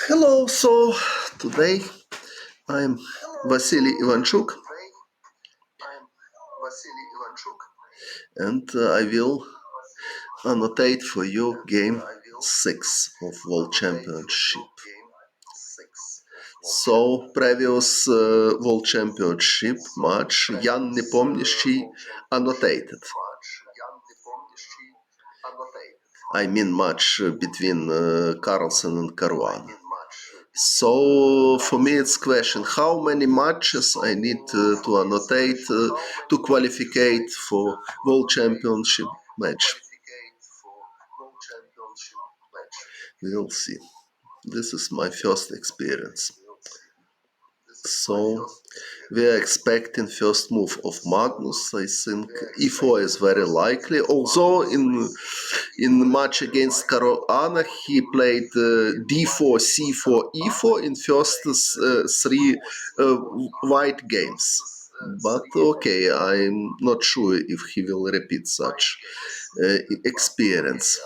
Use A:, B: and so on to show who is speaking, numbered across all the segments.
A: Hello, so today I'm Vasily Ivanchuk and I will annotate for you game 6 of World Championship. So, previous World Championship match Jan Nepomнящий annotated. I mean match between Carlsen and Caruana. So for me it's question how many matches I need to annotate to qualify for World Championship match. We'll see. This is my first experience. So we are expecting first move of Magnus. I think e4 is very likely. Although in match against Caruana he played d4, c4, e4 in first three white games. But okay, I'm not sure if he will repeat such experience.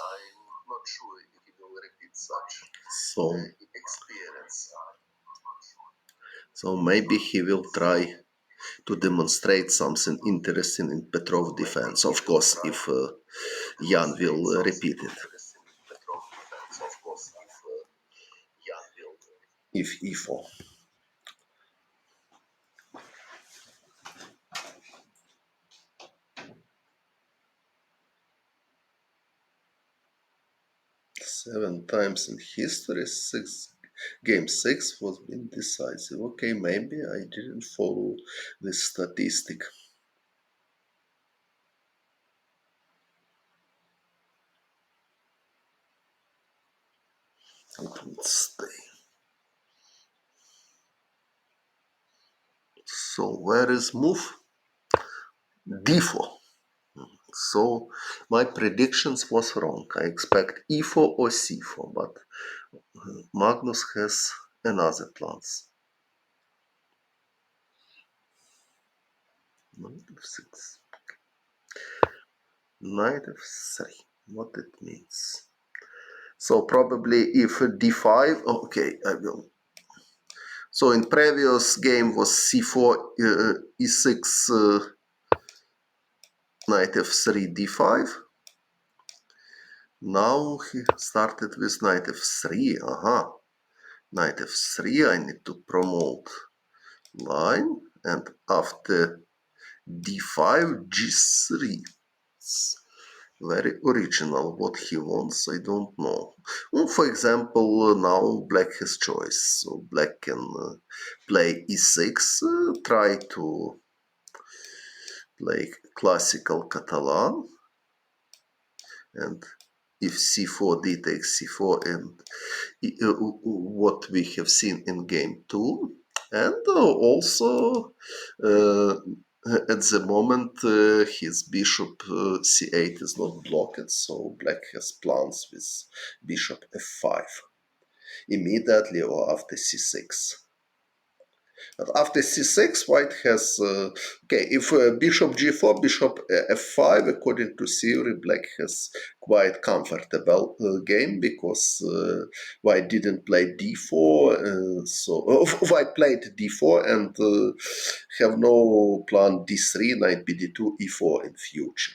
A: So maybe he will try to demonstrate something interesting in Petrov defense. Of course, if Jan will repeat it. If e4. Seven times in history, game 6 was been decisive. Okay, maybe I didn't follow this statistic. It would stay. So where is move? d4. So my predictions was wrong. I expect e4 or c4, but Magnus has another plans. Knight f6. Knight f3. What it means? So probably if d5. Okay, I will. So in previous game was c4, e6, knight f3, d5. Now he started with knight f3. Knight f3. I need to promote line, and after d5, g3. It's very original. What he wants, I don't know. Well, for example, now black has choice. So black can play e6, try to play classical Catalan, and if c4, d takes c4, and what we have seen in game 2, and also at the moment his bishop c8 is not blocked, so black has plans with bishop f5 immediately or after c6. But after c6, white has, okay, if bishop g4, bishop f5, according to theory, black has quite comfortable game because white didn't play d4, so white played d4 and have no plan d3, knight bd2, e4 in future.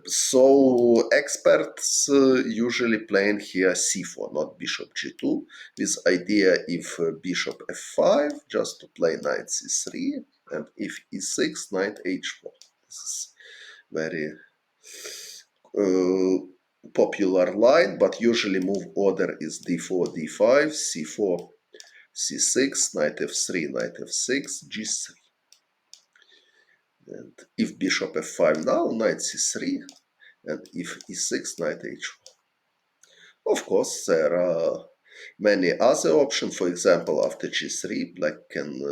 A: So experts usually playing here c4, not bishop g2, with idea if bishop f5, just to play knight c3, and if e6, knight h4. This is very popular line, but usually move order is d4, d5, c4, c6, knight f3, knight f6, g3. And if bishop f5 now, knight c3, and if e6, knight h4. Of course, there are many other options. For example, after g3, black can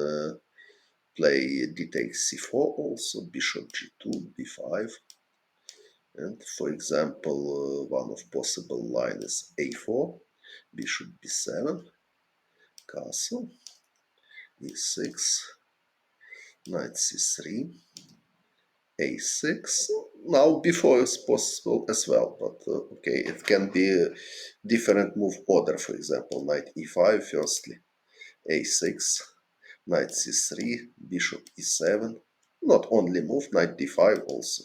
A: play d takes c4 also, bishop g2, b5. And for example, one of possible line is a4. bishop b7, castle, e6, knight c3, a6. Now b4 is possible as well, but okay, it can be a different move order. For example, knight e5 firstly, a6, knight c3, bishop e7. Not only move, knight d5 also.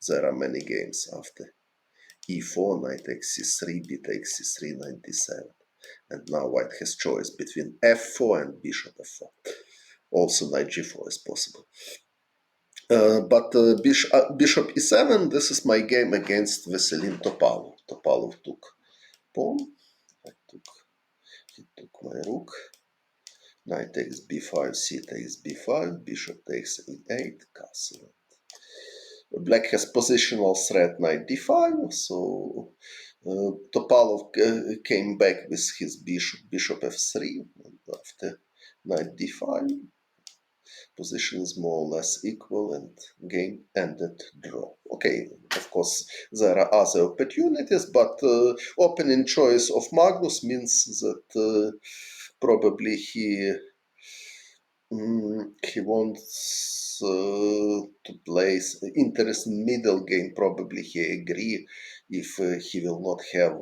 A: There are many games after e4, knight takes c3, b takes c3, knight d7. And now white has choice between f4 and bishop f4. Also knight g4 is possible. But bishop e7, this is my game against Veselin Topalov. Topalov took pawn. He took my rook. Knight takes b5, c takes b5, bishop takes e8, castle. Black has positional threat knight d5, so Topalov came back with his bishop f3, and after knight d5, position is more or less equal and game ended draw. Okay, of course there are other opportunities, but opening choice of Magnus means that probably he wants to play interesting middle game. Probably he agree if he will not have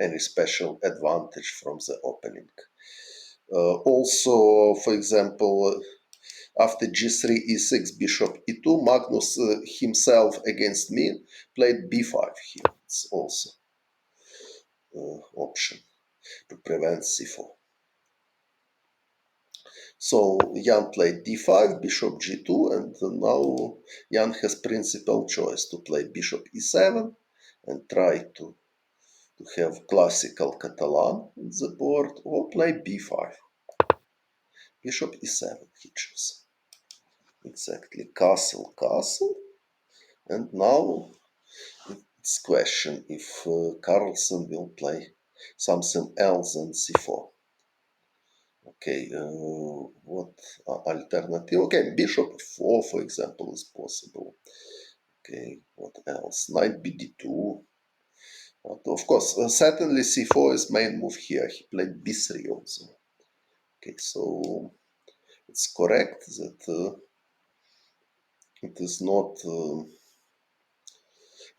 A: any special advantage from the opening. Also, for example, after g3, e6, bishop e2, Magnus himself against me played b5 here. It's also option to prevent c4. So Jan played d5, bishop g2, and now Jan has principal choice to play bishop e7 and try to have classical Catalan on the board, or play b5. Bishop e7 he chose. Exactly, castle, castle. And now it's question if Carlsen will play something else than c4. Okay, what alternative? Okay, bishop 4, for example, is possible. Okay, what else? Knight bd2. But of course, certainly c4 is main move here. He played b3 also. Okay, so it's correct that it is not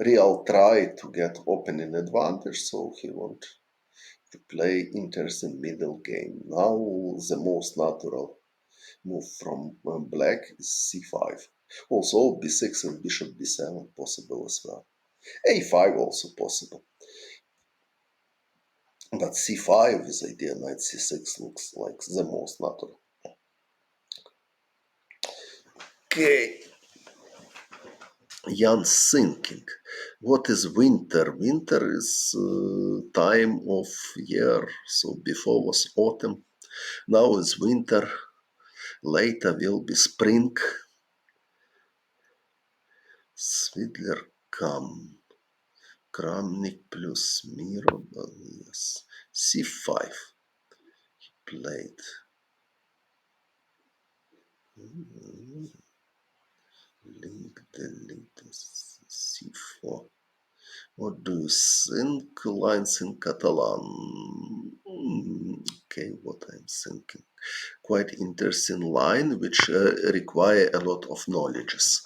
A: real try to get opening advantage, so he want to play interesting middle game. Now the most natural move from black is c5. Also b6 and bishop b7 possible as well. a5 also possible. But c5 with idea knight c6 looks like the most natural. Okay. Jan's thinking. What is winter? Winter is time of year. So before was autumn. Now is winter. Later will be spring. Swidler come. Kramnik plus Miro. Yes. c5. He played. Link the c4. What do you think? Lines in Catalan. Okay, what I'm thinking. Quite interesting line, which require a lot of knowledges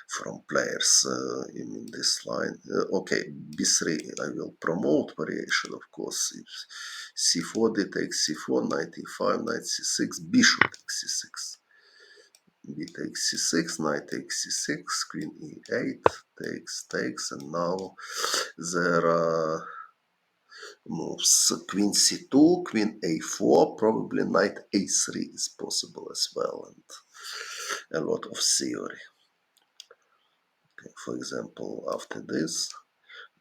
A: from players in this line. Okay, b3 I will promote variation, of course. If c4, d takes c4, knight e5, knight c6, bishop takes c6. B takes c6, knight takes c6, queen e8, takes, and now there are moves. Queen c2, queen a4, probably knight a3 is possible as well, and a lot of theory. Okay, for example, after this,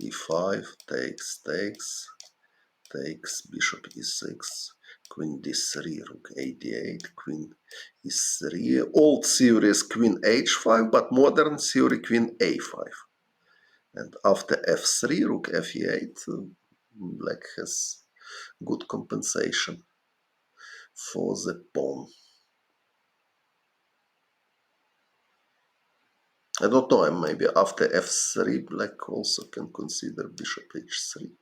A: e5 takes, bishop e6, queen d3, rook a8, queen e3. Old theory is queen h5, but modern theory queen a5. And after f3, rook f8, black has good compensation for the pawn. I don't know, maybe after f3, black also can consider bishop h3.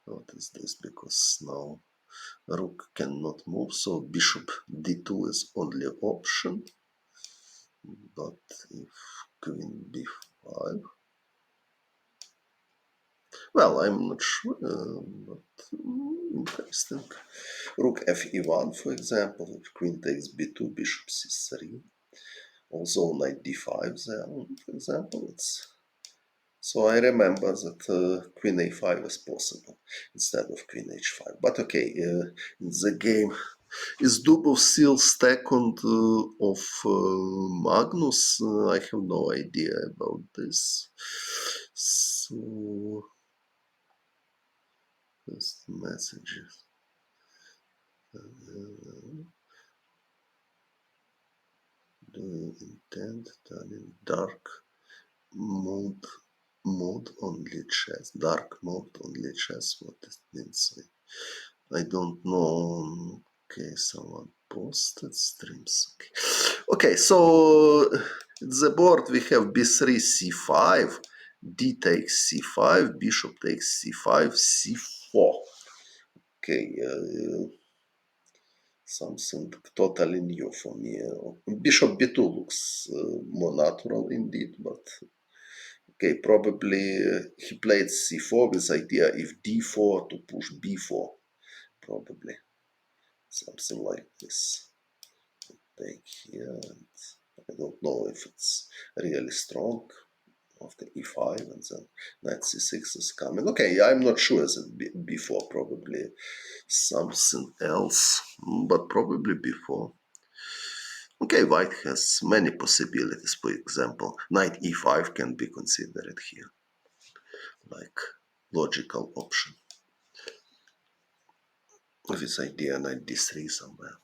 A: What is this? Because now rook cannot move, so bishop d2 is only option. But if queen b5, well, I'm not sure, but interesting. Rook fe1, for example, if queen takes b2, bishop c3. Also knight d5 there, for example. So I remember that queen a5 is possible instead of queen h5. But okay, the game is Dubov still second of Magnus? I have no idea about this. So, first messages. Do you intend turning dark mode only chess? Dark mode only chess. What it means? I don't know. Okay, someone posted streams. Okay, so the board we have b3, c5, d takes c5, bishop takes c5, c4. Okay, something totally new for me. Bishop b2 looks more natural indeed, but okay, probably he played c4 with idea if d4 to push b4, probably something like this. Take here, and I don't know if it's really strong after e5 and then knight c6 is coming. Okay, I'm not sure that before, probably something else, but probably before. Okay, white has many possibilities. For example, knight e5 can be considered here, like logical option. With this idea, knight d3 somewhere.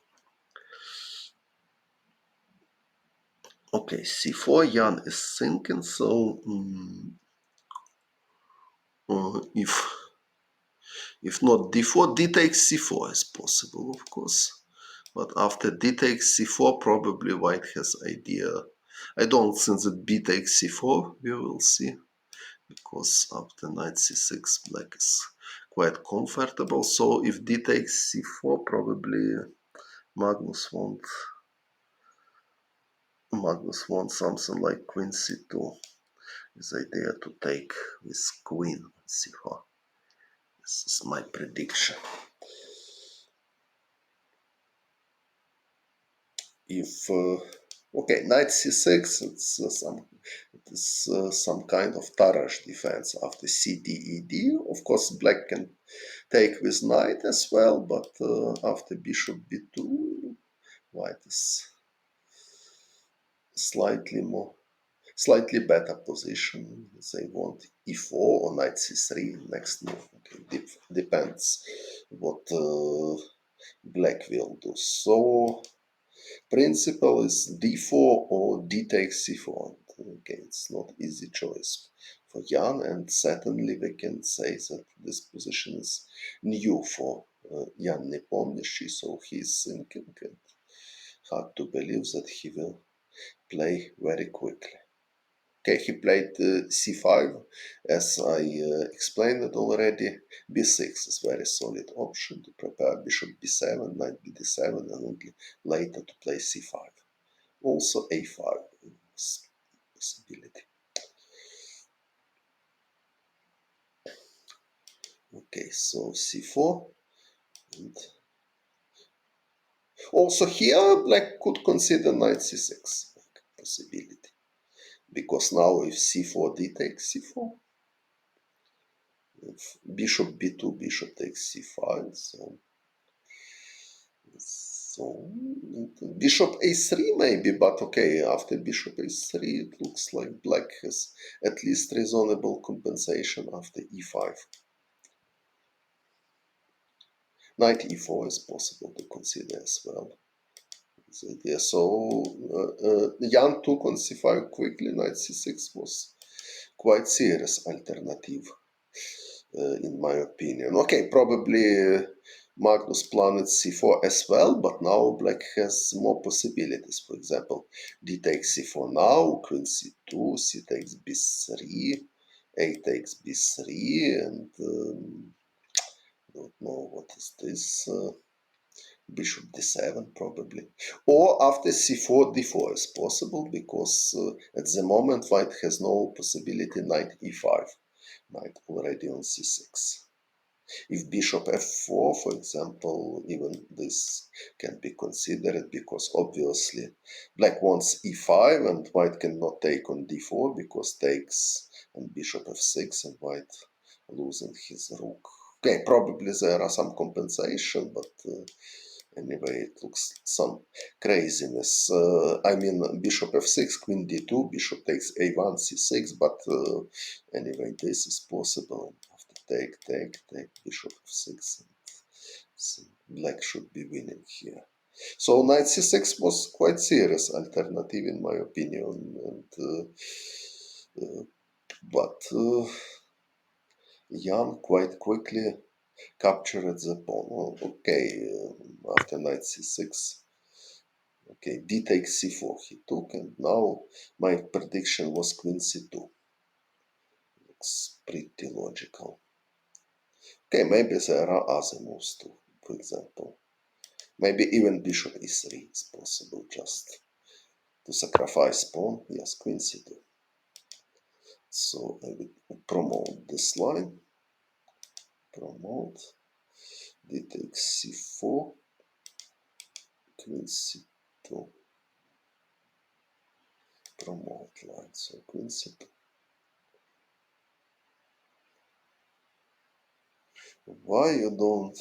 A: Okay, c4, Jan is thinking, so if not d4, d takes c4 is possible, of course. But after d takes c4, probably white has idea. I don't think that b takes c4, we will see. Because after knight c6, black is quite comfortable. So if d takes c4, probably Magnus wants something like queen c2. His idea to take with queen c4. This is my prediction. If okay, knight c6, it is some kind of Tarrasch defense after cd ed. Of course, black can take with knight as well, but after bishop b2, white is slightly better position. They want e4 or knight c3 next move. Okay, depends what black will do. So principle is d4 or d takes c4. Okay, it's not easy choice for Jan, and certainly we can say that this position is new for Jan Nepomniachtchi, so he's thinking and hard to believe that he will play very quickly. Okay, he played c5, as I explained it already. b6 is very solid option to prepare bishop b7, knight bd7, and only later to play c5. Also a5 is a possibility. Okay, so c4. And also here, black could consider knight c6 like possibility. Because now if c4, d takes c4. If bishop b2, bishop takes c5, so bishop a3 maybe, but okay, after bishop a3 it looks like black has at least reasonable compensation after e5. Knight e4 is possible to consider as well. So Jan took on c5 quickly, knight c6 was quite serious alternative. In my opinion. Okay, probably Magnus planned c4 as well, but now black has more possibilities. For example, d takes c4 now, queen c2, c takes b3, a takes b3, and don't know what is this. Bishop d7 probably. Or after c4, d4 is possible because at the moment white has no possibility knight e5. Knight already on c6. If bishop f4, for example, even this can be considered because obviously black wants e5 and white cannot take on d4 because takes and bishop f6 and white losing his rook. Okay, probably there are some compensation, but anyway, it looks some craziness. I mean, bishop f6, queen d2, bishop takes a1, c6, but anyway, this is possible. After take, bishop f6. And black should be winning here. So knight c6 was quite serious alternative in my opinion. But Jan quite quickly captured the pawn. Oh, okay, after knight c6. Okay, d takes c4 he took, and now my prediction was queen c2. Looks pretty logical. Okay, maybe there are other moves too, for example. Maybe even bishop e3 is possible, just to sacrifice pawn. Yes, queen c2. So I will promote this line. Promote. D takes c4. Queen c2. Promote line. So queen c2. Why you don't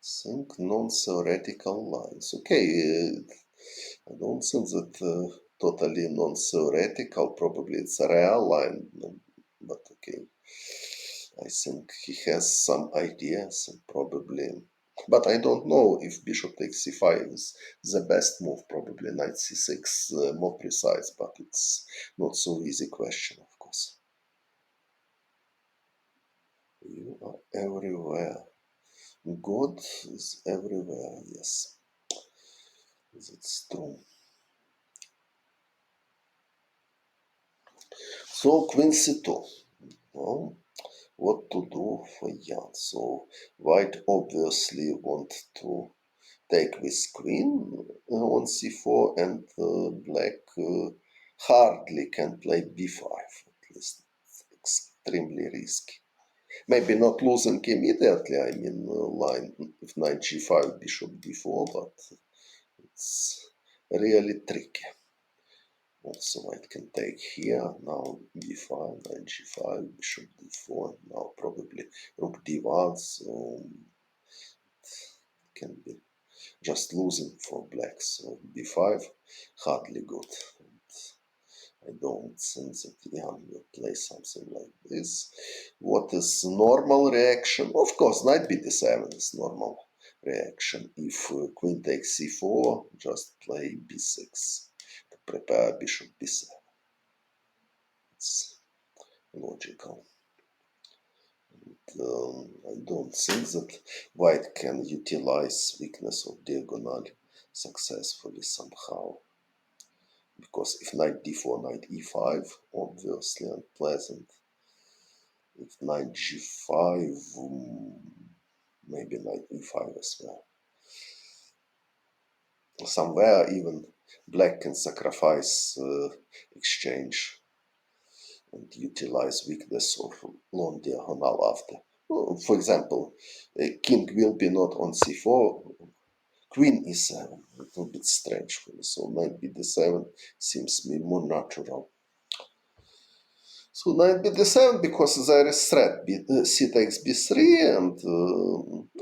A: think non-theoretical lines? Okay, I don't think that totally non-theoretical. Probably it's a real line, but okay. I think he has some ideas and probably, but I don't know if bishop takes c5 is the best move. Probably knight c6 more precise, but it's not so easy question, of course. You are everywhere. God is everywhere, yes. That's true. So queen c2. Well, what to do for Jan? So white obviously want to take with queen on c4, and black hardly can play b5. At least it's extremely risky. Maybe not losing immediately. I mean, line if knight g5, bishop d4, but it's really tricky. Also, white can take here. Now b5, knight g5, bishop d4. Now probably rook d1. So it can be just losing for black. So b5 hardly good. I don't think that Jan will play something like this. What is normal reaction? Of course, knight b7 is normal reaction. If queen takes c4, just play b6 to prepare bishop b7. It's logical. I don't think that white can utilize weakness of diagonal successfully somehow. Because if knight d4, knight e5, obviously unpleasant. If knight g5, maybe knight e5 as well. Somewhere even black can sacrifice exchange and utilize weakness of long diagonal after. For example, king will be not on c4, queen e7. A little bit strange for me. So knight b7 seems me more natural. So knight b7 because there is threat. C takes b3 and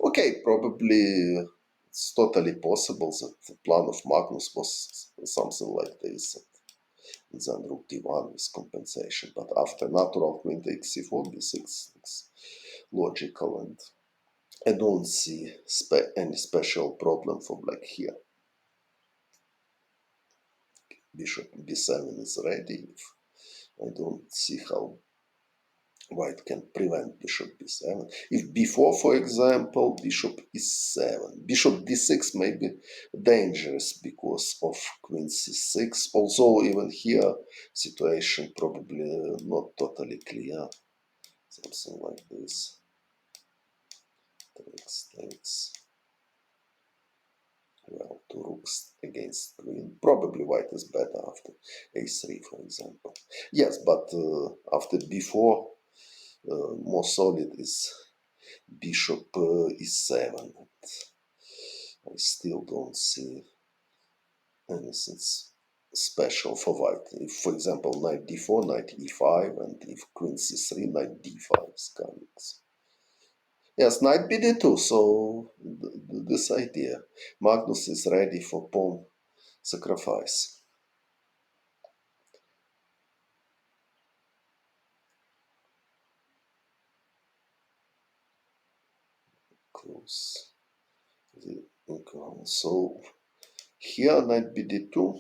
A: okay, probably it's totally possible that the plan of Magnus was something like this. And then rook d1 with compensation. But after natural queen takes c4, b6 is logical, and I don't see any special problem for black here. Bishop b7 is ready. I don't see how white can prevent bishop b7. If b4, for example, bishop e7. Bishop d6 may be dangerous because of queen c6. Although even here, situation probably not totally clear. Something like this. takes. Well, two rooks against queen. Probably white is better after a3, for example. Yes, but after b4, more solid is bishop e7. I still don't see anything special for white. If, for example, knight d4, knight e5, and if queen c3, knight d5 is coming. Yes, knight bd2, so this idea. Magnus is ready for pawn sacrifice. Close the equal. So here knight bd2,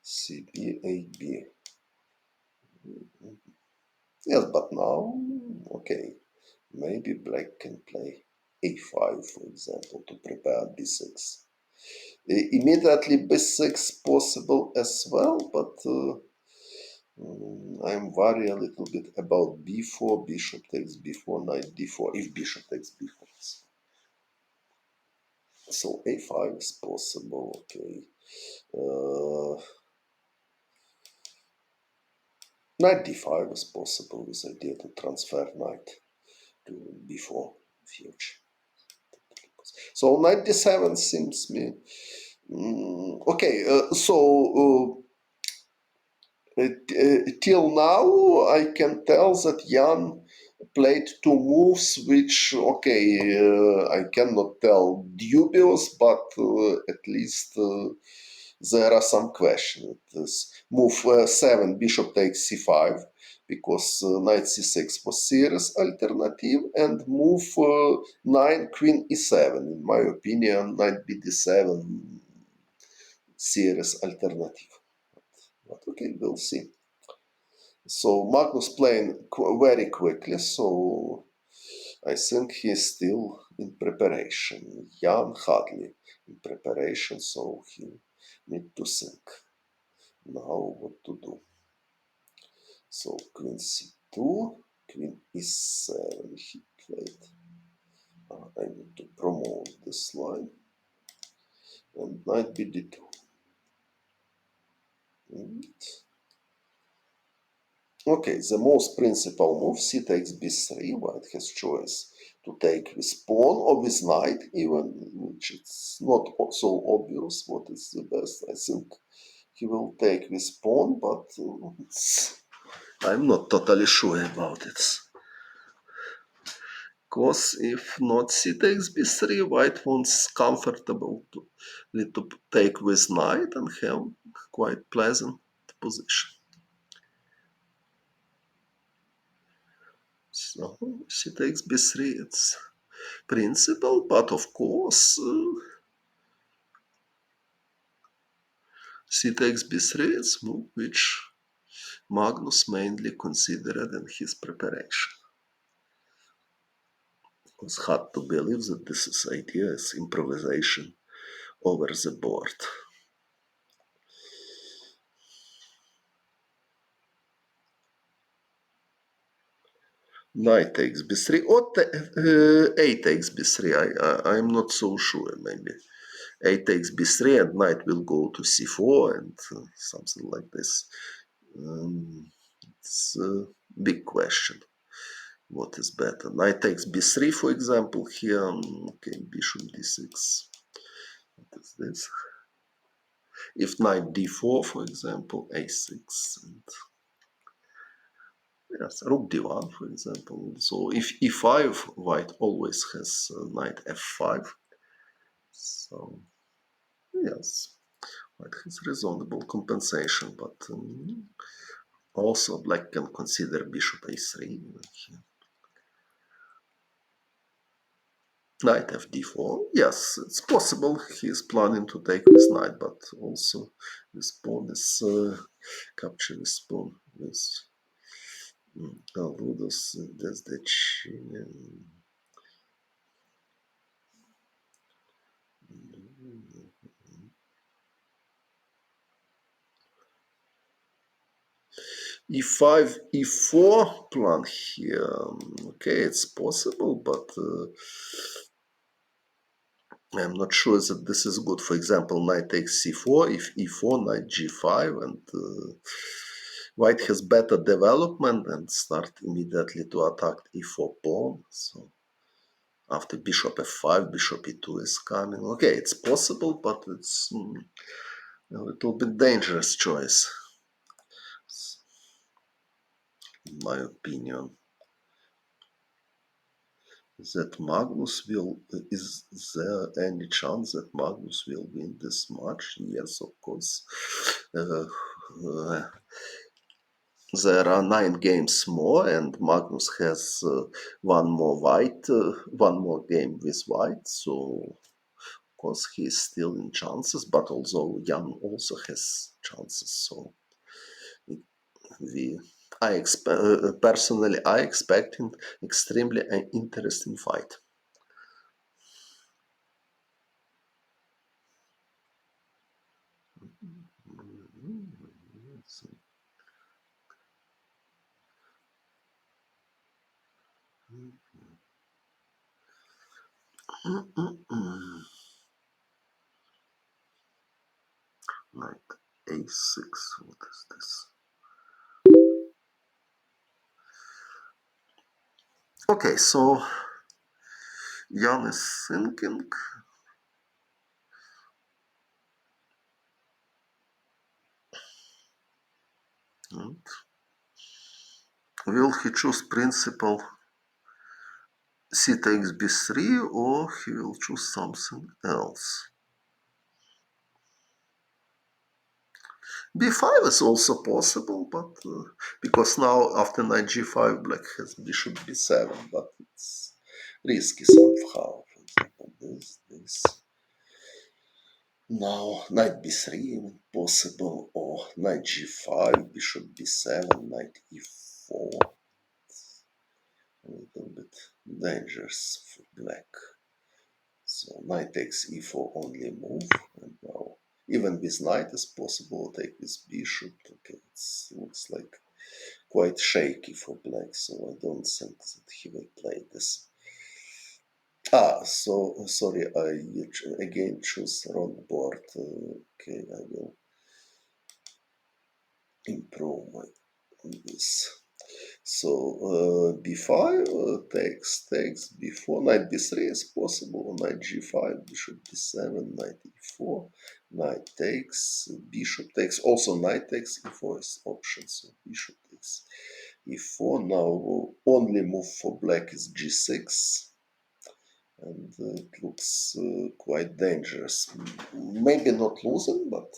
A: cb, ab. Yes, but now, okay, maybe black can play a5, for example, to prepare b6. Immediately b6 possible as well, but I'm worried a little bit about b4, bishop takes b4, knight d4, if bishop takes b4. So a5 is possible, okay. Knight d5 is possible with idea to transfer knight to b4 future. So knight d7 seems me okay. Till now I can tell that Jan played two moves which, okay, I cannot tell dubious, but at least there are some questions. Move 7, bishop takes c5, because knight c6 was serious alternative, and move 9, queen e7. In my opinion, knight bd7 serious alternative. But okay, we'll see. So Magnus playing very quickly, so I think he's still in preparation. Jan hardly in preparation, so he need to think now what to do. So queen c2, queen e7 he played. I need to promote this line. And knight bd2. Okay, the most principal move, c takes b3. White has choice to take with pawn or with knight, even, which it's not so obvious what is the best. I think he will take with pawn, but I'm not totally sure about it. Because if not c takes b3, white wants comfortable to take with knight and have quite pleasant position. So c takes b3, it's principle, but of course c takes b3 is move which Magnus mainly considered in his preparation. It's hard to believe that this is idea is improvisation over the board. Knight takes b3 or a takes b3. I'm not so sure. Maybe a takes b3 and knight will go to c4 and something like this. It's a big question. What is better? Knight takes b3, for example, here. Okay, bishop d6. What is this? If knight d4, for example, a6. And yes, rook d1, for example. So if e5, white always has knight f5. So yes, white has reasonable compensation, but also black can consider bishop a3 here. Knight fd4. Yes, it's possible he's planning to take this knight, but also this pawn is capture this pawn with Ludus. That's the chin. e5, e4 plan here. Okay, it's possible, but I'm not sure that this is good. For example, knight takes c4, if e4, knight g5, and white has better development and start immediately to attack e4 pawn. So after bishop f5, bishop e2 is coming. Okay, it's possible, but it's a little bit dangerous choice, in my opinion. That Magnus will, is there any chance that Magnus will win this match? Yes, of course. There are 9 games more, and Magnus has one more game with white, so of course he is still in chances, but although Jan also has chances, so personally I expect an extremely interesting fight. Knight a6, what is this? Okay, so Jan is thinking. And will he choose principal c takes b3, or he will choose something else? b5 is also possible, but because now after knight g5 black has bishop b7, but it's risky somehow. For example, this. Now knight b3 even possible, or knight g5, bishop b7, knight e4. A little bit dangerous for black. So knight takes e4 only move, and now even with knight is possible take with bishop. Okay, it looks like quite shaky for black, so I don't think that he will play this. So sorry, I again choose wrong board. Okay, I will improve my this. So b5 takes b4, knight b3 is possible, knight g5, bishop b7, knight e4, knight takes, bishop takes, also knight takes, e4 is option, so bishop takes e4. Now only move for black is g6, and it looks quite dangerous. Maybe not losing, but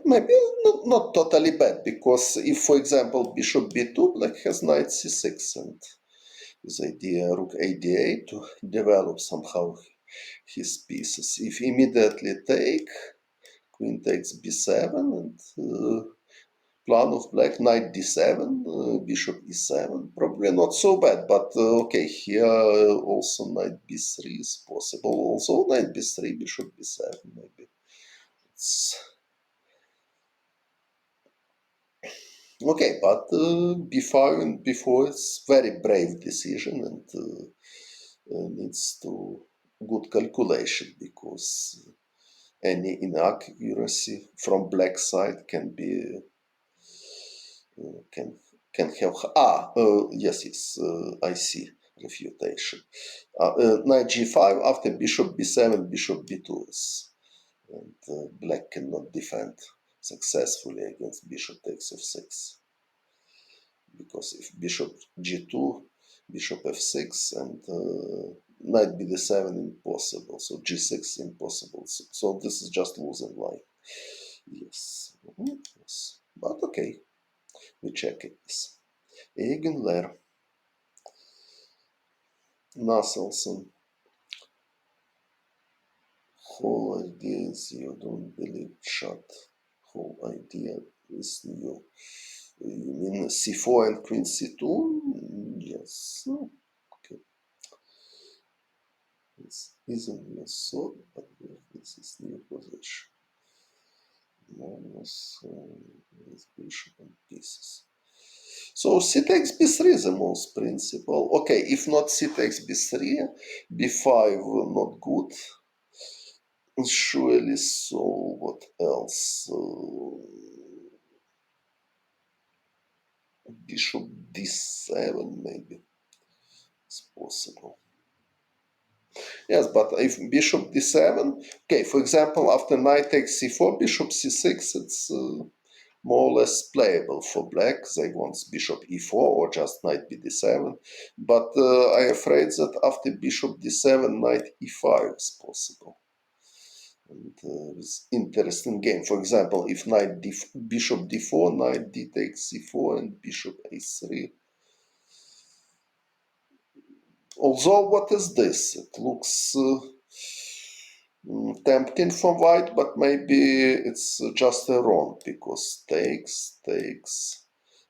A: maybe not totally bad, because if, for example, bishop b2, black has knight c6, and his idea rook a d8 to develop somehow his pieces. If immediately take, queen takes b7, and plan of black, knight d7, bishop e7, probably not so bad, but okay, here also knight b3 is possible, also knight b3, bishop b7, maybe it's okay, but b5 and b4 is very brave decision, and needs to good calculation, because any inaccuracy from black side can be can have yes, I see refutation. Knight g5 after bishop b7, bishop b2 is, and black cannot defend successfully against bishop takes f6, because if bishop g2, bishop f6, and knight bd7 impossible, so g6 impossible, so this is just losing line. Yes, yes, but okay, we check it. Eigenler, Nasselson, whole idea is you don't believe chat. Whole idea is new. You mean c4 and queen c2? Yes. Okay. It's easily solved, but this is new position. Minus with bishop and pieces. So c takes b3 the most principal. Okay, if not c takes b3, b5 not good. Surely, so what else? Bishop d7 maybe is possible. Yes, but if bishop d7, okay, for example, after knight takes c4, bishop c6, it's more or less playable for black. They want bishop e4 or just knight bd7. But I'm afraid that after bishop d7, knight e5 is possible. And it's interesting game. For example, if bishop d4, knight d takes c4, and bishop a3. Although, what is this? It looks tempting for white, but maybe it's just a wrong, because takes,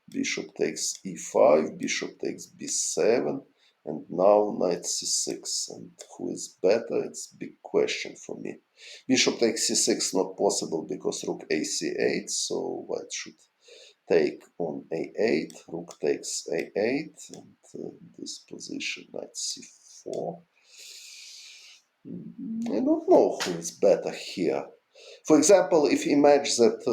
A: bishop takes e5, bishop takes b7, and now knight c6. And who is better? It's a big question for me. Bishop takes c6 not possible because rook a c8, so white should take on a8, rook takes a8, and this position knight c4. I don't know who is better here. For example, if imagine that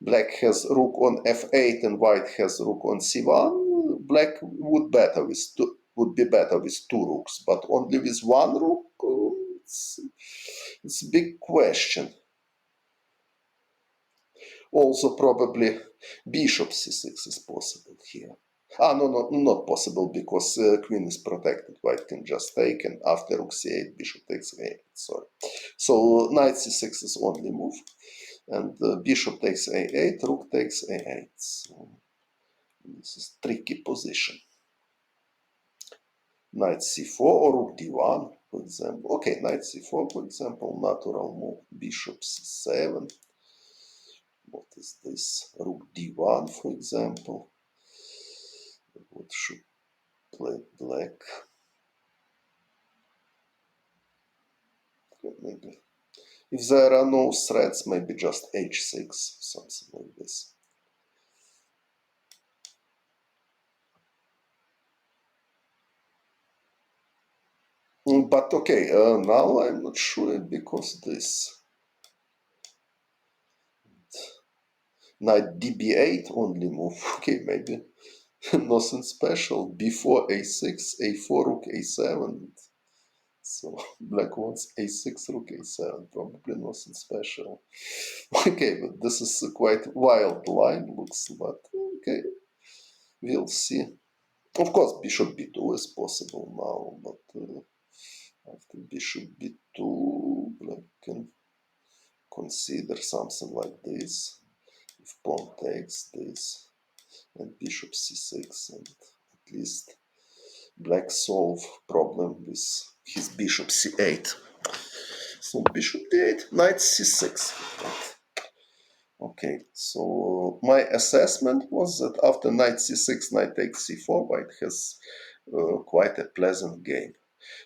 A: black has rook on f8 and white has rook on c1, black would be better with two rooks, but only with one rook, it's a big question. Also, probably bishop c6 is possible here. No, not possible, because queen is protected. White can just take, and after rook c8, bishop takes a8. Sorry. So knight c6 is only move, and bishop takes a8, rook takes a8. So this is tricky position. Knight c4 or rook d1, for example. Okay, knight c4, for example, natural move. Bishop c7. What is this? Rook d1, for example. What should play black? Maybe. If there are no threats, maybe just h6, something like this. But okay, now I'm not sure, because this knight db8 only move. Okay, maybe nothing special. b4, a6, a4, rook a7. So black wants a6, rook a7. Probably nothing special. Okay, but this is a quite wild line, looks, but okay, we'll see. Of course, bishop b2 is possible now, but after bishop b2, black can consider something like this. If pawn takes this, and bishop c6, and at least black solve problem with his bishop c8. So bishop d8, knight c6. Okay, so my assessment was that after knight c6, knight takes c4, white has quite a pleasant game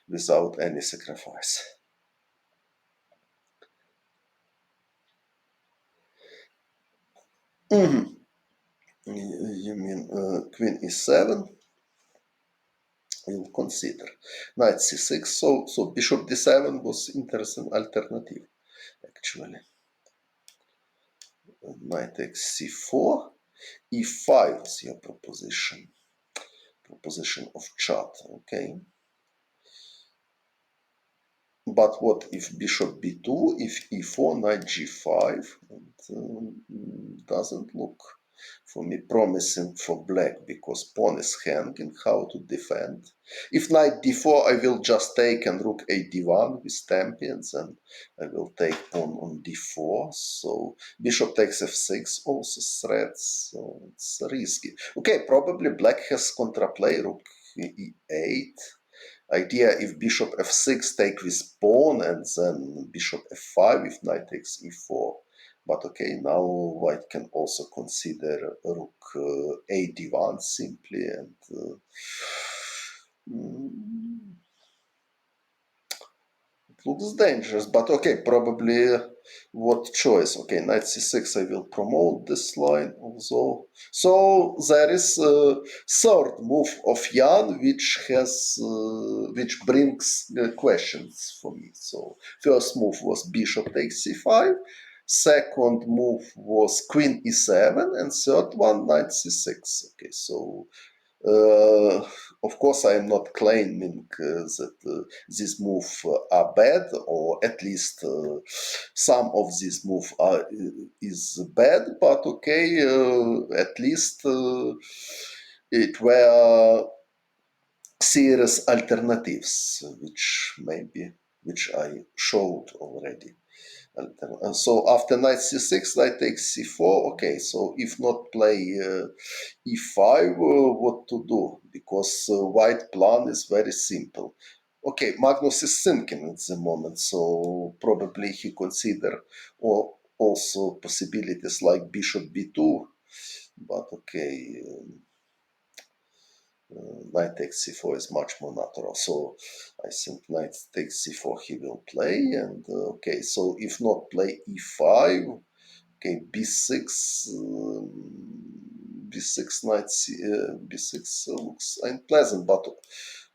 A: without any sacrifice. You mean queen e7? We'll consider knight c6. So bishop d7 was interesting alternative, actually. Knight takes c4, e5 is your proposition of chat. Okay. But what if bishop b2, if e4, knight g5, and doesn't look for me promising for black, because pawn is hanging. How to defend? If knight d4, I will just take, and rook a d1 with champions, and I will take pawn on d4. So bishop takes f6 also threats, so it's risky. Okay, probably black has contraplay, rook e8. Idea if bishop f6 take with pawn, and then bishop f5 if knight takes e4. But okay, now white can also consider rook a d1 simply, and looks dangerous, but okay, probably what choice? Okay, knight c6, I will promote this line also. So there is a third move of Jan, which brings questions for me. So first move was bishop takes c5, second move was queen e7, and third one knight c6. Okay, so of course, I am not claiming that these moves are bad, or at least some of these moves are is bad. But okay, at least it were serious alternatives, which I showed already. So after knight c6, knight takes c4. Okay, so if not play e5, what to do? Because white plan is very simple. Okay, Magnus is thinking at the moment, so probably he consider also possibilities like bishop b2. But okay, knight takes c4 is much more natural. So I think knight takes c4 he will play. And okay, so if not play e5, okay, b6, b6 knight b6 looks unpleasant, but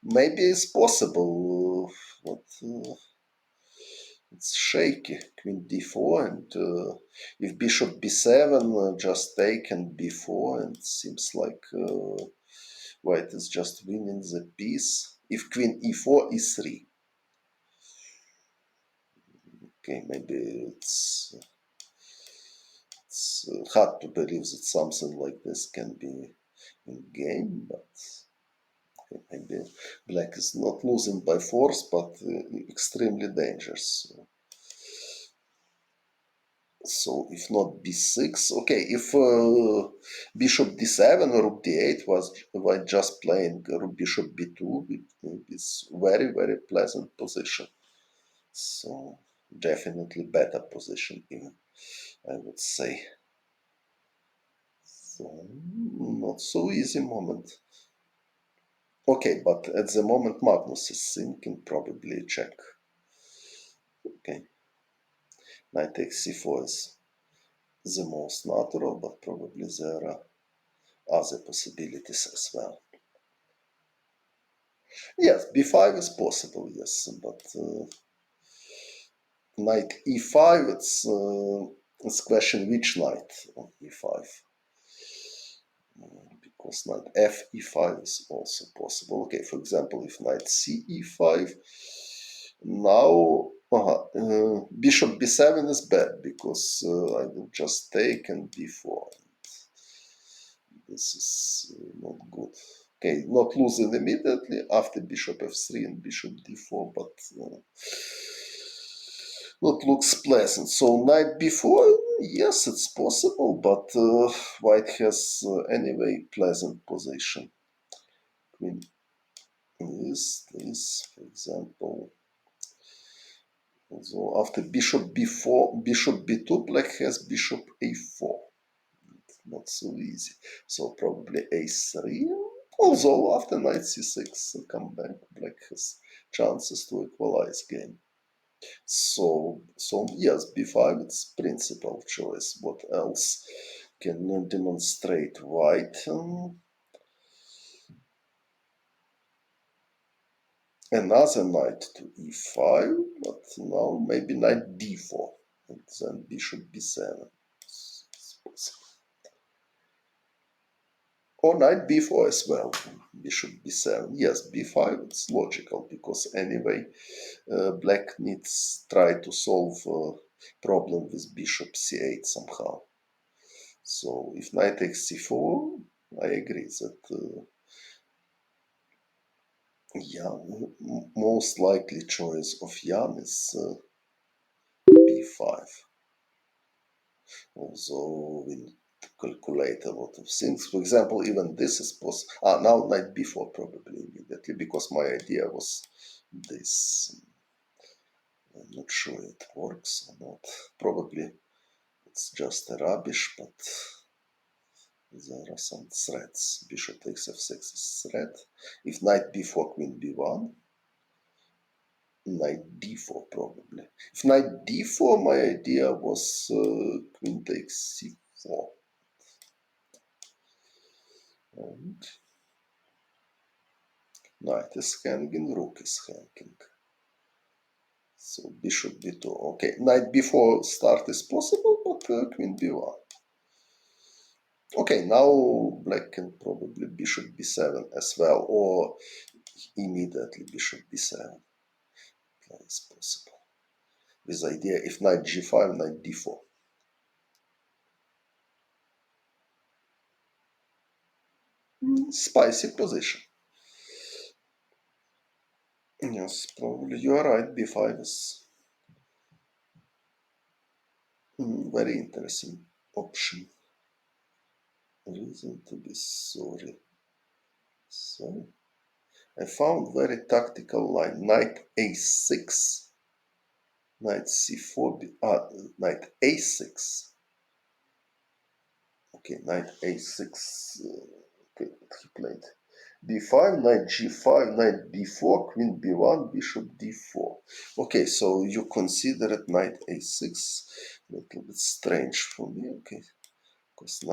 A: maybe it's possible. But it's shaky. Queen d4, and if bishop b7, just take and b4, and it seems like white is just winning the piece. If queen e4, e3. Okay, maybe it's hard to believe that something like this can be in game, but okay, maybe black is not losing by force, but extremely dangerous. So if not b6, okay, if bishop d7 or rook d8 was white just playing rook bishop b2, it's very pleasant position. So definitely better position even, I would say. So not so easy moment. Okay, but at the moment Magnus is thinking probably check. Okay, knight takes c4 is the most natural, but probably there are other possibilities as well. Yes, b5 is possible, yes, but knight e5, it's question which knight on e5. Because knight f e5 is also possible. Okay, for example, if knight c e5, now bishop b7 is bad because I will just take and b4. This is not good. Okay, not losing immediately after bishop f3 and bishop d4, but not looks pleasant. So knight b4, yes, it's possible, but white has anyway pleasant position. Queen this, for example. So after bishop b4, bishop b2, black has bishop a4. Not so easy. So probably a3. Although after knight c6 come back, black has chances to equalize game. So yes, b5 it's principal choice. What else can demonstrate white? Another knight to e5, but now maybe knight d4, and then bishop b7. Or knight b4 as well, bishop b7. Yes, b5 it's logical because anyway black needs try to solve problem with bishop c8 somehow. So if knight takes c4, I agree that yeah, most likely choice of Jan is b5. Also, we need to calculate a lot of things. For example, even this is possible. Now knight b4 probably immediately because my idea was this. I'm not sure it works or not. Probably it's just a rubbish, but there are some threats. Bishop takes f6 is threat. If knight b4, queen b1. knight d4 probably. If knight d4, my idea was queen takes c4. And knight is hanging, rook is hanging. So bishop b2. Okay, knight b4 start is possible, but queen b1. Okay, now black can probably bishop b7 as well, or immediately bishop b7. That is possible. With idea if knight g5, knight d4. Spicy position. Yes, probably you are right. b5 is very interesting option. Reason to be sorry. So I found very tactical line. Knight a6, knight c4, knight a6. Okay, knight a6. Okay, he played b5, knight g5, knight b4, queen b1, bishop d4. Okay, so you considered knight a6. A little bit strange for me. Okay, because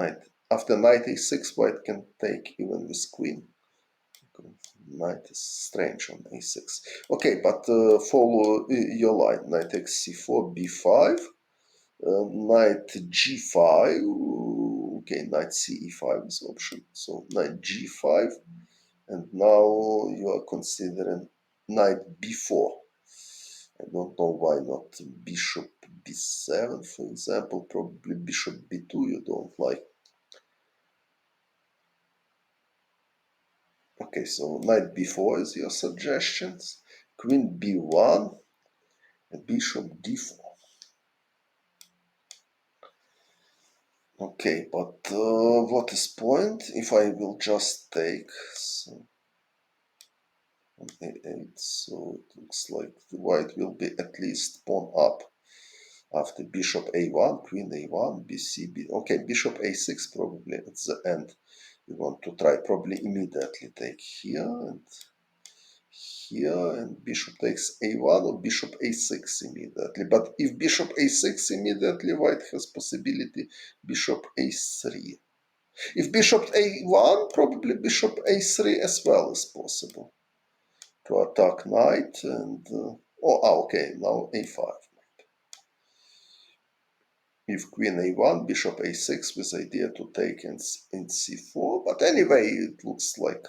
A: after knight a6, white can take even with queen. Knight is strange on a6. Okay, but follow your line. Knight takes c4, b5, knight g5. Okay, knight ce5 is option. So knight g5, and now you are considering knight b4. I don't know why not bishop b7, for example. Probably bishop b2 you don't like. Okay, so knight b4 is your suggestions. Queen b1 and bishop d4. Okay, but what is point if I will just take? So on a8, so it looks like the white will be at least pawn up. After bishop a1, queen a1, bc, okay, bishop a6 probably at the end. We want to try probably immediately take here and here, and bishop takes a1 or bishop a6 immediately. But if bishop a6 immediately, white has possibility bishop a3. If bishop a1, probably bishop a3 as well is possible to attack knight and okay, now a5. If queen a1, bishop a6 with idea to take in c4, but anyway it looks like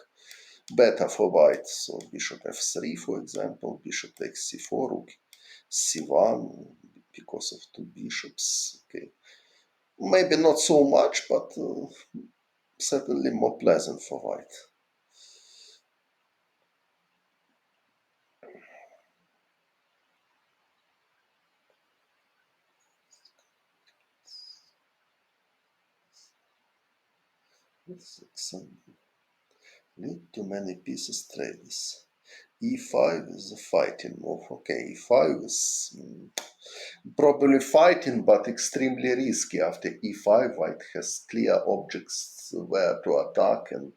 A: better for white. So bishop f3, for example, bishop takes c4, rook c1 because of two bishops. Okay, maybe not so much, but certainly more pleasant for white. Lead too many pieces traders. e5 is a fighting move. Okay, e5 is probably fighting, but extremely risky. After e5, white has clear objects where to attack, and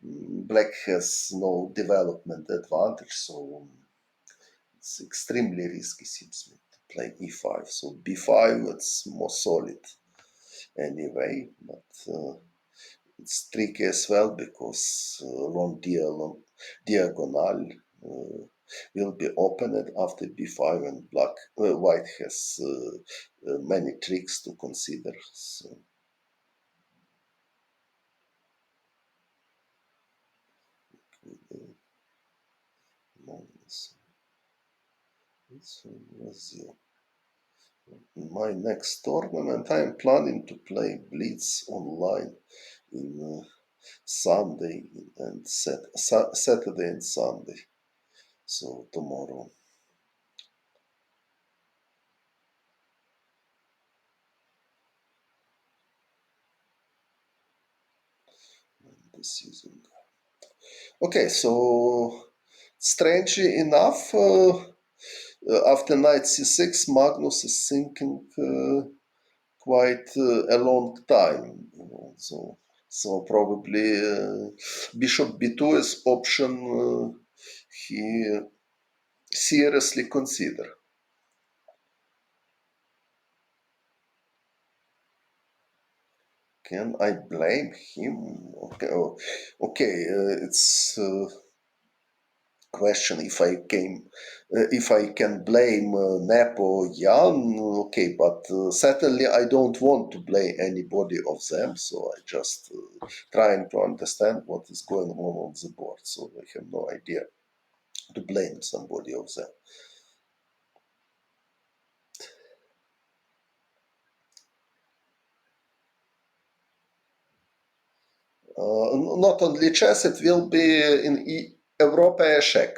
A: black has no development advantage, so it's extremely risky, seems me, to play e5. So b5, it's more solid anyway, but it's tricky as well because long diagonal will be opened after b5, and white has many tricks to consider. So in my next tournament, I am planning to play Blitz online in Sunday and Saturday and Sunday. So tomorrow. This using. Okay, so strangely enough, after knight c6, Magnus is thinking quite a long time. So probably bishop b2 is option. He seriously consider. Can I blame him? Okay, okay. It's question if I can blame Nepo, Jan. Okay, but certainly I don't want to blame anybody of them. So I just trying to understand what is going on the board. So I have no idea to blame somebody of them. Not only chess, it will be in Europa Check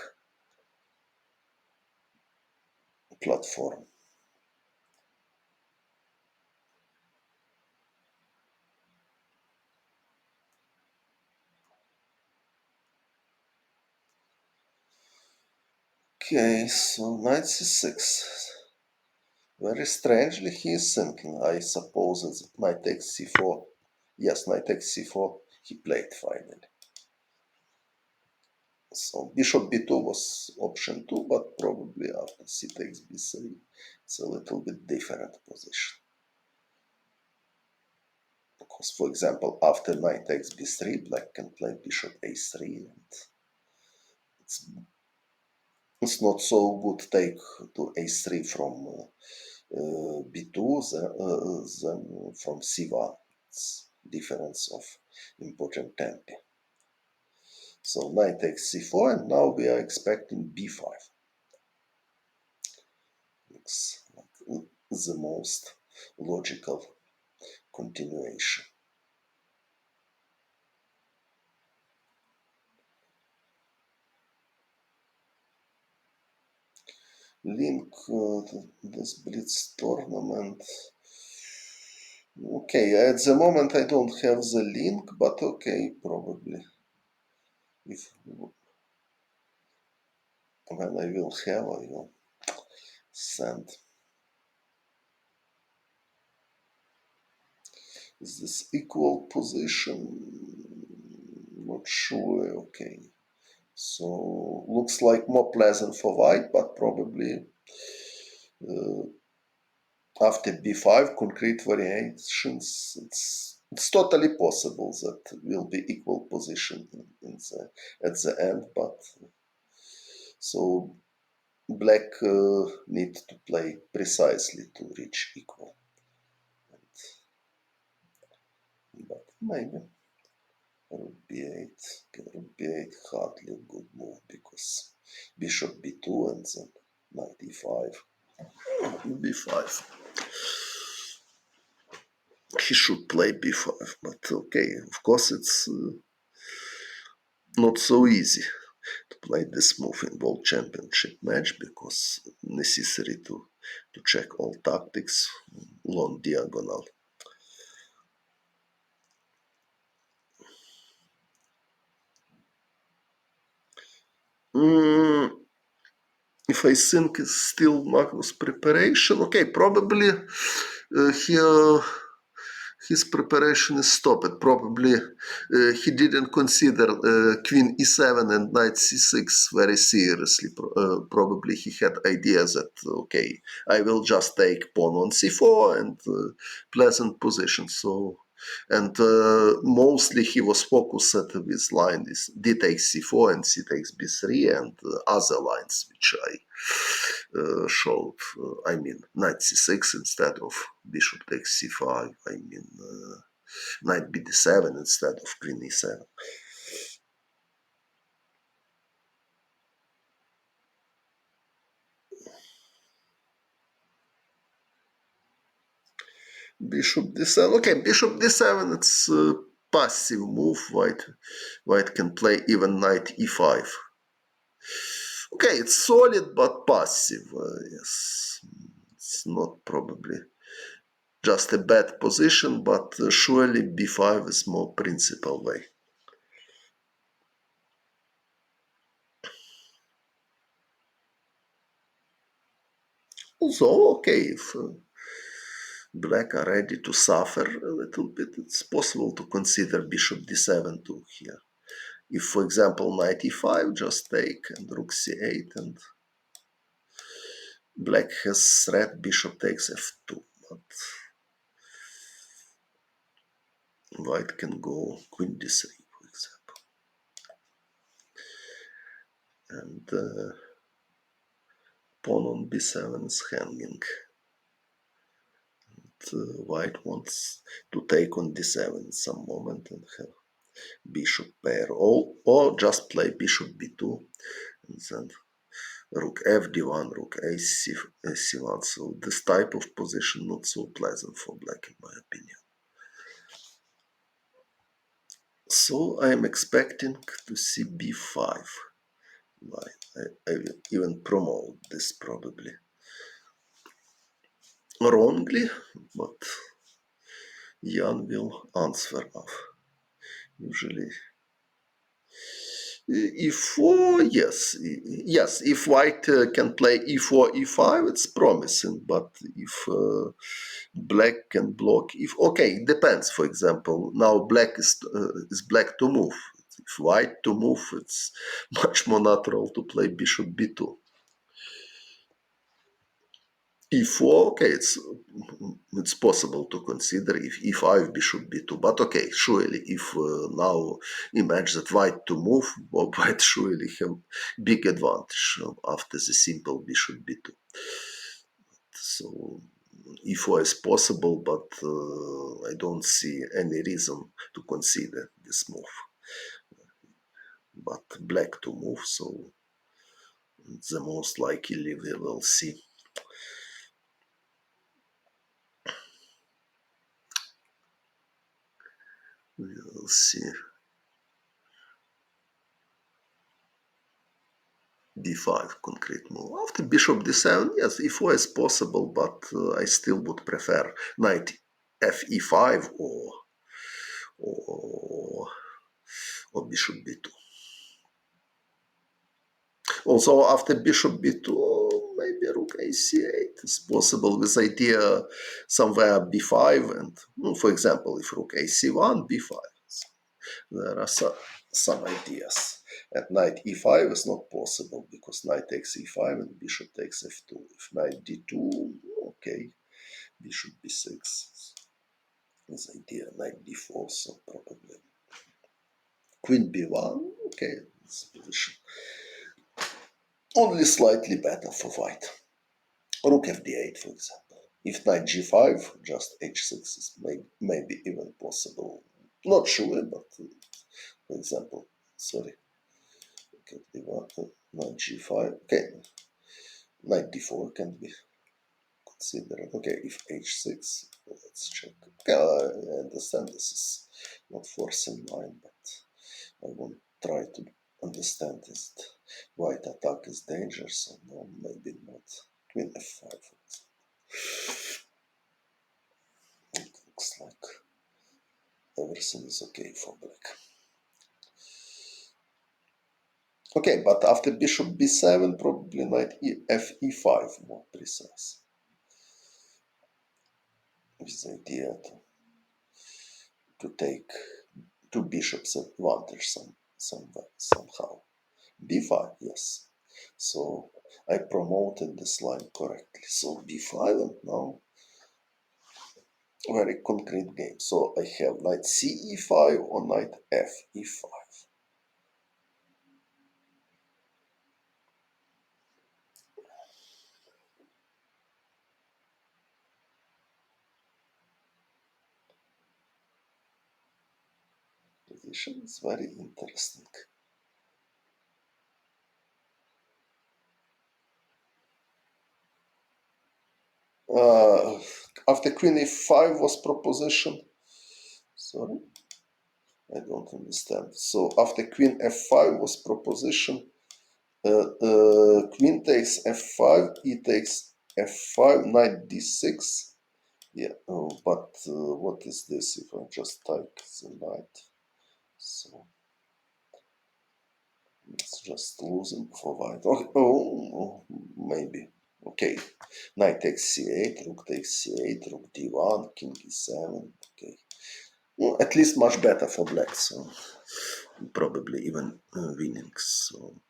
A: platform. Okay, so knight c6. Very strangely, he is thinking. I suppose that knight takes c4. Yes, knight takes c4. He played finally. So bishop b2 was option 2, but probably after c takes b3, it's a little bit different position. Because, for example, after knight takes b3, black can play bishop a3, and it's not so good take to a3 from b2 than from c1. It's difference of important tempi. So knight takes c4, and now we are expecting b5. Looks like the most logical continuation. Link this Blitz tournament. Okay, at the moment I don't have the link, but okay, probably. If when I will have, I will send. Is this equal position? Not sure. Okay. So looks like more pleasant for white, but probably after b5 concrete variations, it's totally possible that will be equal position at the end. But so black need to play precisely to reach equal. But maybe rook b8, rook b8 hardly a good move because bishop b2 and then knight e5, b5. He should play b5, but okay, of course it's not so easy to play this move in World Championship match because necessary to check all tactics, long diagonal. If I think it's still Magnus preparation, okay, probably here his preparation is stopped. Probably he didn't consider queen e7 and knight c6 very seriously. Probably he had idea that, okay, I will just take pawn on c4 and pleasant position. So, and mostly he was focused with line is d takes c4 and c takes b3 and other lines which I showed. I mean, knight c6 instead of bishop takes c5. I mean, knight bd7 instead of queen e7. Bishop d7. Okay, bishop d7. It's a passive move. White can play even knight e5. Okay, it's solid but passive. Yes, it's not probably just a bad position, but surely b5 is more principal way. Also, okay, if black are ready to suffer a little bit, it's possible to consider bishop d7 too here. If, for example, knight e5, just take and rook c8 and Black has threat, bishop takes f2, but white can go queen d3, for example. And pawn on b7 is hanging. White wants to take on d7 in some moment and have bishop pair, or just play bishop b2 and then rook f d1, rook a c1. So this type of position not so pleasant for black in my opinion. So I am expecting to see b5. I will even promote this probably wrongly, but Jan will answer off. Usually e4, yes, if white can play e4, e5, it's promising, but if black can block, okay, it depends. For example, now black is black to move. If white to move, it's much more natural to play bishop b2. e4, okay, it's possible to consider if e5, bishop b2, but okay, surely if now imagine that white to move, white surely have big advantage after the simple bishop b2. So e4 is possible, but I don't see any reason to consider this move. But black to move, so the most likely we will see. We will see b5 concrete move. After bishop d7, yes, e4 is possible, but I still would prefer knight f e5 or bishop b2. Also, after bishop b2, maybe rook a c8 is possible with idea somewhere b5 and, for example, if rook a c1, b5. There are some ideas. At knight e5 is not possible because knight takes e5 and bishop takes f2. If knight d2, okay, bishop b6 is idea. Knight d4, so probably queen b1, okay, this position only slightly better for white. Rook fd8, for example. If knight g5, just h6 is maybe even possible. Not sure, but for example, sorry. Okay, d1, knight g5. Okay, knight d4 can be considered. Okay, if h6, let's check. Okay, I understand this is not forcing line, but I want to try to understand is that white attack is dangerous, so no, maybe not. Queen f5, for example. It looks like everything is okay for black. Okay, but after bishop b7, probably knight f e5 more precise. With the idea to take two bishops advantage somehow. b5, yes. So I promoted this line correctly. So b5 and now very concrete game. So I have knight c e5 or knight f e5. Position is very interesting. After queen e5 was proposition. Sorry, I don't understand. So after queen f5 was proposition, queen takes f5, e takes f5, knight d6. Yeah, but what is this if I just take the knight? So it's just losing for white. Okay, maybe. Okay, knight takes c8, rook takes c8, rook d1, king e7. Okay, well, at least much better for black. So probably even winning. So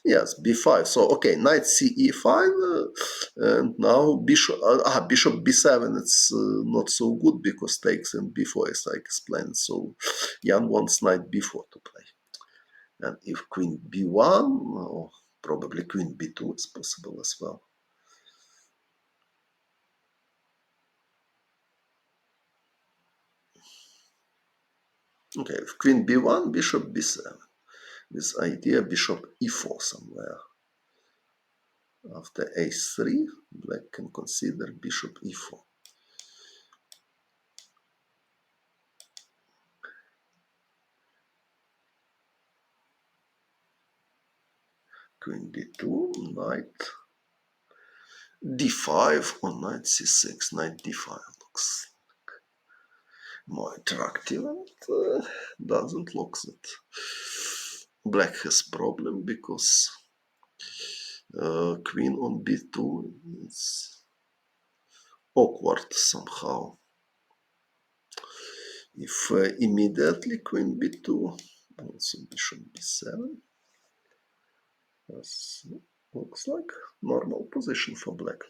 A: yes, b5. So okay, knight c e5, and now bishop b7. It's not so good because takes and b4 as I explained. So Jan wants knight b4 to play, and if queen b1, or probably queen b2 is possible as well. Okay, if queen b1, bishop b7. This idea bishop e4 somewhere. After a3, black can consider bishop e4. Queen d2, knight d5 or knight c6. Knight d5 looks more attractive and doesn't look that black has problem because queen on b2 is awkward somehow. If immediately queen b2, also bishop b7, this looks like normal position for black.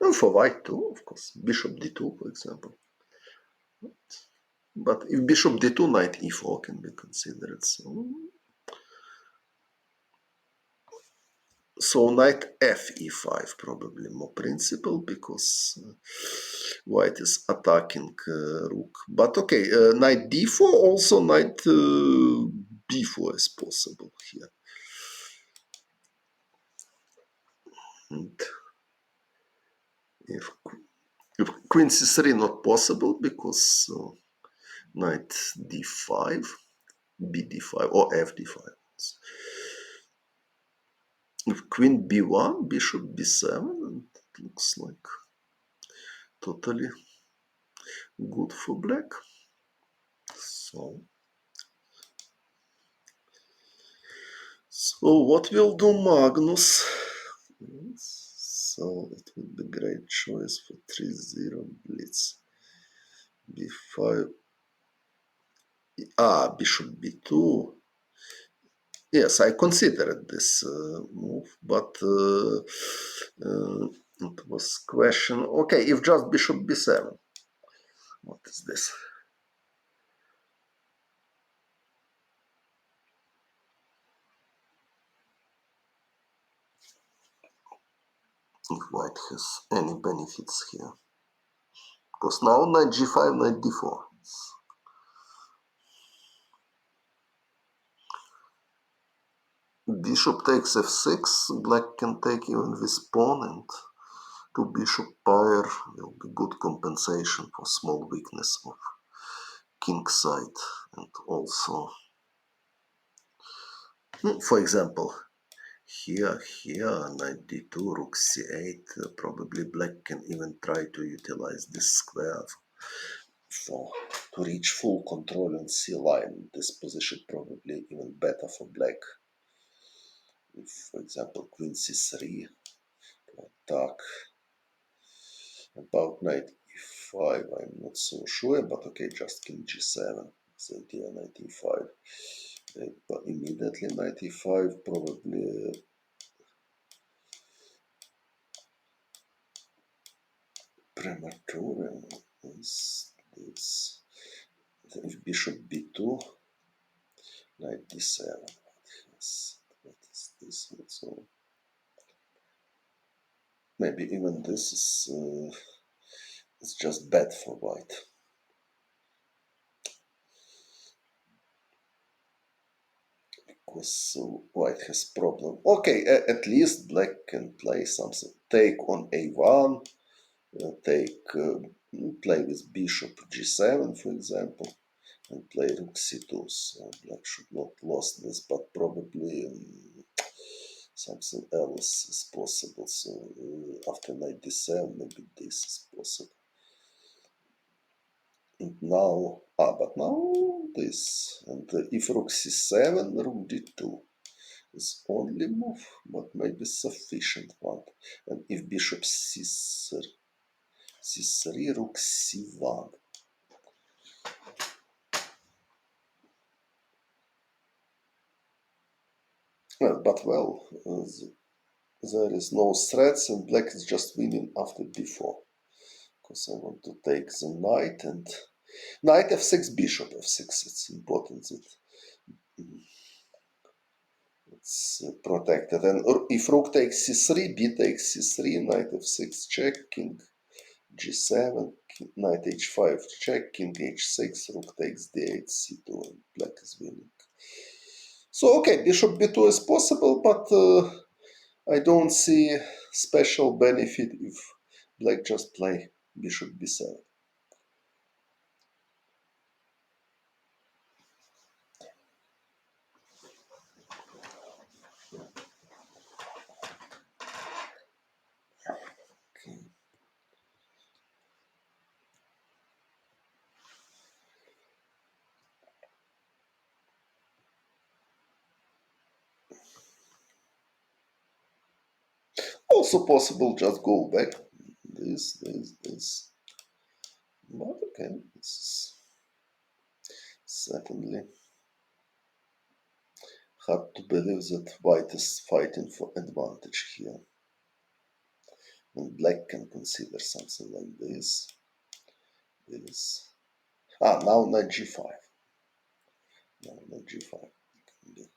A: And for white too, of course, bishop d2, for example. But if bishop d2, knight e4 can be considered. So knight fe5 probably more principal because white is attacking rook. But okay, knight d4, also knight b4 is possible here. And if queen c3 not possible because knight d5, bd5 or fd5. If queen b1, bishop b7, it looks like totally good for black. So what will do Magnus? So it would be great choice for 3-0 blitz. b5. Bishop b2. Yes, I considered this move, but it was question. Okay, if just bishop b7. What is this? If white has any benefits here. Because now knight g5, knight d4. Bishop takes f6, black can take even this pawn, and two bishop pair will be good compensation for small weakness of king side. And also, for example, here, knight d2, rook c8, probably black can even try to utilize this square to reach full control on c line. This position probably even better for black. If, for example, queen c3 to attack. About knight e5, I'm not so sure, but okay, just king g7. The idea knight e5. But immediately knight e5 probably premature. If bishop b2, knight d7. Yes, what is this? So maybe even this is it's just bad for white. Because white has problem. Okay, at least black can play something. Take on a1, play with bishop g7, for example, and play rook c2. So black should not lose this, but probably something else is possible. So after knight d7, maybe this is possible. And now, but now this, and if rook c7, rook d2 is only move, but maybe sufficient one. And if bishop c3, rook c1. There is no threats and black is just winning after b4. Because I want to take the knight and knight f6, bishop f6. It's important that it's protected. And if rook takes c3, b takes c3, knight f6 check, king g7, knight h5 check, king h6, rook takes d8, c2, and black is winning. So okay, bishop b2 is possible, but I don't see special benefit if black just play bishop b7. Okay. Also possible just go back. This. But okay, this is certainly hard to believe that white is fighting for advantage here. And black can consider something like this. Now knight g5. Now knight g5 can be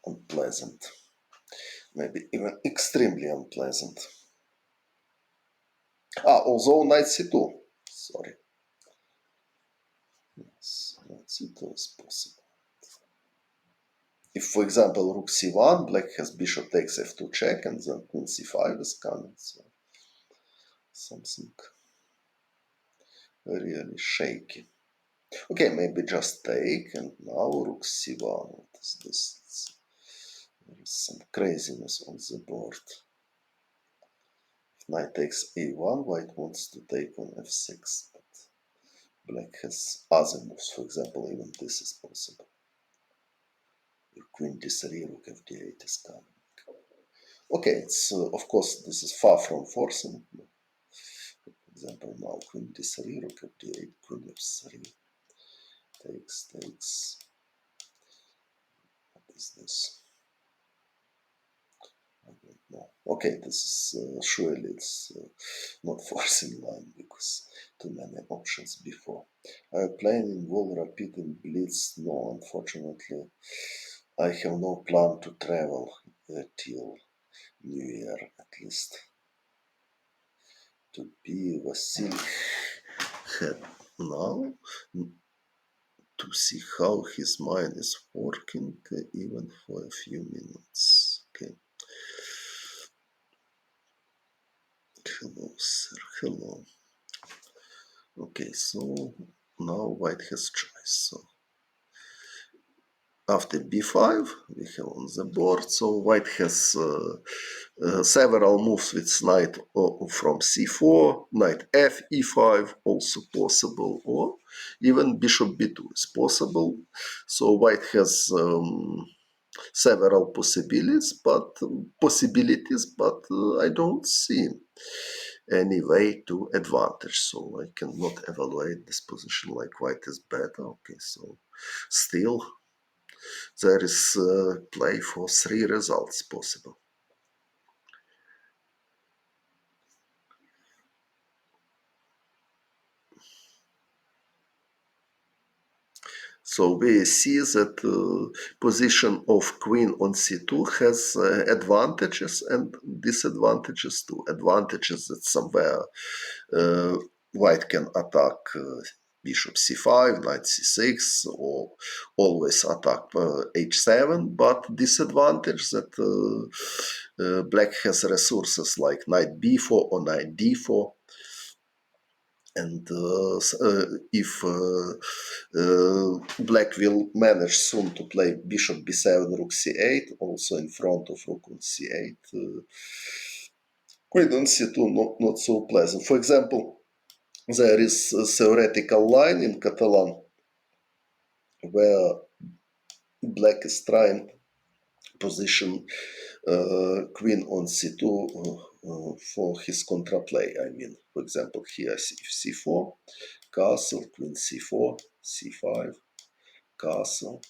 A: unpleasant. Maybe even extremely unpleasant. Although knight c2. Sorry. Yes, knight c2 is possible. If, for example, rook c1, black has bishop takes f2 check, and then queen c5 is coming. So something really shaky. Okay, maybe just take, and now rook c1. What is this? There is some craziness on the board. If knight takes a1, white wants to take on f6, but black has other moves. For example, even this is possible. Your queen d3, rook f d8 is coming. Okay, it's of course this is far from forcing. For example, now queen d3, rook f d8, queen f3 takes. What is this? I don't know. Okay, this is surely it's not forcing line because too many options before. Are you playing in Wall Rapid and Blitz? No, unfortunately, I have no plan to travel till New Year at least. To be Vasily had now to see how his mind is working even for a few minutes. Okay. Hello, sir. Hello. Okay, so now white has choice. So after b5, we have on the board. So white has several moves with knight from c4, knight f, e5 also possible, or even bishop b2 is possible. So white has several possibilities, but I don't see any way to advantage. So I cannot evaluate this position like white is better. Okay, so still there is play for 3 results possible. So we see that position of queen on c2 has advantages and disadvantages too. Advantages that somewhere white can attack bishop c5, knight c6, or always attack h7, but disadvantage that black has resources like knight b4 or knight d4. And if black will manage soon to play bishop b7, rook c8, also in front of rook on c8, queen on c2 not so pleasant. For example, there is a theoretical line in Catalan where black is trying position queen on c2 for his contraplay. I mean, for example, here if c4, castle, queen c4, c5, castle.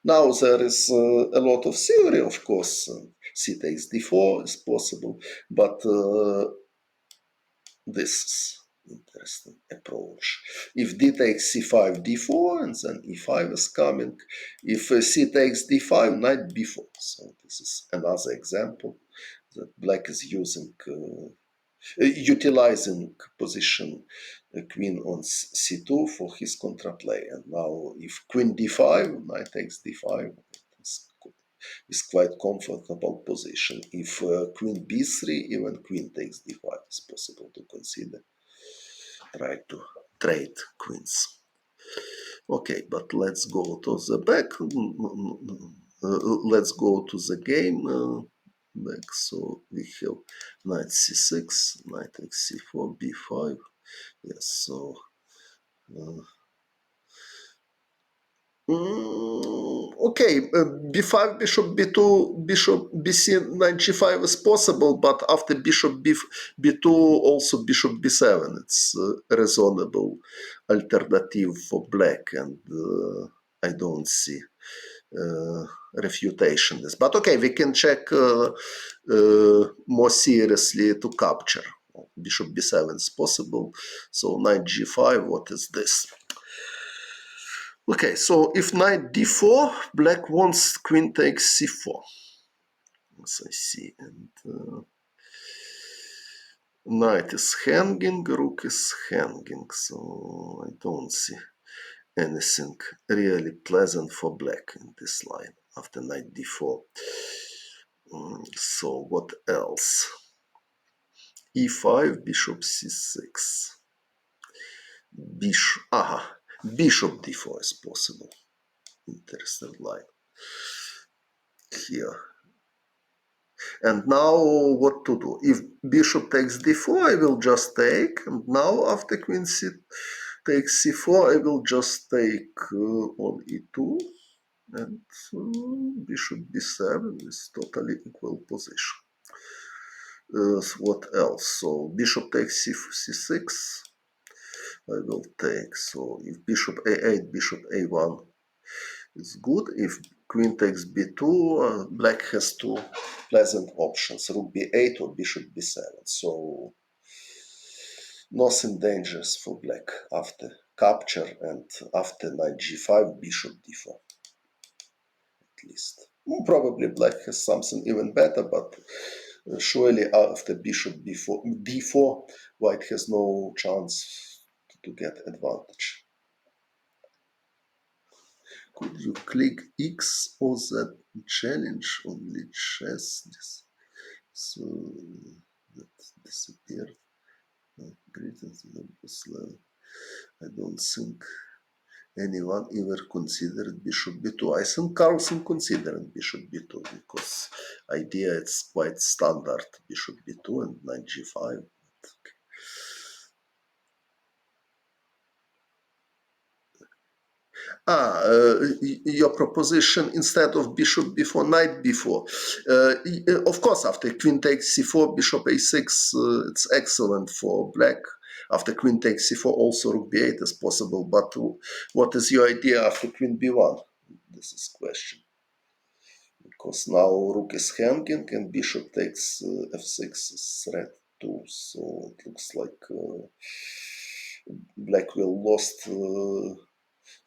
A: Now there is a lot of theory, of course. C takes d4 is possible, but this is interesting approach. If d takes c5, d4, and then e5 is coming. If c takes d5, knight b4. So this is another example that black is using, utilizing position queen on c2 for his contraplay. And now if queen d5, knight takes d5, it's quite comfortable position. If queen b3, even queen takes d5 is possible to consider. Try to trade queens. Okay, but let's go to the back. Let's go to the game back. So we have knight c6, knight takes c4, b5. Yes, so okay, b5, bishop b2, bishop bc, knight g5 is possible, but after bishop b2, also bishop b7. It's a reasonable alternative for black, and I don't see refutation this. But okay, we can check more seriously to capture. Bishop b7 is possible. So knight g5, what is this? Okay, so if knight d4, black wants queen takes c4. As I see, and knight is hanging, rook is hanging, so I don't see anything really pleasant for black in this line after knight d4. So what else? e5, bishop c6. Bishop d4 is possible. Interesting line here. And now what to do? If bishop takes d4, I will just take. And now after queen c takes c4, I will just take on e2. And bishop b7 is totally equal position. What else? So bishop takes c6. I will take. So if bishop a8, bishop a1 is good. If queen takes b2, black has two pleasant options, rook b8 or bishop b7. So nothing dangerous for black after capture and after knight g5, bishop d4, at least. Probably black has something even better, but surely after bishop d4, white has no chance to get advantage. Could you click X or that challenge only chess? So that disappeared. Greater than this level. I don't think anyone ever considered bishop b2. I think Carlsen considered bishop b2 because idea it's quite standard bishop b2 and knight g5. Your proposition instead of bishop b4, knight b4. Of course, after queen takes c4, bishop a6, it's excellent for black. After queen takes c4, also rook b8 is possible. But what is your idea after queen b1? This is question. Because now rook is hanging and bishop takes f6 is threat too. So it looks like black will lost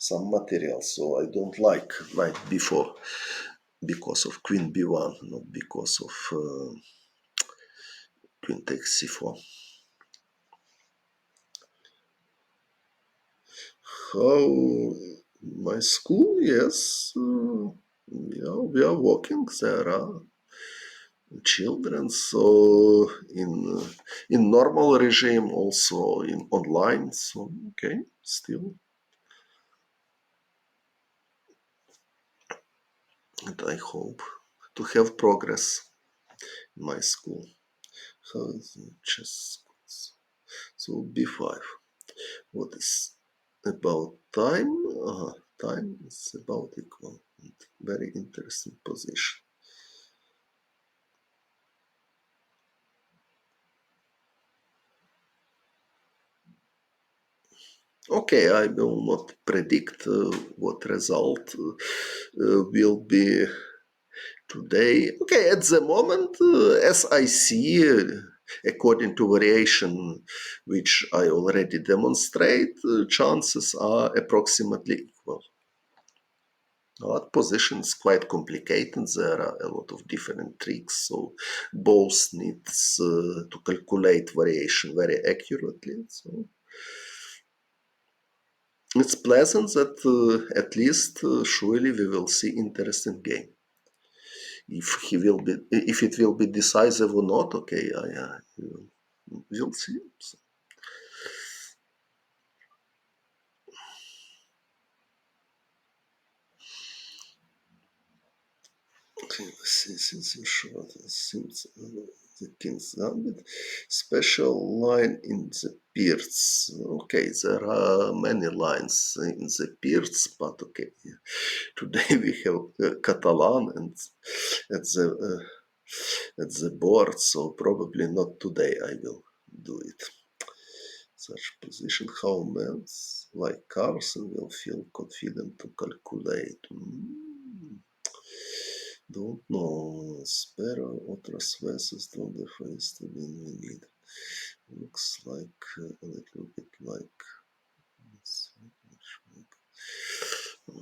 A: some material, so I don't like knight b4 because of queen b1, not because of queen takes c4. How my school? Yes, yeah, we are working. There are children, so in normal regime, also in online. So okay, still. And I hope to have progress in my school. How is the chess? So b5. What is about time? Time is about equal. Very interesting position. Okay, I will not predict what result will be today. Okay, at the moment, as I see, according to variation which I already demonstrate, chances are approximately equal. That position is quite complicated. There are a lot of different tricks, so both needs to calculate variation very accurately. So it's pleasant that at least surely we will see interesting game. If it will be decisive or not, okay, we'll see. So, okay, since you showed since the King's Gambit, special line in the Peers. Okay, there are many lines in the Peers, but okay, today we have Catalan and at the board, so probably not today I will do it. Such position, how men like Carlsen will feel confident to calculate. Don't know. Sparrow, otras veces donde fuiste bien venido. Looks like a little bit like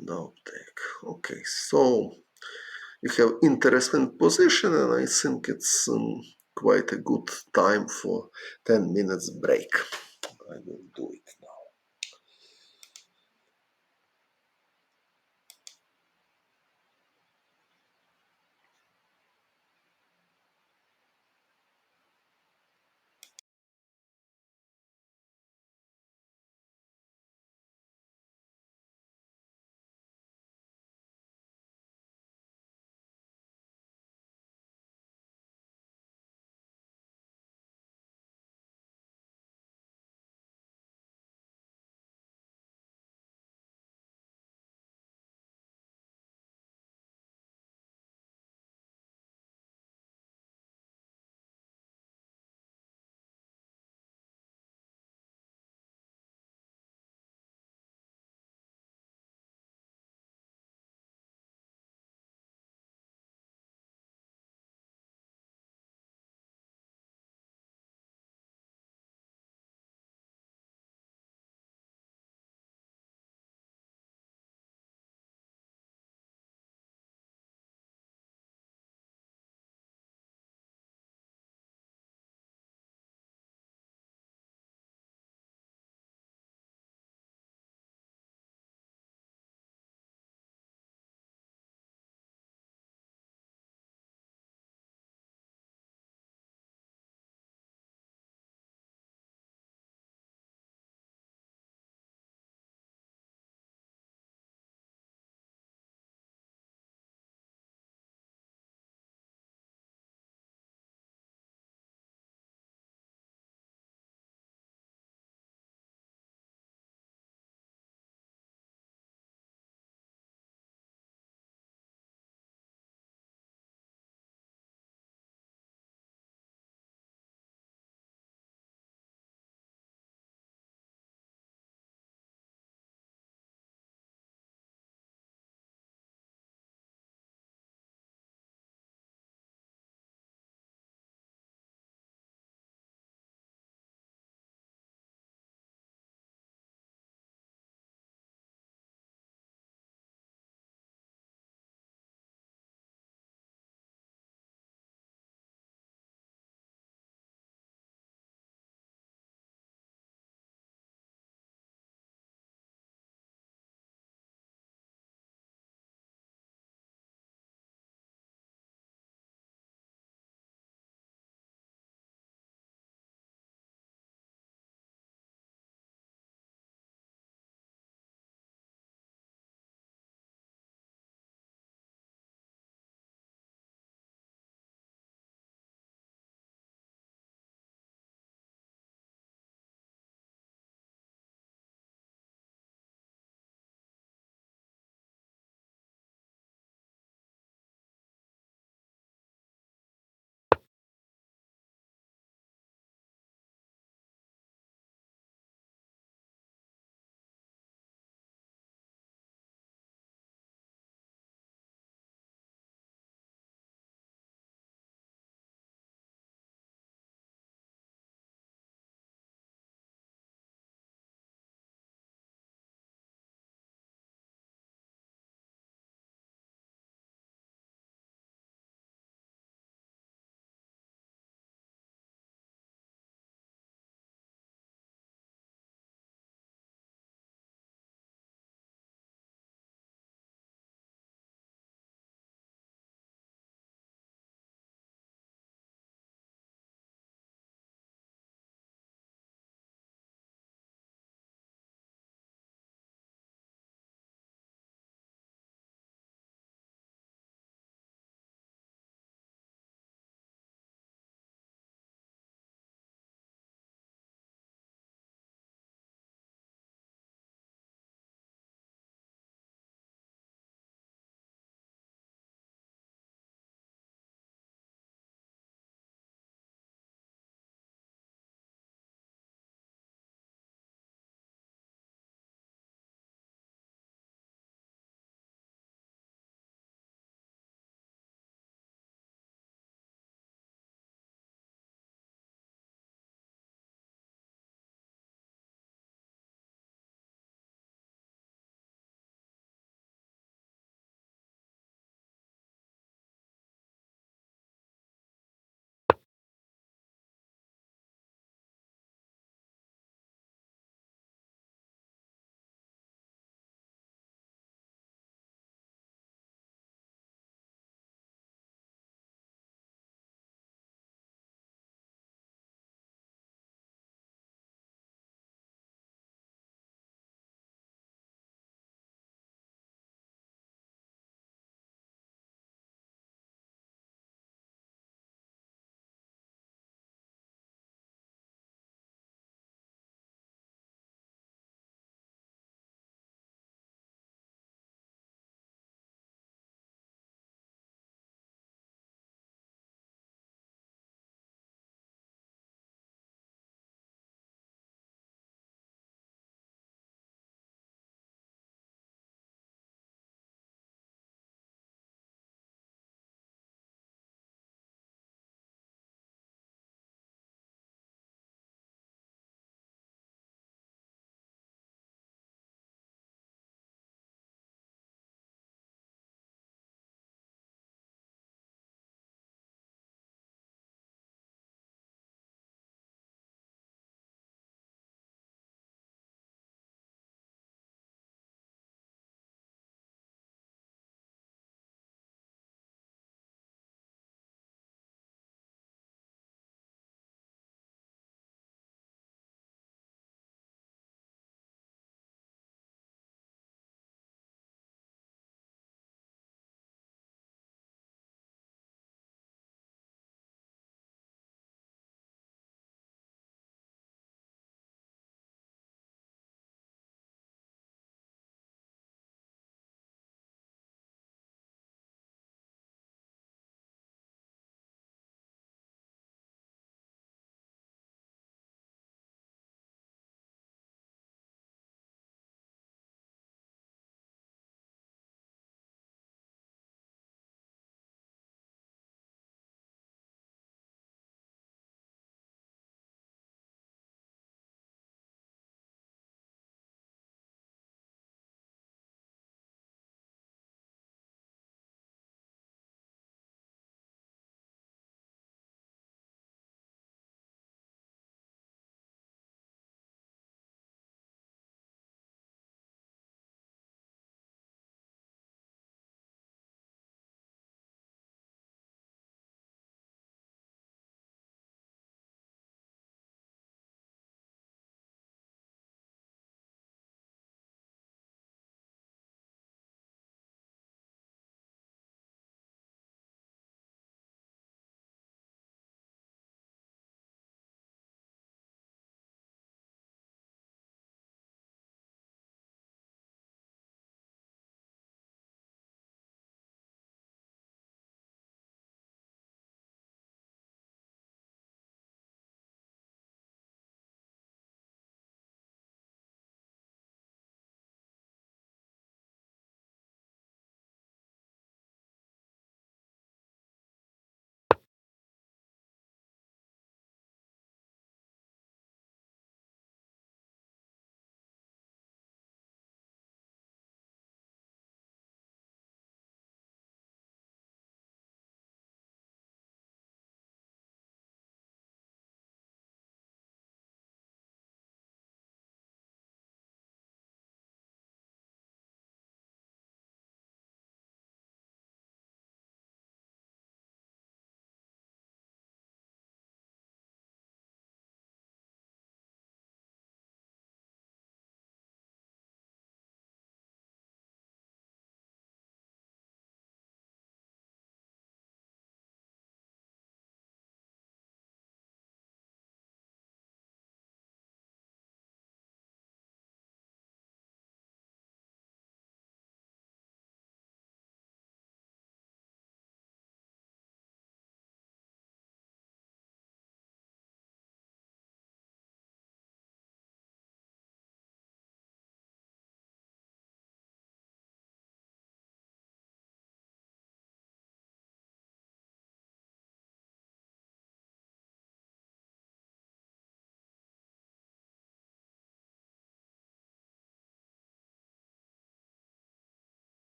A: now take. Okay, so you have interesting position, and I think it's quite a good time for 10 minutes break. I will do it now.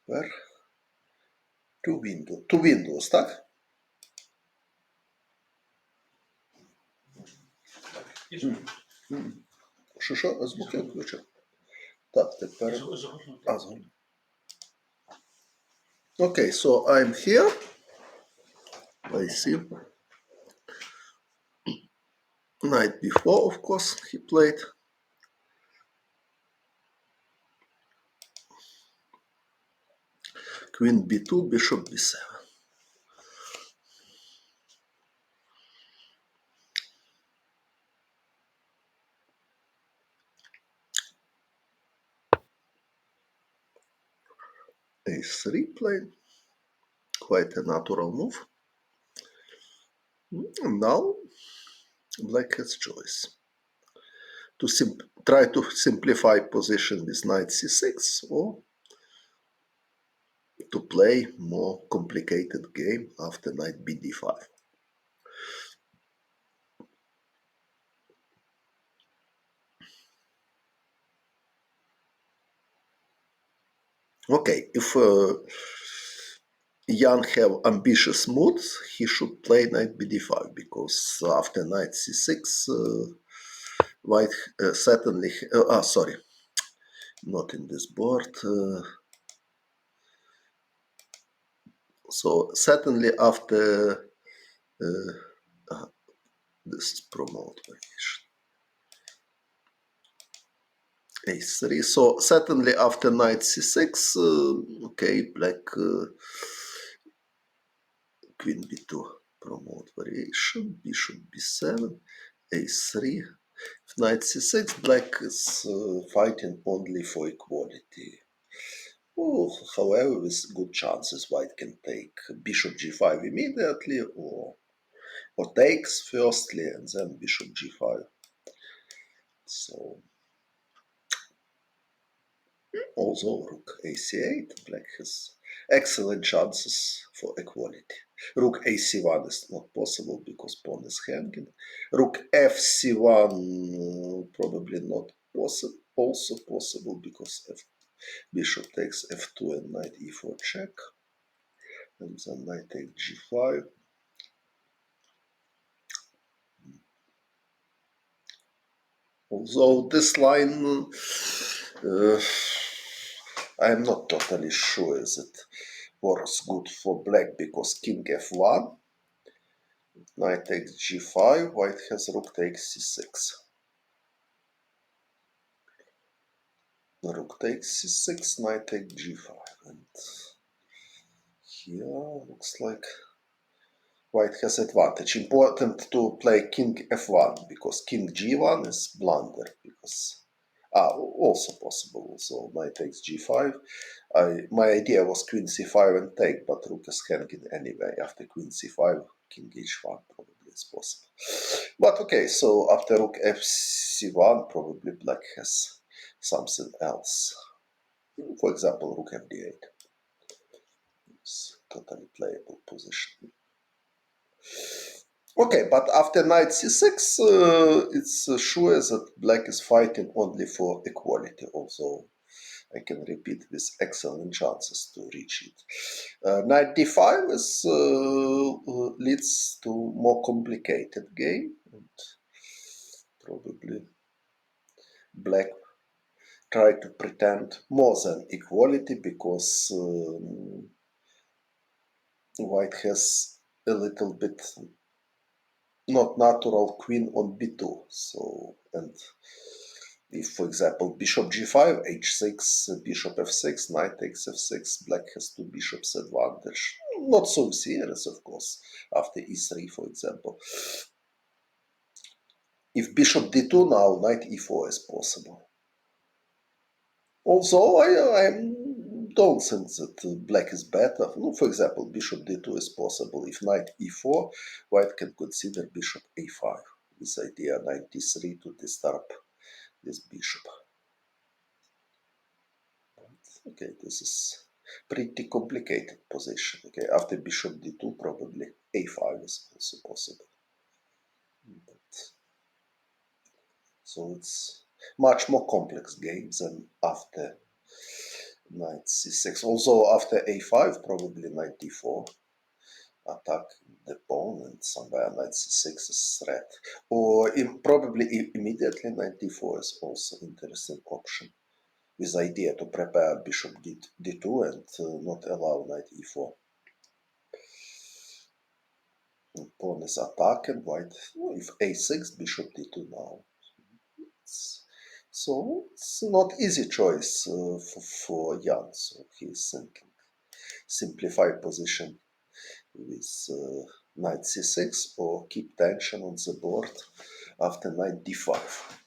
A: Where? Two windows, так? Що? Звук я включив. Так, тепер. Okay, so I'm here. I see. Night before, of course, he played. Queen b2, bishop b7. A3 played. Quite a natural move. And now black has choice. To try to simplify position with knight c6 or to play more complicated game after knight bd5. Okay, if Jan have ambitious moods, he should play knight bd5 because after knight c6, white certainly. Sorry, not in this board. So certainly after this is promote variation. A3. So certainly after knight c6, okay, black queen b2 promote variation, bishop b7, a3. If knight c6, black is fighting only for equality. However, with good chances, white can take bishop g5 immediately, or takes firstly and then bishop g5. So although rook ac8, black has excellent chances for equality. Rook ac1 is not possible because pawn is hanging. Rook fc1 probably not possible. Also possible because bishop takes f2 and knight e4 check. And then knight takes g5. Although this line, I'm not totally sure is it works good for black because king f1, knight takes g5, white has rook takes c6. Rook takes c6, knight takes g5, and here looks like white has advantage. Important to play king f1 because king g1 is blunder because also possible. So knight takes g5. My idea was queen c5 and take, but rook is hanging anyway. After queen c5, king h1 probably is possible. But okay, so after rook fc1, probably black has something else. For example, rook fd8. It's totally playable position. Okay, but after knight c6, it's sure that black is fighting only for equality, although I can repeat with excellent chances to reach it. Knight d5 leads to more complicated game, and probably black try to pretend more than equality because white has a little bit not natural queen on b2. So, and if, for example, bishop g5, h6, bishop f6, knight takes f6, black has two bishops advantage. Not so serious, of course, after e3, for example. If bishop d2 now, knight e4 is possible. Although I don't think that black is better. For example, bishop d2 is possible. If knight e4, white can consider bishop a5. This idea knight d3 to disturb this bishop. Okay, this is pretty complicated position. Okay, after bishop d2, probably a5 is also possible. But, so it's much more complex game than after Knight c6. Also after a5, probably knight d4. Attack the pawn and somewhere knight c6 is threat. Or probably immediately knight d4 is also interesting option. With idea to prepare bishop d2 and not allow knight e4. And pawn is attacked and white, if a6, bishop d2 now. So it's not easy choice for Jan. So he's thinking simplify position with knight c6 or keep tension on the board after knight d5.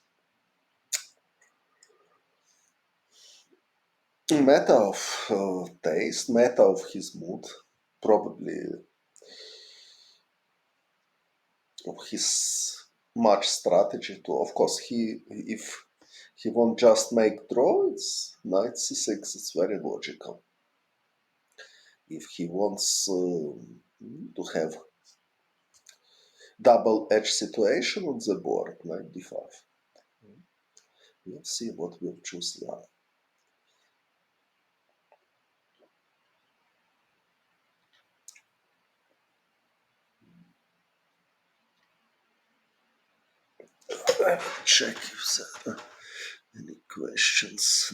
A: Matter of taste, matter of his mood, probably of his match strategy too. Of course, if he won't just make draw, it's knight c6, it's very logical. If he wants to have double edge situation on the board, knight d5. We'll see what we'll choose now. Check if there are any questions.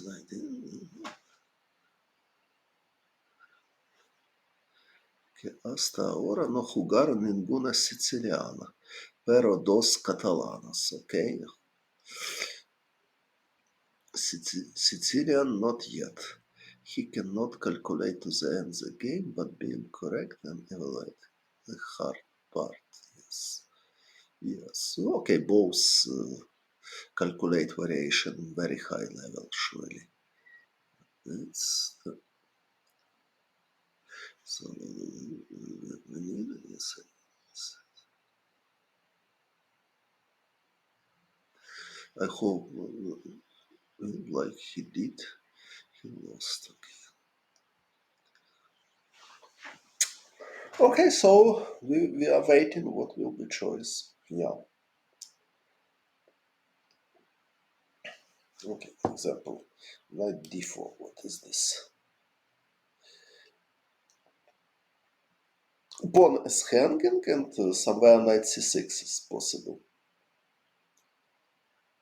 A: Che hasta ahora no jugaron ninguna siciliana, pero dos catalanas, okay? Sicilian not yet. He cannot calculate to the end the game, but being correct and evaluate the hard part. Yes. Yes. Okay, both calculate variation very high level, surely. It's so I hope like he did, he lost. Okay, so we are waiting what will be choice. Yeah. Okay, example, knight d4, what is this? Pawn is hanging and somewhere knight c6 is possible.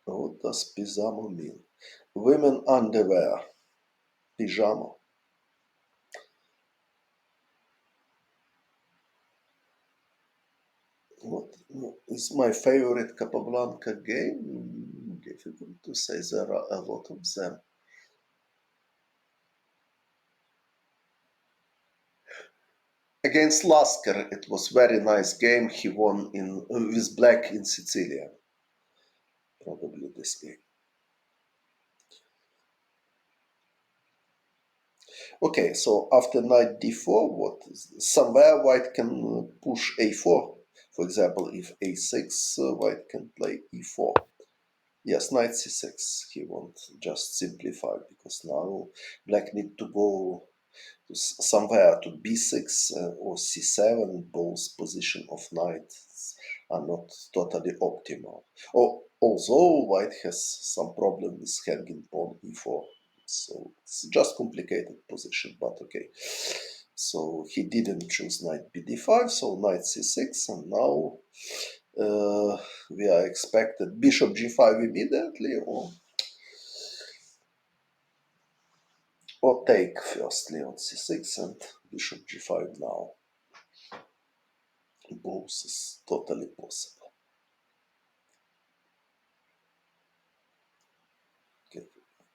A: What does pijama mean? Women underwear. Pijama. What is my favorite Capablanca game? Difficult to say, there are a lot of them. Against Lasker, it was very nice game. He won with black in Sicilia. Probably this game. Okay, so after knight d4, what is this? Somewhere white can push a4. For example, if a6, white can play e4. Yes, knight c6. He won't just simplify because now black need to go to somewhere to b6 or c7. Both position of knights are not totally optimal. Although white has some problem with hanging pawn e4. So it's just complicated position, but okay. So he didn't choose knight bd5, so knight c6, and now we are expected bishop g5 immediately, or take firstly on c6 and bishop g5 now. Both is totally possible. Okay,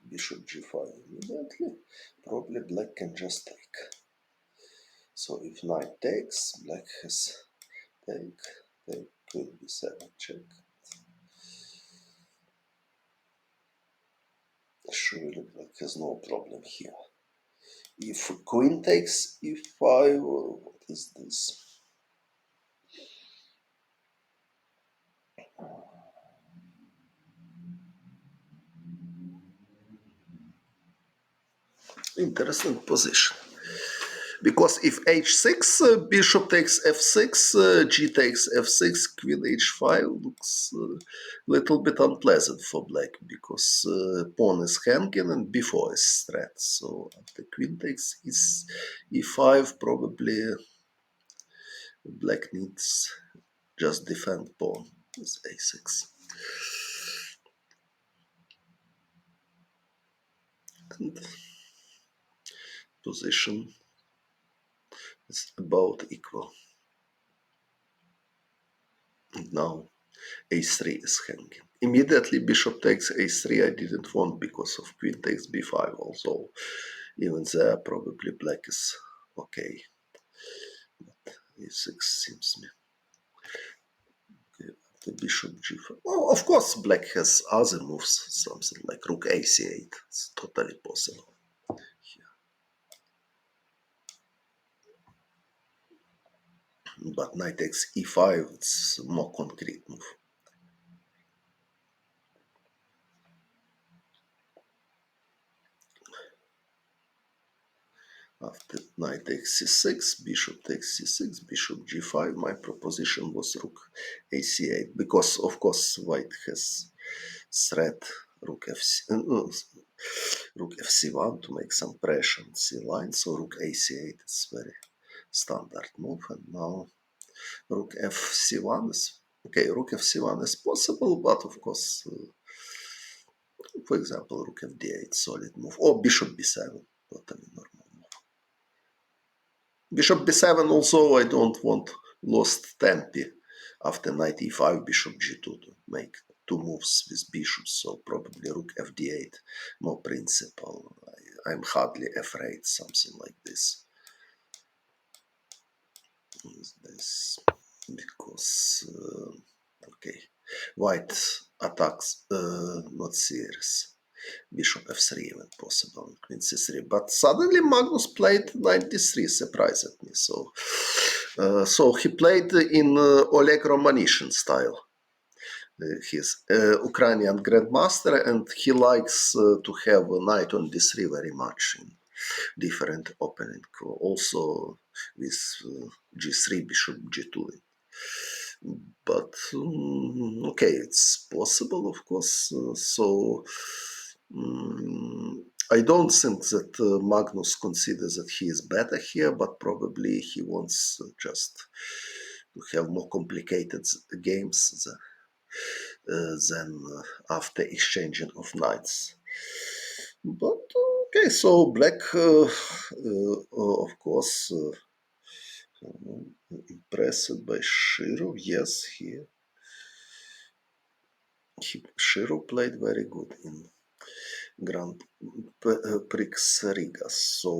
A: bishop g5 immediately. Probably black can just take. So if knight takes, black has take, queen b7 check. Surely black has no problem here. If queen takes e5, what is this? Interesting position. Because if h6, bishop takes f6, g takes f6, queen h5 looks a little bit unpleasant for black because pawn is hanging and b4 is threat. So after queen takes e5, probably black needs just defend pawn with a6. And position is about equal. And now a3 is hanging. Immediately bishop takes a3 I didn't want because of queen takes b5, although even there probably black is okay. But a6 seems me. Okay, the bishop g5. Well, of course black has other moves, something like rook ac8. It's totally possible. But knight takes e5, it's a more concrete move. After knight takes c6, bishop takes c6, bishop g5, my proposition was rook ac8, because of course white has threat rook rook fc1 to make some pressure on c line, so rook ac8 is very standard move, and now rook fc1 is okay. Rook fc1 is possible, but of course, for example, rook fd8 solid move, or bishop b7, totally normal. Bishop b7 also I don't want lost tempi after knight e5, bishop g2 to make two moves with bishops, so probably rook fd8 more principal. I'm hardly afraid something like this. Because okay, white attacks not serious. Bishop f3 when possible, queen c3. But suddenly Magnus played knight d3, surprised me. So he played in Oleg Romanishin style. He's Ukrainian grandmaster, and he likes to have a knight on d3 very much in different opening. Also with g3, bishop g2. But okay, it's possible, of course. I don't think that Magnus considers that he is better here, but probably he wants just to have more complicated games than after exchanging of knights. But okay, so black, of course, impressed by Shirov. Yes, Shirov played very good in Grand Prix Riga. So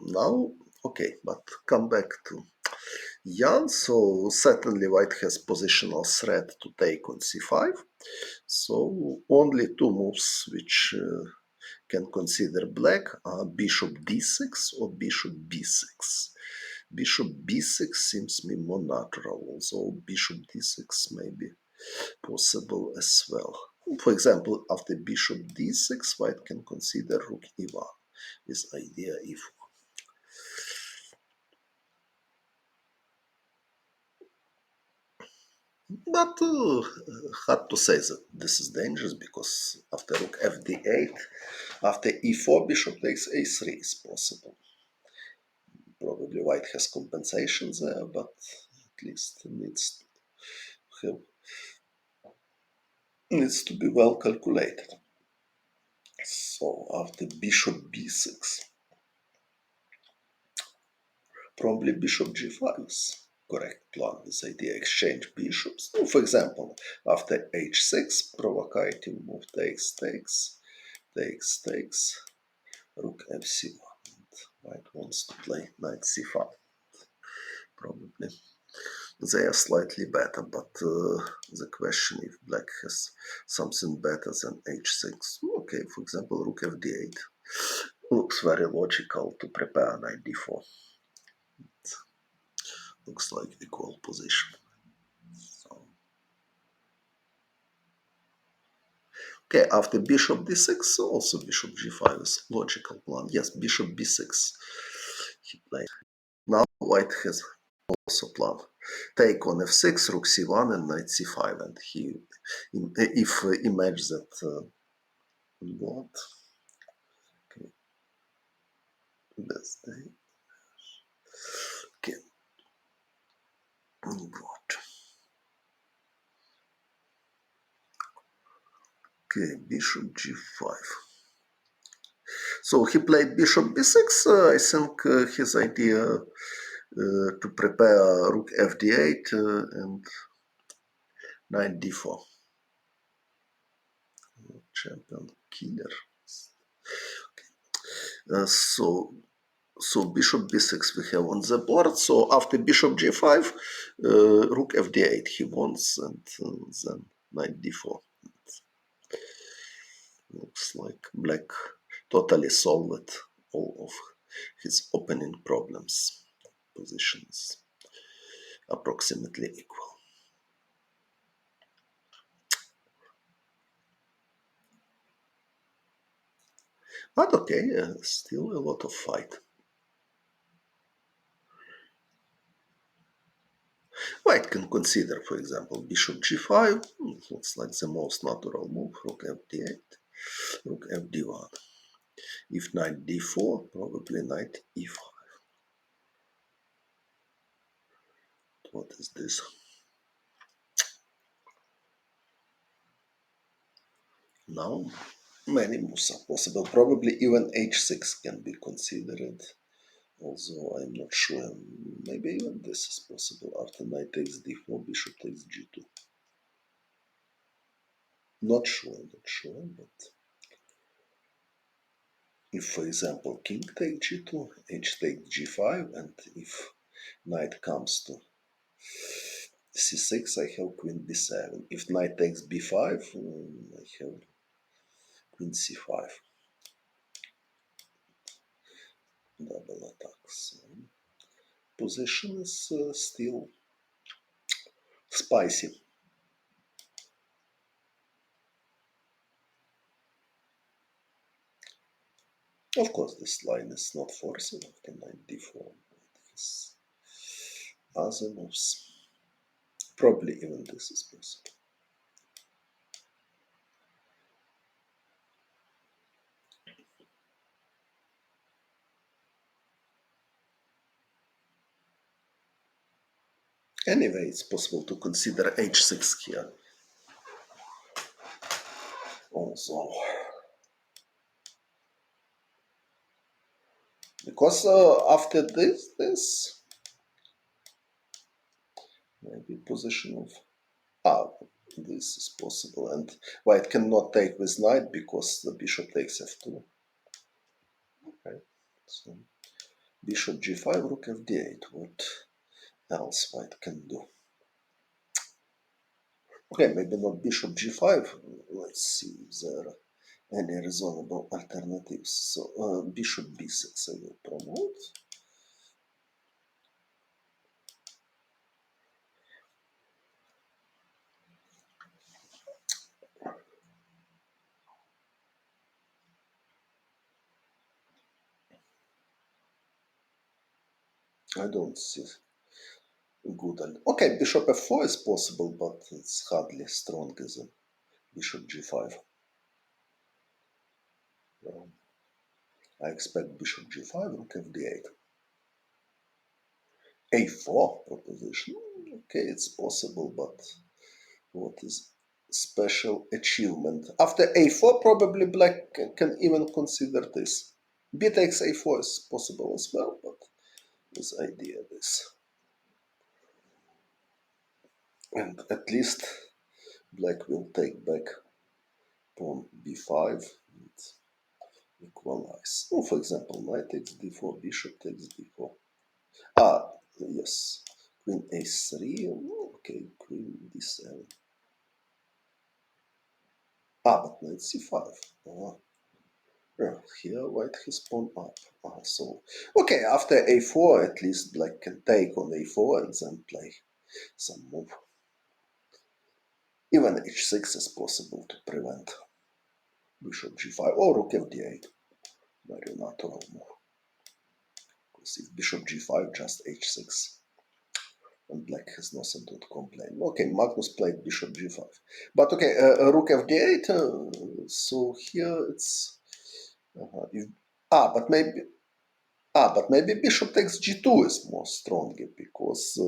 A: now, okay, but come back to Jan. So certainly white has positional threat to take on c5. So only two moves which can consider black are bishop d6 or bishop b6. Bishop b6 seems me more natural, although bishop d6 may be possible as well. For example, after bishop d6, white can consider rook e1 with idea e4. But hard to say that this is dangerous, because after rook fd8, after e4, bishop takes a3 is possible. Probably white has compensation there, but at least needs to be well calculated. So after bishop b6, probably bishop g5 is correct plan with idea exchange bishops. So for example, after h6, provocative move takes, rook fc1. White wants to play knight c5. Probably they are slightly better, but the question if black has something better than h6. Okay, for example, rook fd8 looks very logical to prepare knight d4. Looks like equal position. So, okay, after bishop d6, also bishop g5 is logical plan. Yes, bishop b6 he played. Now white has also plan. Take on f6, rook c1, and knight c5, and he, if image that what? Okay, that's the okay. What? Okay, bishop g5. So he played bishop b6. I think his idea to prepare rook fd8 and knight d4. Champion killer. So bishop b6 we have on the board. So after bishop g5, rook fd8 he wants, and then knight d4. Looks like black totally solved all of his opening problems. Positions approximately equal. But okay, still a lot of fight. White can consider, for example, bishop g5. Looks like the most natural move. Rook fd8, rook fd1. If knight d4, probably knight e5. What is this? Now many moves are possible. Probably even h6 can be considered. Although I'm not sure. Maybe even this is possible. After knight takes d4, bishop takes g2. Not sure, but if, for example, king takes g2, h takes g5, and if knight comes to c6, I have queen b7. If knight takes b5, I have queen c5. Double attacks. Position is still spicy. Of course, this line is not forcing after knight d4. His other moves. Probably even this is possible. Anyway, it's possible to consider h6 here. Also, because after this maybe position of this is possible, and white cannot take with knight because the bishop takes f2. Okay, so bishop g5, rook fd8. What else white can do? Okay, maybe not bishop g5. Let's see if there are any reasonable alternatives. So bishop b6 I will promote. I don't see good. Okay, bishop f4 is possible, but it's hardly strong as a bishop g5. I expect bishop g5, rook fd8. a4 proposition. Okay, it's possible, but what is special achievement? After a4, probably black can even consider this. B takes a4 is possible as well, but this idea this. And at least black will take back pawn b5 and equalize. Oh, for example, knight takes d4, bishop takes d4. Ah, yes, queen a3. Okay, queen d7. Ah, but knight c5. Yeah, here white has pawn up. So okay, after a4, at least black can take on a4 and then play some move. Even h6 is possible to prevent bishop g5 or rook fd8. Very natural move. because if bishop g5, just h6. And black has nothing to complain. Okay, Magnus played bishop g5. But okay, rook fd8, so here it's... but maybe bishop takes g2 is more stronger, because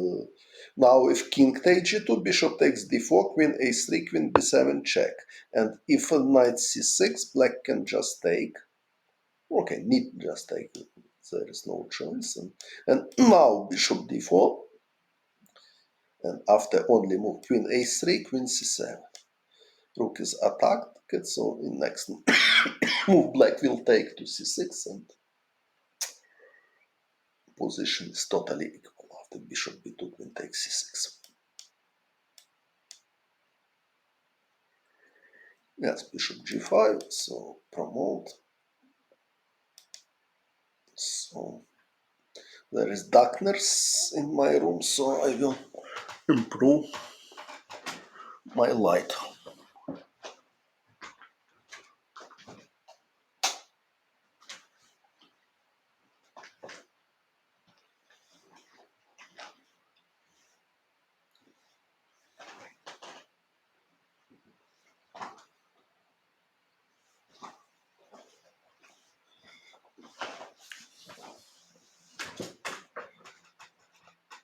A: now if king takes g2, bishop takes d4, queen a3, queen b7, check. And if knight c6, black can just take. Okay, need just take. There is no choice. And now bishop d4. And after only move queen a3, queen c7. Rook is attacked, so in next move black will take to c6, and position is totally equal after bishop b2, queen takes c6. Yes, bishop g5, so promote. So there is darkness in my room, so I will improve my light.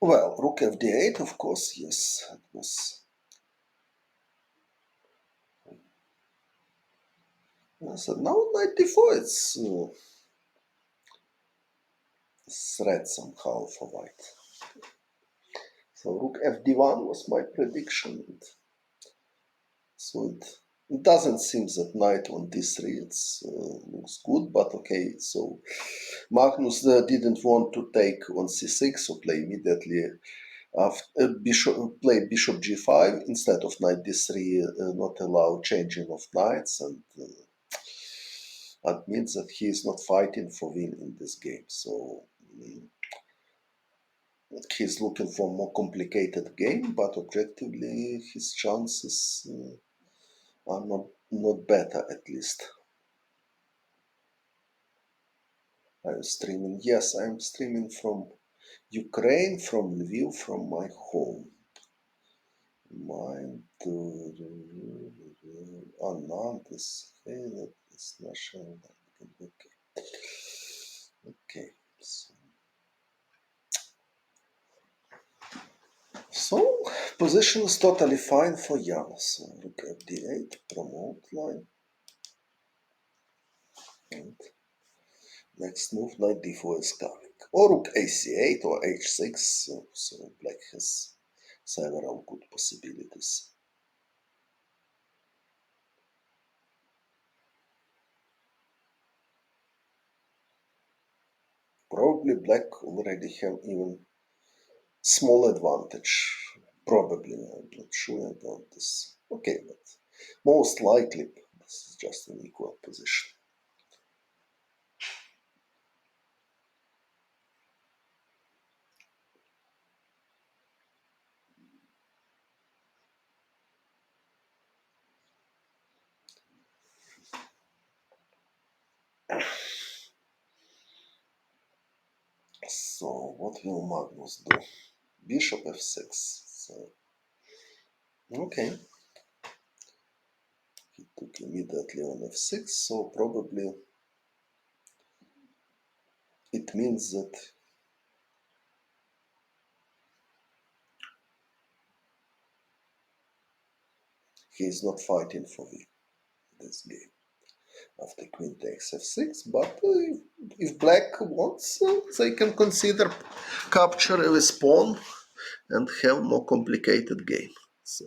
A: Well, rook fd8, of course, yes, it was. So now knight d4, it's threat somehow for white. So rook fd1 was my prediction. So it doesn't seem that knight on d3 looks good, but okay. So Magnus didn't want to take on c6, so play immediately after play bishop g5 instead of knight d3, not allow changing of knights, and that means that he is not fighting for win in this game. So he's looking for a more complicated game, but objectively his chances are not better, at least. I'm streaming. Yes, I'm streaming from Ukraine, from Lviv, from my home. Anand is here. It's national. Okay. So position is totally fine for Jan. So rook fd8, promote line. And next move, knight d4 is coming. Or rook ac8 or h6. So black has several good possibilities. Probably black already have even small advantage. Probably, I'm not sure about this. Okay, but most likely this is just an equal position. So what will Magnus do? Bishop f6. So okay. He took immediately on f6, so probably it means that he is not fighting for this game after queen takes f6, but if black wants, they can consider capture with pawn and have more complicated game. So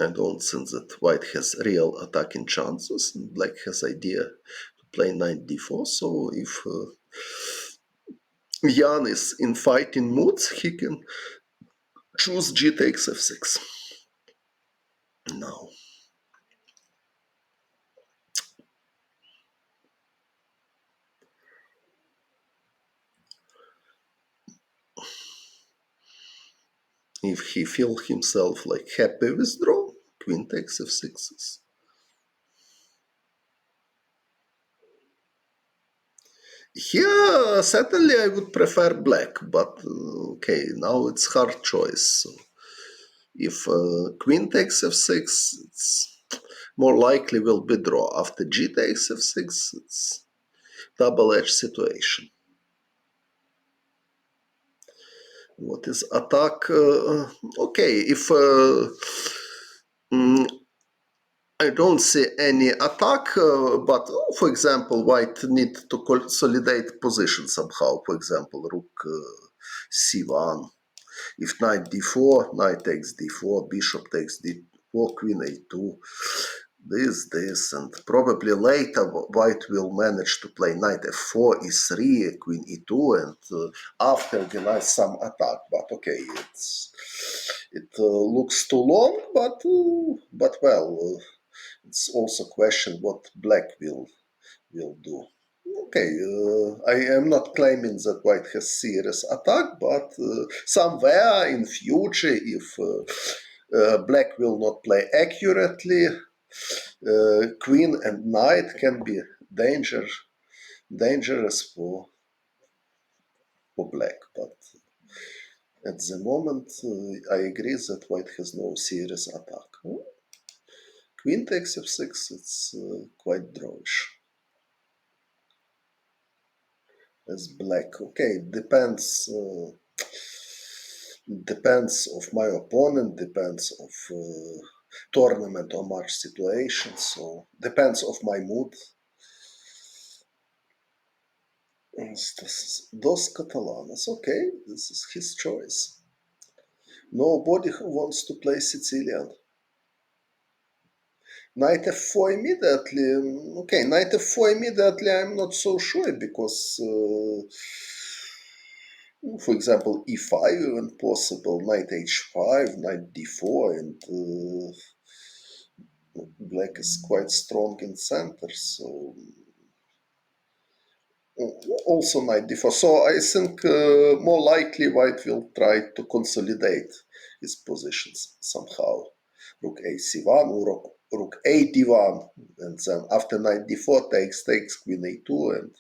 A: I don't think that white has real attacking chances, and black has idea to play knight d4. So if Jan is in fighting moods, he can choose g takes f6. Now, if he feel himself like happy with draw, queen takes f6. Here, certainly I would prefer black, but okay, now it's hard choice. So if queen takes f6, it's more likely will be draw. After g takes f6, it's double-edged situation. What is attack? Okay, if mm, I don't see any attack, but for example, white need to consolidate position somehow. For example, rook c1. If knight d4, knight takes d4, bishop takes d4, queen a2. This, and probably later white will manage to play knight f4, e3, queen e2, and after organize some attack. But okay, it looks too long, but well, it's also question what black will do. Okay, I am not claiming that white has serious attack, but somewhere in future, if black will not play accurately, queen and knight can be dangerous for black. But at the moment, I agree that white has no serious attack. Queen takes f6, it's quite drawish. As black, okay, depends of my opponent, depends of tournament or match situation, so depends of my mood. Dos Catalanes, okay, this is his choice. Nobody who wants to play Sicilian. Knight f4 immediately. Okay, knight f4 immediately. I'm not so sure because, for example, e5 even possible. Knight h5, knight d4, and black is quite strong in center. So also knight d4. So I think more likely white will try to consolidate his positions somehow. Rook a c1 or rook a d1, and then after knight d4 takes queen a2, and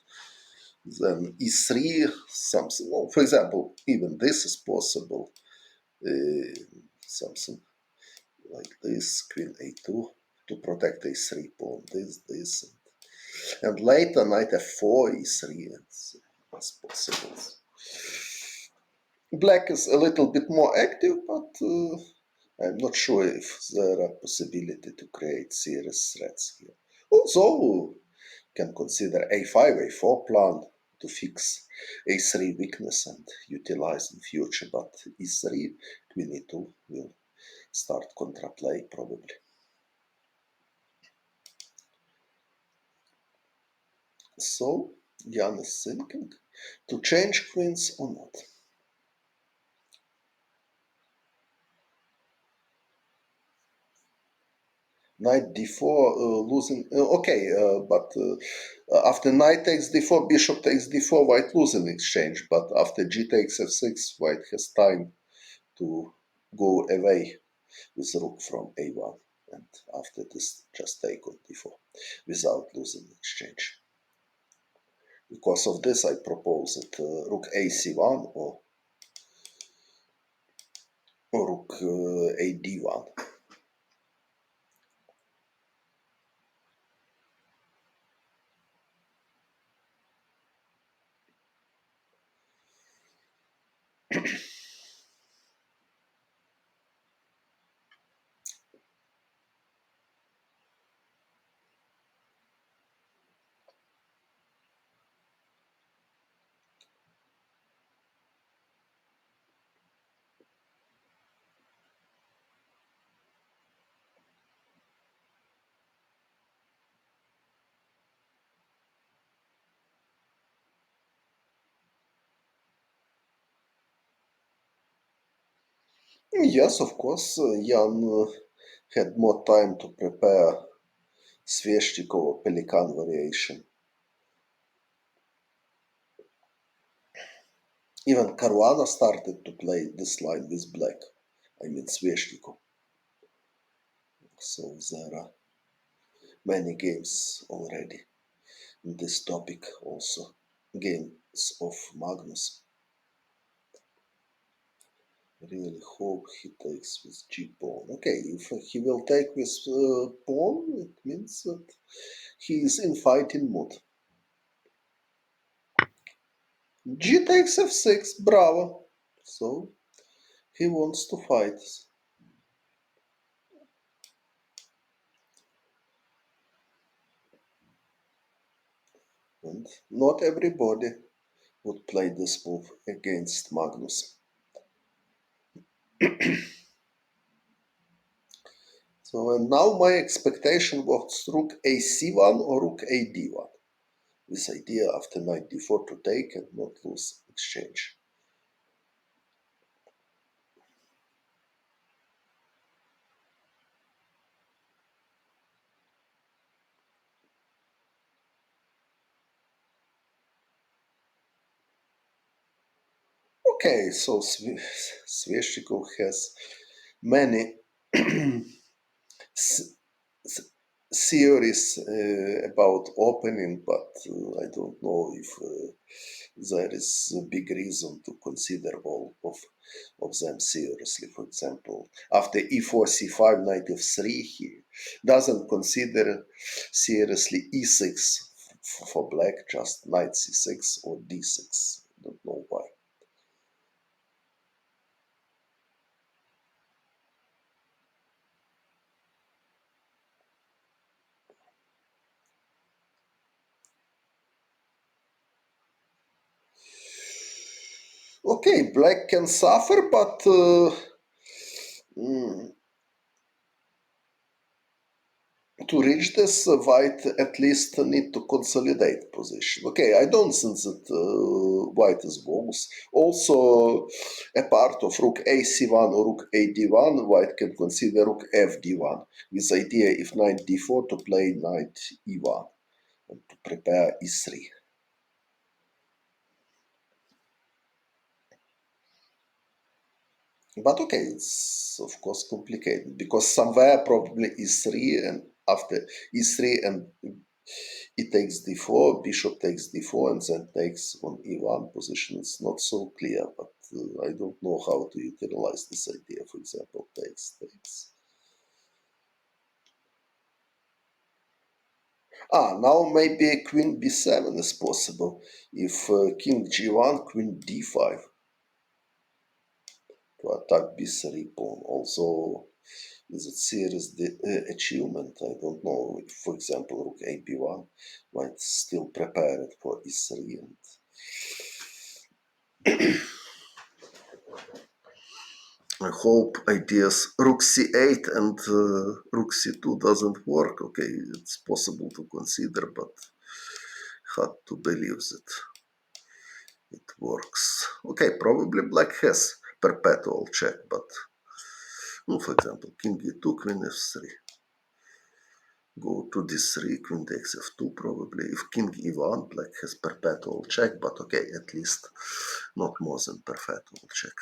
A: then e3 something. Well, for example, even this is possible. Something like this, queen a2 to protect a3 pawn. This. And later knight f4, e3, it's possible. Black is a little bit more active, but I'm not sure if there are possibility to create serious threats here. Also, can consider a5, a4 plan to fix a3 weakness and utilize in future, but e3, queen e2 will start contraplay probably. So, Jan is thinking to change queens or not. Knight d4 losing. Okay, but after knight takes d4, bishop takes d4, white losing exchange. But after g takes f6, white has time to go away with rook from a1. And after this, just take on d4 without losing exchange. Because of this, I propose that rook a c1 or rook a d1. Yes, of course, Jan had more time to prepare Sveshchikov Pelikan variation. Even Caruana started to play this line with black. I mean Sveshchikov. So there are many games already in this topic also. games of Magnus. Really hope he takes with G pawn. Okay, if he will take with pawn, it means that he is in fighting mood. G takes f6, bravo. So he wants to fight. And not everybody would play this move against Magnus. So and now my expectation was rook ac1 or rook ad1. This idea after knight d4 to take and not lose exchange. Okay, so Sveshchikov has many theories about opening, but I don't know if there is a big reason to consider all of them seriously. For example, after e4, c5, knight f3, he doesn't consider seriously e6 for black, just knight c6 or d6. I don't know why. Okay, black can suffer, but to reach this, white at least need to consolidate position. Okay, I don't think that white is worse. Also, a part of rook ac1 or rook ad1, white can consider rook fd1, with idea if knight d4 to play knight e1 and to prepare e3. But okay, it's of course complicated because somewhere probably e3 and after e3 and it takes d4, bishop takes d4 and then takes on e1 position. It's not so clear, but I don't know how to utilize this idea. For example, takes. Now maybe queen b7 is possible. If king g1, queen d5 to attack b3 pawn. Also, is it serious achievement? I don't know. If, for example, rook ab1 might still prepare it for e3 and I hope ideas rook c8 and rook c2 doesn't work. Okay, it's possible to consider, but hard to believe that it works. Okay, probably black has perpetual check, but for example, king e2, queen f3. Go to d3, queen takes f2 probably. If king e1, black has perpetual check, but okay, at least not more than perpetual check.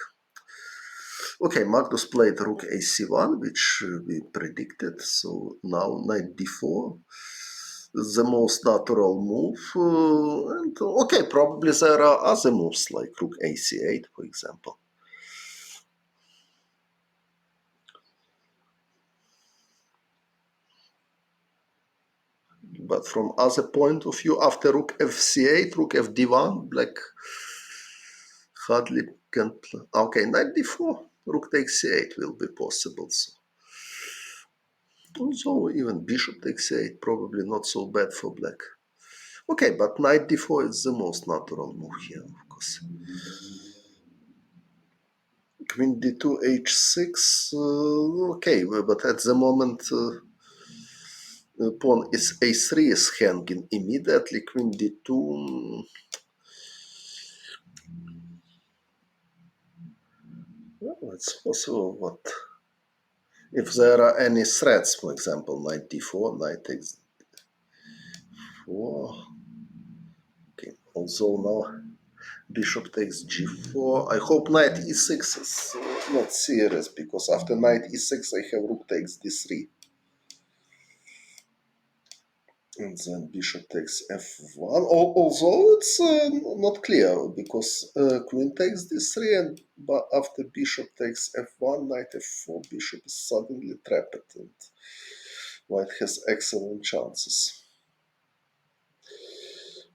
A: Okay, Magnus played rook ac1, which we predicted. So now knight d4, the most natural move. And okay, probably there are other moves like rook ac8, for example. But from other point of view, after rook fc8, rook fd1, black hardly can play. Okay, knight d4, rook takes c8 will be possible. So. Also, even bishop takes c8, probably not so bad for black. Okay, but knight d4 is the most natural move here, of course. Queen d2, h6, okay, but at the moment pawn is a3 is hanging immediately. Queen d2, well, it's also what if there are any threats, for example, knight d4, knight takes 4. Okay, also now bishop takes g4. I hope knight e6 is not serious, because after knight e6 I have rook takes d3. And then bishop takes f1. Although it's not clear because queen takes d3, and but after bishop takes f1, knight f4, bishop is suddenly trapped, and white has excellent chances.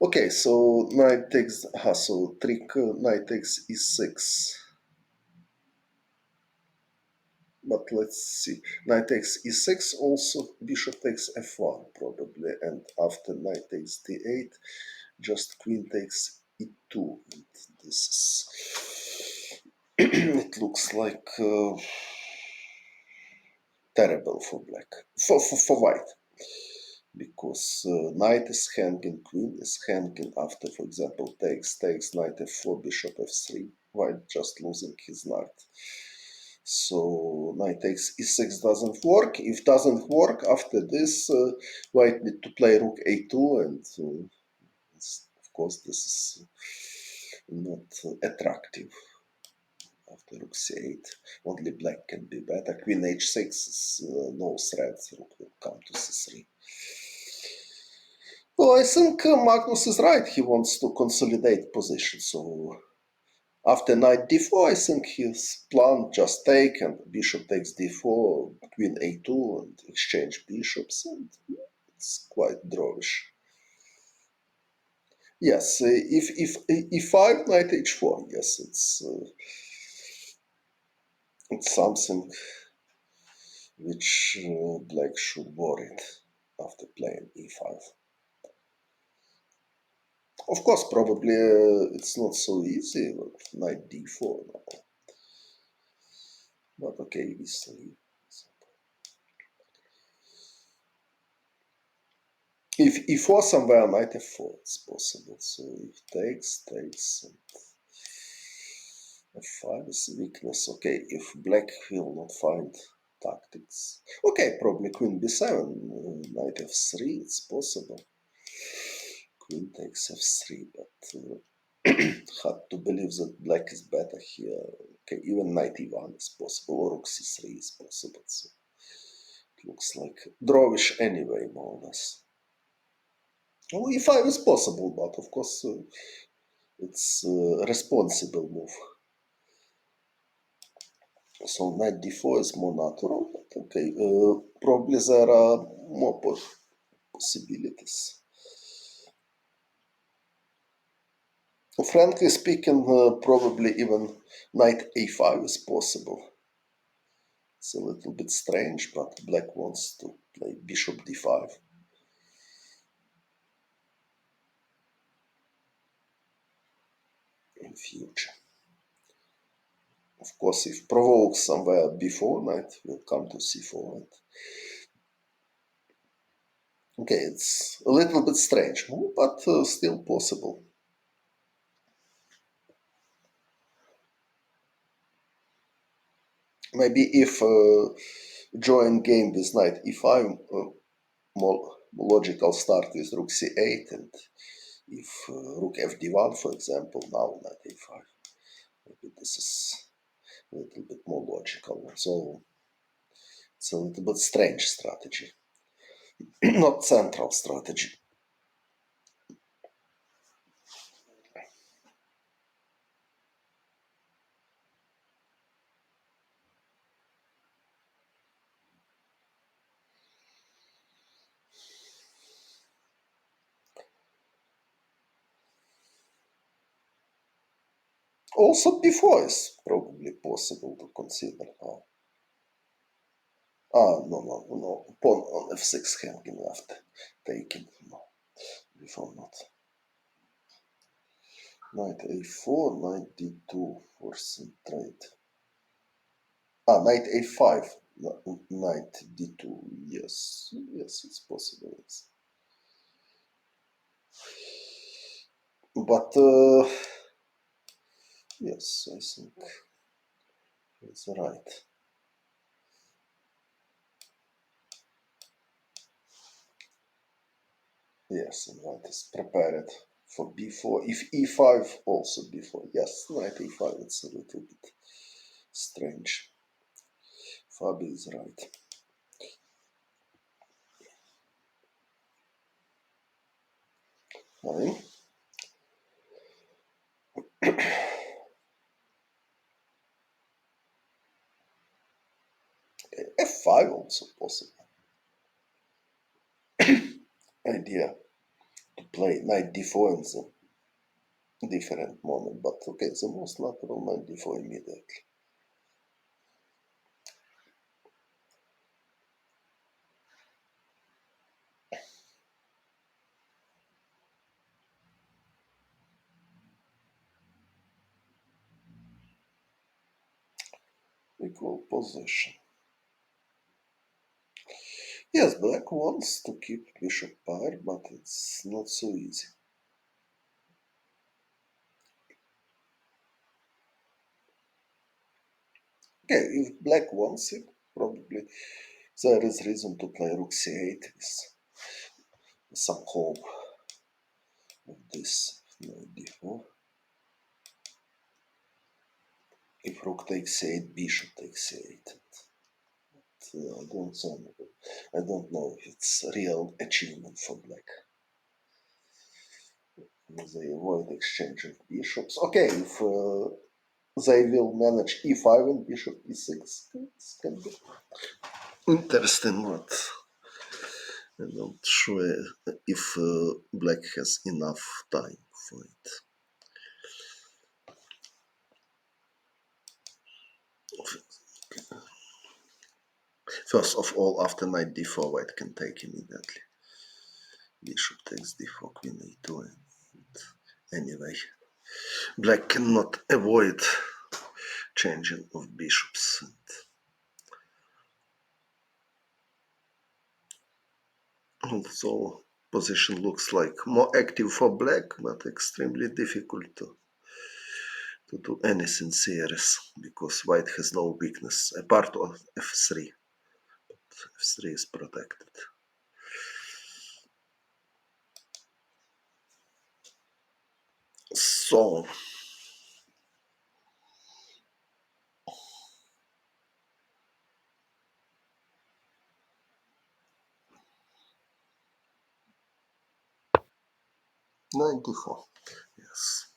A: Okay, so knight takes so trick knight takes e6. But let's see. Knight takes e6, also bishop takes f1 probably, and after knight takes d8, just queen takes e2. And this is it looks like terrible for black, for white, because knight is hanging, queen is hanging after, for example, takes knight f4, bishop f3, white just losing his knight. So knight takes e6 doesn't work. If doesn't work, after this, white need to play rook a2, and of course this is not attractive. After rook c8, only black can be better. Queen h6 is no threat. Rook will come to c3. Well, I think Magnus is right. He wants to consolidate position. So after knight d4, I think his plan just take and bishop takes d4, queen a2, and exchange bishops, and it's quite drawish. Yes, if e5, knight h4, yes, it's something which black should worry after playing e5. Of course, probably it's not so easy, but knight d4 now. But okay, e3. If e4 somewhere, knight f4, it's possible. So if takes, and f5 is weakness. Okay, if black will not find tactics. Okay, probably queen b7, knight f3, it's possible. Queen takes f3, but hard to believe that black is better here. Okay, even knight e1 is possible, or rook c3 is possible. So it looks like drawish anyway, more or less. Well, e5 is possible, but of course it's a responsible move. So knight d4 is more natural, but okay, probably there are more possibilities. Frankly speaking, probably even knight a5 is possible. It's a little bit strange, but black wants to play bishop d5. In future. Of course, if provokes somewhere b4, knight will come to c4. And okay, it's a little bit strange move, but still possible. Maybe if join game with knight e5, more logical start with rook c8, and if rook fd1, for example, now knight a5. Maybe this is a little bit more logical. So it's a little bit strange strategy, not central strategy. Also b4 is probably possible to consider. No. Pawn on f6 hanging left. Taking. No. Before not. Knight a4, knight d2 for centrate. Knight a5, knight d2. Yes, it's possible. But yes, I think it's right. Yes, and knight is prepared for b4. If e5, also b4. Yes, knight e5, it's a little bit strange. Fabi is right. Fine. F5 also possible. Idea to play knight d4 in the different moment, but okay, the most natural knight d4 immediately. Equal position. Yes, black wants to keep bishop pair, but it's not so easy. Okay, if black wants it, probably there is reason to play rook c8 with some hope of this knight d4. If rook takes c8, bishop takes c8. I don't know if it's a real achievement for black. They avoid exchange of bishops. Okay, if they will manage e5 and bishop e6, it can be interesting, but I'm not sure if black has enough time for it. First of all, after knight d4, white can take immediately. Bishop takes d4, queen e2, and anyway, black cannot avoid changing of bishops. Also, position looks like more active for black, but extremely difficult to do anything serious because white has no weakness apart of f3. But f3 is protected. So, knight d4, yes.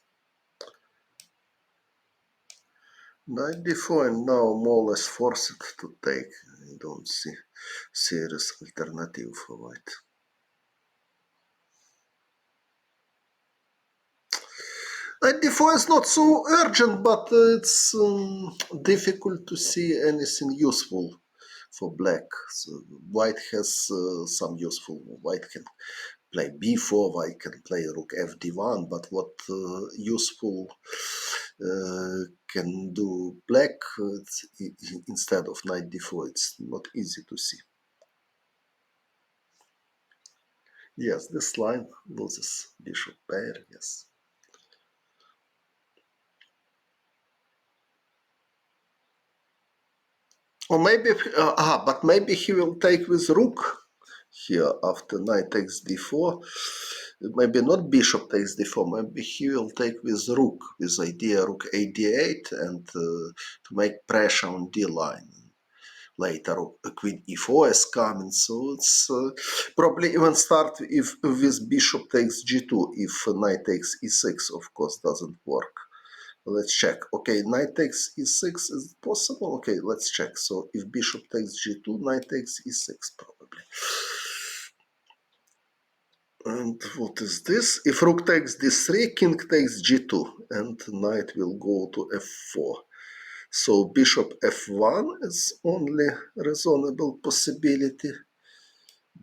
A: Knight d4 and now more or less forced to take. I don't see serious alternative for white. Knight d4 is not so urgent, but it's difficult to see anything useful for black. So white has some useful. White can play b4, white can play rook fd1, but what useful can do black instead of knight d4, it's not easy to see. Yes, this line loses bishop pair, yes. Or maybe, but maybe he will take with rook here after knight takes d4. Maybe not bishop takes d4, maybe he will take with rook, with idea rook a d8 and to make pressure on d line. Later queen e4 is coming, so it's probably even start if with bishop takes g2. If knight takes e6, of course, doesn't work. Let's check. Okay, knight takes e6 is possible. Okay, let's check. So if bishop takes g2, knight takes e6 probably. And what is this? If rook takes d3, king takes g2, and knight will go to f4. So bishop f1 is only reasonable possibility,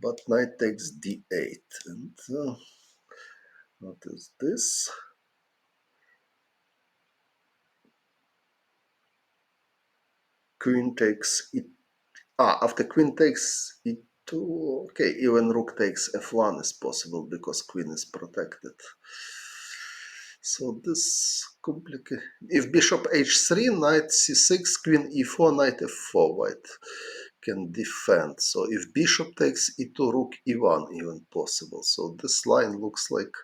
A: but knight takes d8. And what is this? Queen takes e. After queen takes e2, okay, even rook takes f1 is possible because queen is protected. So this complicated. If bishop h3, knight c6, queen e4, knight f4, white can defend. So if bishop takes e2, rook e1, even possible. So this line looks like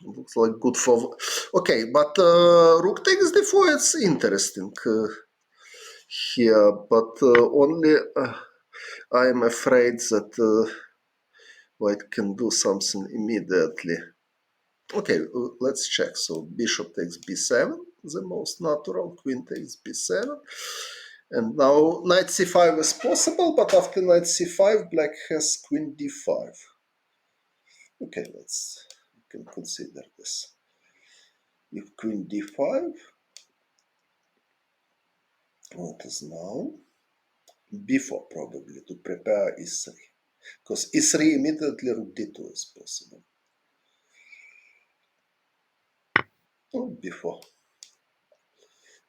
A: looks like good for. Okay, but rook takes d4. It's interesting here, but only I am afraid that white can do something immediately. Okay, let's check. So bishop takes b7, the most natural. Queen takes b7. And now knight c5 is possible, but after knight c5, black has queen d5. Okay, we can consider this. If queen d5, what is now? b4 probably, to prepare e3. Because e3 immediately rook d2 is possible. Oh, b4.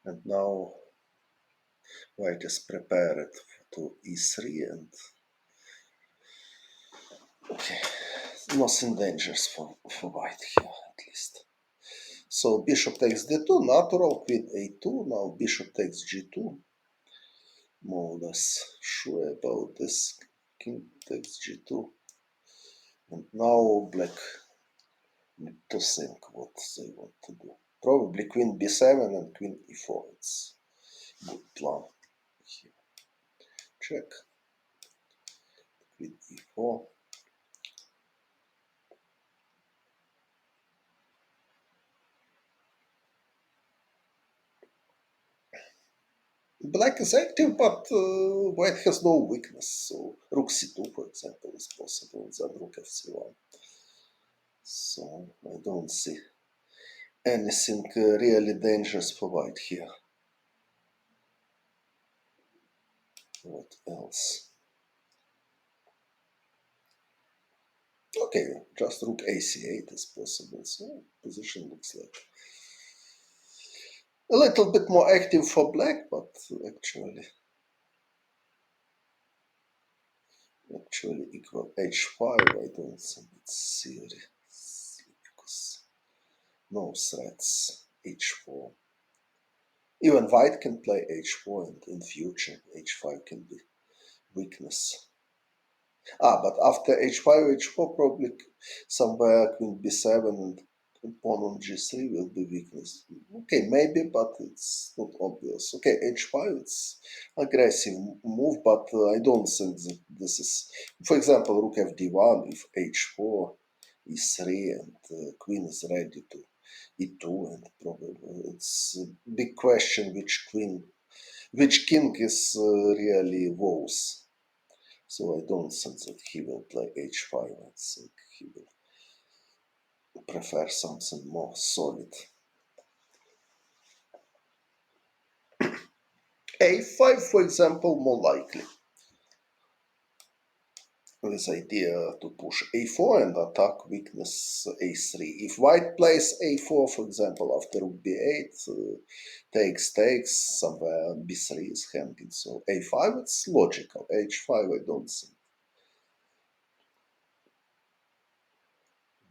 A: And now white is prepared to e3 and okay, nothing dangerous for white here at least. So bishop takes d2, natural, queen a2, now bishop takes g2. More or less sure about this. King takes g2. And now black need to think what they want to do. Probably queen b7 and queen e4. It's good plan here. Check. Queen e4. Black is active, but white has no weakness. So rook c2, for example, is possible. Then rook fc1. So I don't see anything really dangerous for white here. What else? Okay, just rook ac8 is possible. So position looks like a little bit more active for black, but actually equal h5. I don't think it's serious because no threats. h4. Even white can play h4, and in future h5 can be weakness. But after h5, h4 probably somewhere queen b7 and pawn on g3 will be weakness. Okay, maybe, but it's not obvious. Okay, h5, it's aggressive move, but I don't think that this is... For example, rook fd1, if h4, e3, and queen is ready to e2, and probably it's a big question which king is really worse. So I don't think that he will play h5. I think he will prefer something more solid. a5, for example, more likely. This idea to push a4 and attack weakness a3. If white plays a4, for example, after rook b8, takes, somewhere b3 is hanging. So a5, it's logical. h5, I don't think.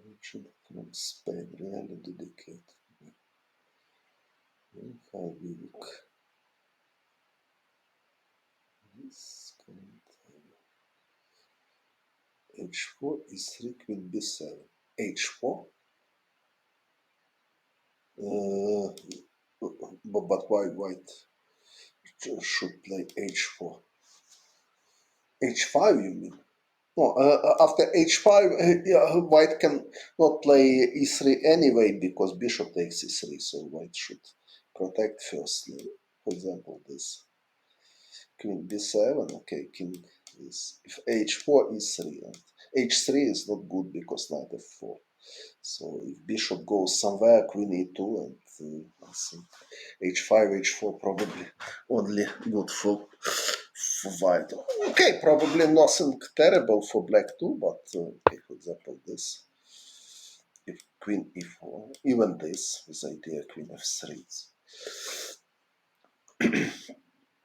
A: Richard from Spain, really dedicated. How we look. This h4 is 3 queen b7. h4. But why white should play h4? h5, you mean? No, after h5, yeah, white can not play e3 anyway because bishop takes e3, so white should protect firstly. For example, this queen b7, okay, king is, if h4, e3, and h3 is not good because knight f4. So if bishop goes somewhere, queen e2, and I think h5, h4 probably only good for white. Okay, probably nothing terrible for black too, but okay, for example, this. If queen e4, even this, with idea queen f3.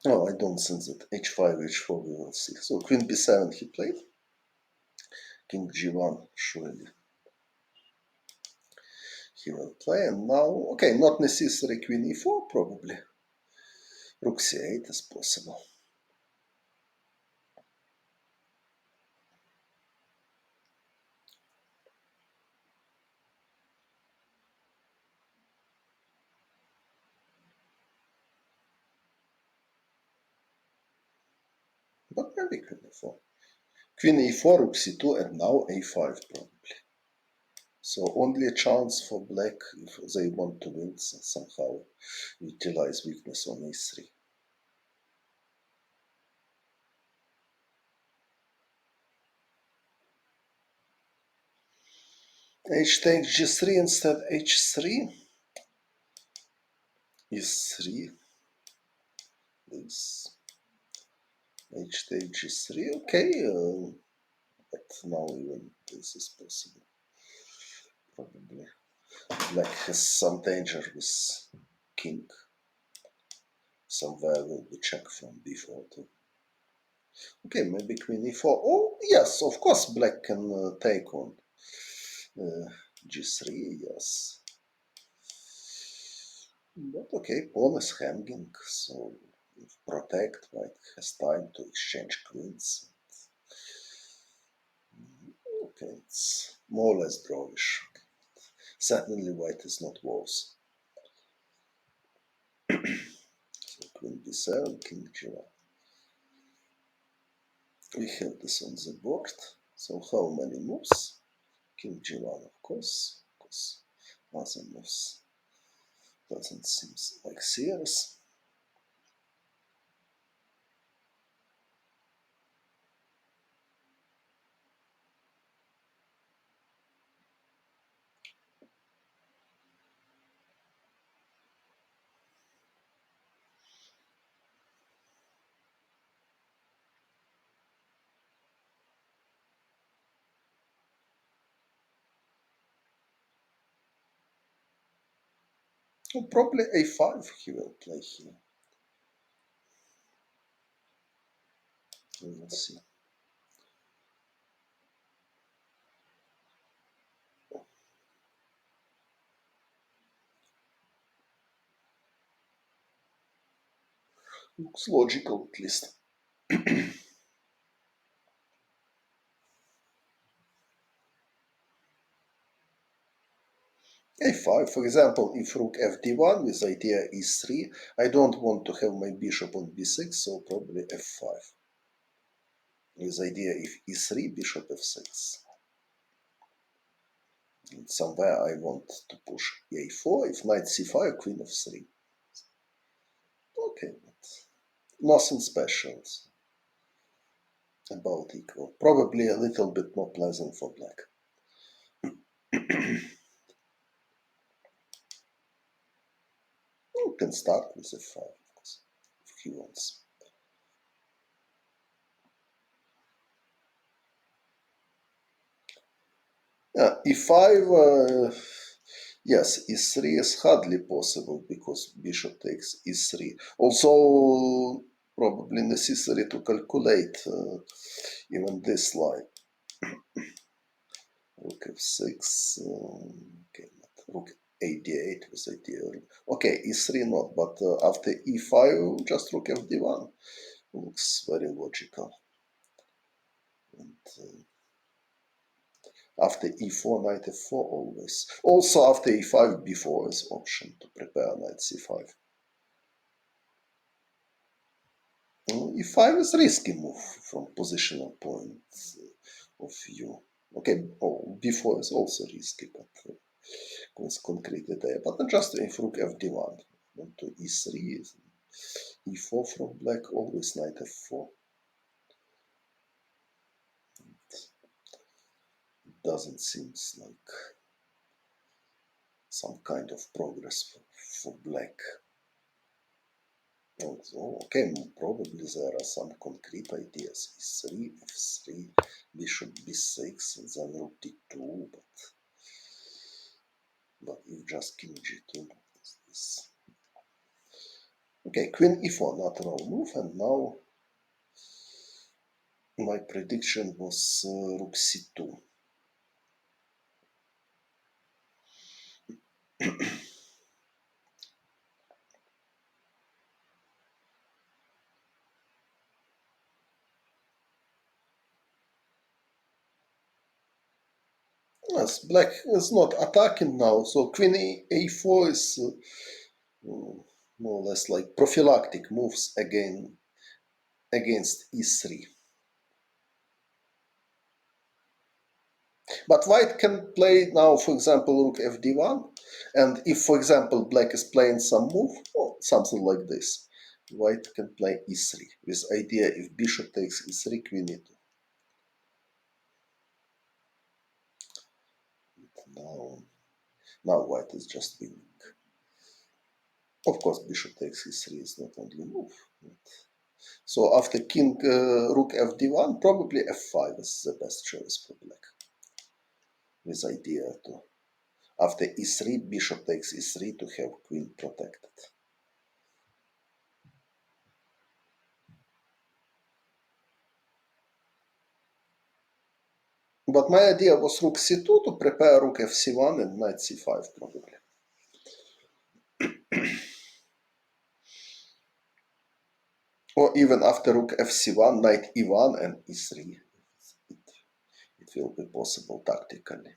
A: Oh, I don't think that h5, h4 we will see. So queen b7 he played. King g1 surely he will play. And now, okay, not necessary queen e4 probably. Rook c8 is possible. But maybe queen e4. Queen e4, rook c2, and now a5 probably. So only a chance for black if they want to win, somehow utilize weakness on e3. H takes g3 instead h3. e3. This. H takes g3. Okay, but now even this is possible. Probably black has some danger with king. Somewhere will be check from b4 too. Okay, maybe queen e4. Oh, yes, of course black can take on g3, yes. But okay, pawn is hanging, so if protect, white has time to exchange queens. Okay, it's more or less drawish. Certainly white is not worse. So queen b7, king g1. We have this on the board. So how many moves? King g1, of course. Other moves doesn't seem like serious. Well, probably a5 he will play here. We will see. Looks logical at least. a5, for example, if rook fd1 with idea e3, I don't want to have my bishop on b6, so probably f5. With idea if e3, bishop f6. And somewhere I want to push a4, if knight c5, queen f3. Okay, but nothing special. About equal. Probably a little bit more pleasant for black. You can start with f5, of course, if he wants. e5, yes, e3 is hardly possible because bishop takes e3. Also, probably necessary to calculate even this line. Rook f6, okay, rook a8 with idea. Okay, e3 not, but after e5, just rook fd1 looks very logical. And after e4, knight f4 always. Also after e5, b4 is option to prepare knight c5. e5 is risky move from positional point of view. Okay, b4 is also risky, but with concrete idea. But just if rook fd1, then to e3, e4 from black, always knight f4. It doesn't seem like some kind of progress for black. Also, okay, probably there are some concrete ideas. e3, f3, bishop b6, and then rook d2, but if just king g2, this. Okay, queen e4, natural move, and now my prediction was rook c2. Yes, black is not attacking now, so queen a4 is more or less like prophylactic moves against e3. But white can play now, for example, rook fd1, and if, for example, black is playing some move, or something like this, white can play e3, with idea if bishop takes e3, queen e2. Now white is just winning. Of course, bishop takes e3 is not only move. So after king rook fd1, probably f5 is the best choice for black. With idea to, after e3, bishop takes e3 to have queen protected. But my idea was rook c2 to prepare rook fc1 and knight c5 probably. Or even after rook fc1, knight e1 and e3. It will be possible tactically.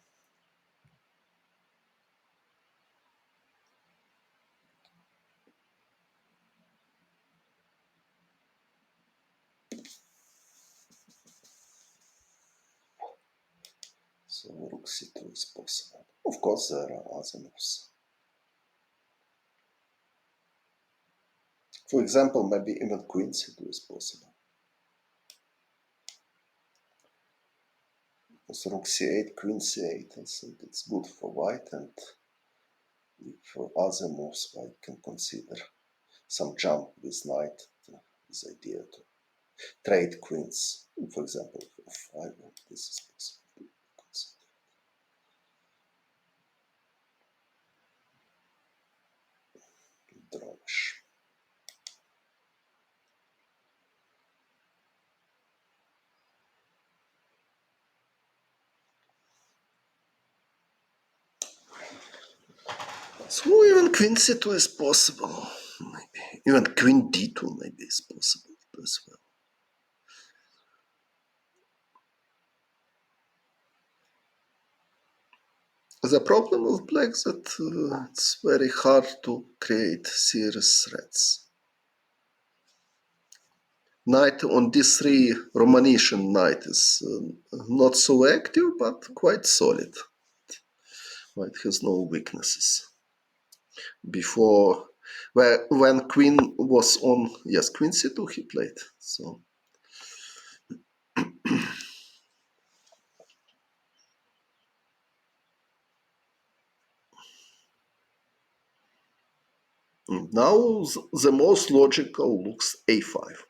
A: So rook c2 is possible. Of course, there are other moves. For example, maybe even queen c2 is possible. Because rook c8, queen c8, I think it's good for white, and for other moves, white can consider some jump with knight, this idea to trade queens. For example, f5, this is possible. Drawish. So even queen c2 is possible, maybe. Even queen d2 maybe is possible as well. The problem of black is that it's very hard to create serious threats. Knight on d3, Romanician knight is not so active, but quite solid. White has no weaknesses. Before, when queen was on, yes, queen c2 he played. So now the most logical looks a5.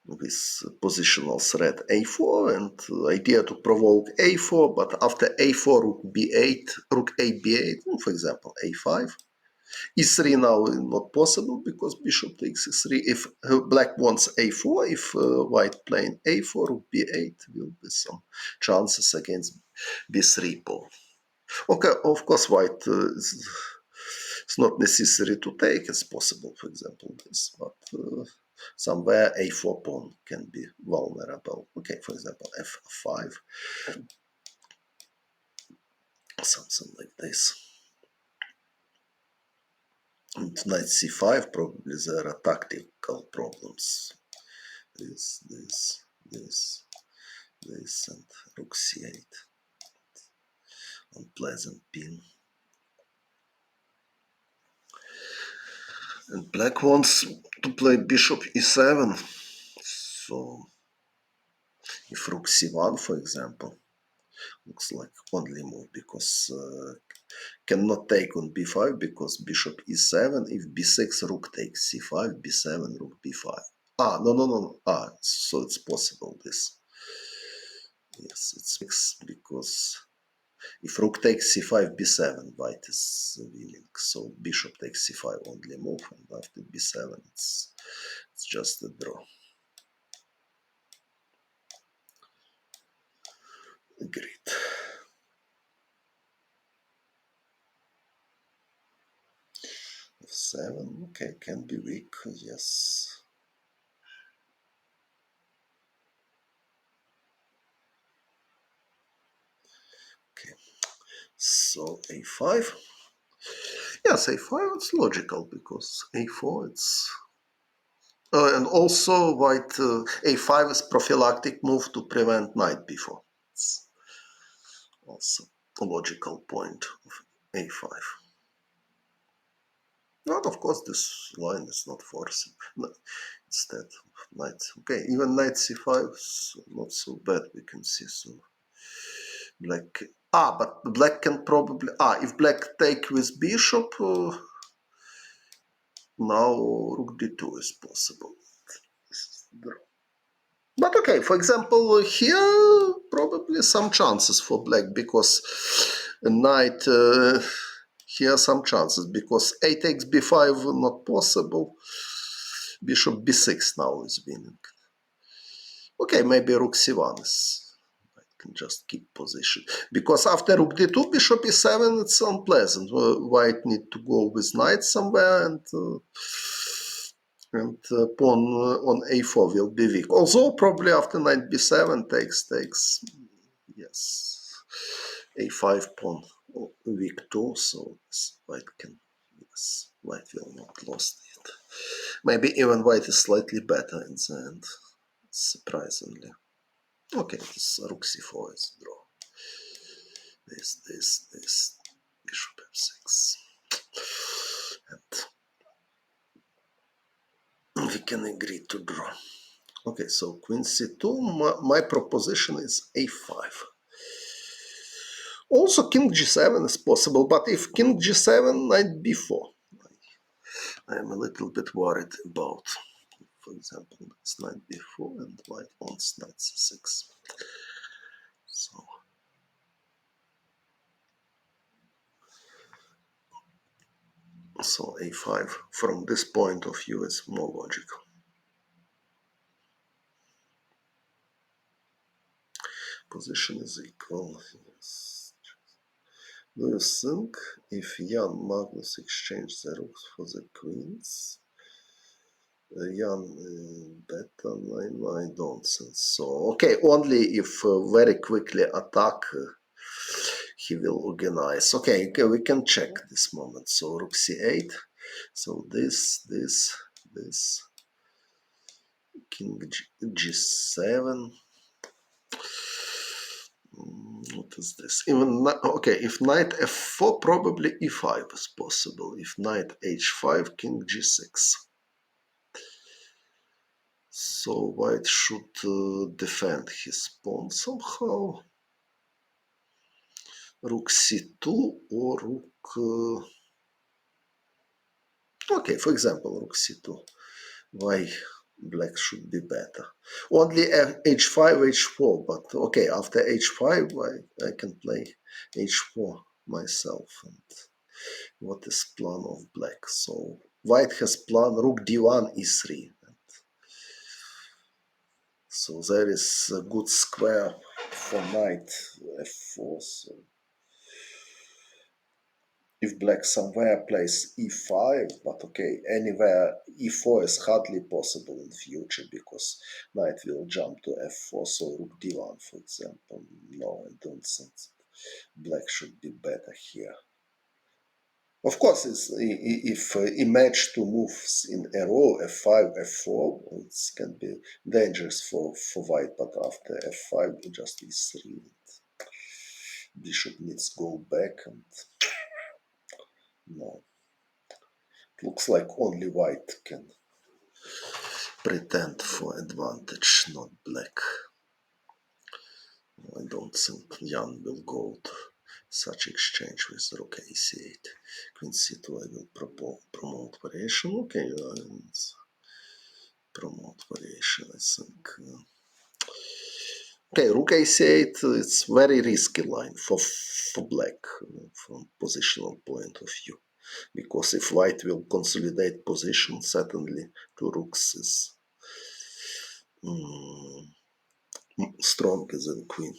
A: With positional threat a4 and idea to provoke a4, but after a4 rook b8, rook a b8, for example a5. e3 now is not possible because bishop takes e3. If black wants a4, if white playing a4, rook b8 will be some chances against b3 pawn. Okay, of course white it's not necessary to take. It's possible, for example, this, but somewhere a4 pawn can be vulnerable. Okay, for example, f5, something like this. And knight c5, probably there are tactical problems. This, and rook c8. Unpleasant pin. And black wants to play bishop e7. So if rook c1, for example, looks like only move because cannot take on b5 because bishop e7. If b6, rook takes c5, b7, rook b5. No. So it's possible this. Yes, it's fixed because if rook takes c5, b7, white is winning. So bishop takes c5 only move, and after b7, it's just a draw. Agreed. f7, okay, can be weak, yes. Okay, so a5. Yes, a5 it's logical because a4 it's And also white a5 is prophylactic move to prevent knight b4. It's also a logical point of a5. But of course this line is not forcing. No, instead of knight. Okay, even knight c5 is not so bad, we can see. So black. But black can probably. If black take with bishop, now rook d2 is possible. But okay, for example, here probably some chances for black because knight. Here are some chances because a takes b5 not possible. Bishop b6 now is winning. Okay, maybe rook c1 is. I can just keep position because after rook d2, bishop e7, it's unpleasant. White need to go with knight somewhere and pawn on a4 will be weak. Although probably after knight b7 takes. Yes, a5 pawn weak too, so white can. Yes, white will not lost it. Maybe even white is slightly better in the end, surprisingly. Okay, this rook c4 is draw. This, bishop f6. And we can agree to draw. Okay, so queen c2, my proposition is a5. Also king g7 is possible, but if king g7, knight b4. I'm a little bit worried about, for example, it's knight b4 and white wants knight c6. So a5 from this point of view is more logical. Position is equal. Yes. Do you think if Jan Magnus exchange the rooks for the queens, Jan better? I don't think so. Okay, only if very quickly attack he will organize. Okay, we can check this moment. So rook c8. So this, king g7. What is this? Even okay, if knight f4, probably e5 is possible. If knight h5, king g6. So white should defend his pawn somehow. Rook c2 or rook. Okay, for example, rook c2. Why black should be better? Only h5, h4, but okay, after h5, I can play h4 myself. And what is plan of black? So white has plan rook d1, e3. So there is a good square for knight f4. So if black somewhere plays e5, but okay, anywhere e4 is hardly possible in future because knight will jump to f4, so rook d1, for example. No, I don't think black should be better here. Of course, if he match two moves in a row, f5, f4, it can be dangerous for white, but after f5, just e3. Bishop needs to go back, and no. It looks like only white can pretend for advantage, not black. I don't think Jan will go to such exchange with rook a8. Queen c2, I will promote variation. Okay, promote variation, I think. Okay, rook a8, it's very risky line for black from positional point of view. Because if white will consolidate position, certainly two rooks is stronger than queen.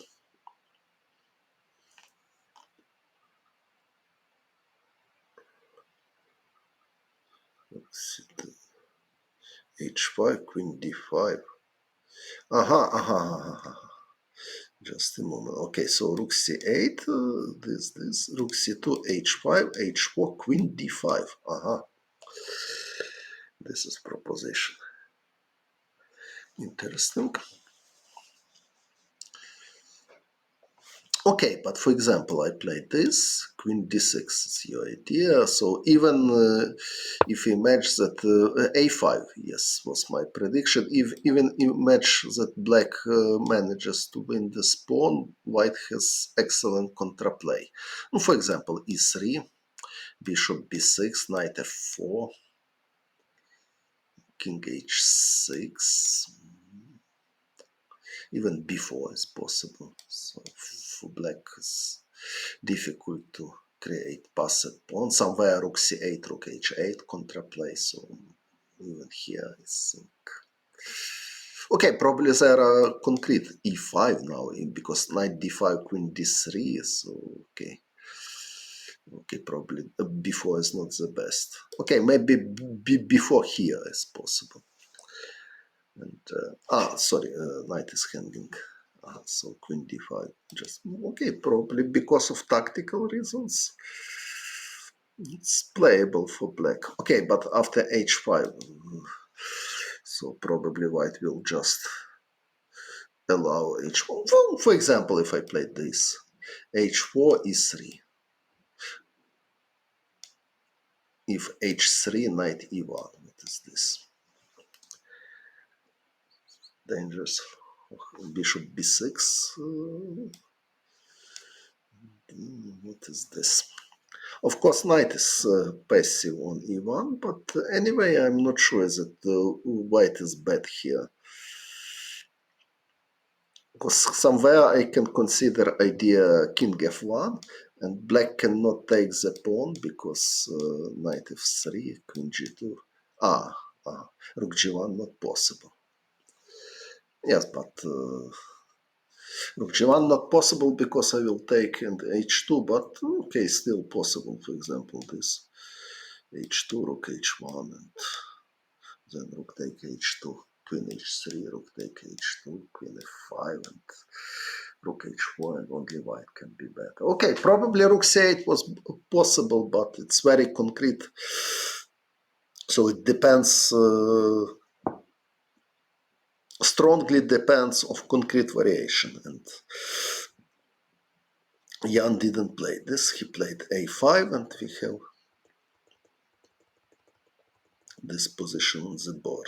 A: h5, queen d5. Just a moment. Okay, so rook c8, this, rook c2, h5, h4, queen d5. This is proposition. Interesting. Okay, but for example, I played this, queen d6 is your idea. So even if you match that a5, yes, was my prediction. If even you match that black manages to win this pawn, white has excellent contraplay. For example, e3, bishop b6, knight f4, king h6. Even b4 is possible. So for black, it's difficult to create passed pawn. Somewhere rook c8, rook h8 contraplay. So even here, I think. Okay, probably there are concrete e5 now because knight d5, queen d3. So okay. Okay, probably before is not the best. Okay, maybe before here is possible. And sorry, knight is hanging. So queen d5 just okay, probably because of tactical reasons it's playable for black. Okay, but after h5, so probably white will just allow h4. Well, for example, if I played this, h4 e3. If h3, knight e1. What is this? Dangerous. Bishop b6. What is this? Of course, knight is passive on e1, but anyway, I'm not sure that white is bad here. Because somewhere I can consider idea king f1, and black cannot take the pawn because knight f3, queen g2. Rook g1 not possible. Yes, but rook g1 not possible because I will take and h2, but okay, still possible. For example, this h2, rook h1, and then rook take h2, queen h3, rook take h2, queen f5, and rook h4, and only white can be better. Okay, probably rook c8 was possible, but it's very concrete. So it depends, strongly depends of concrete variation. And Jan didn't play this, he played a5, and we have this position on the board.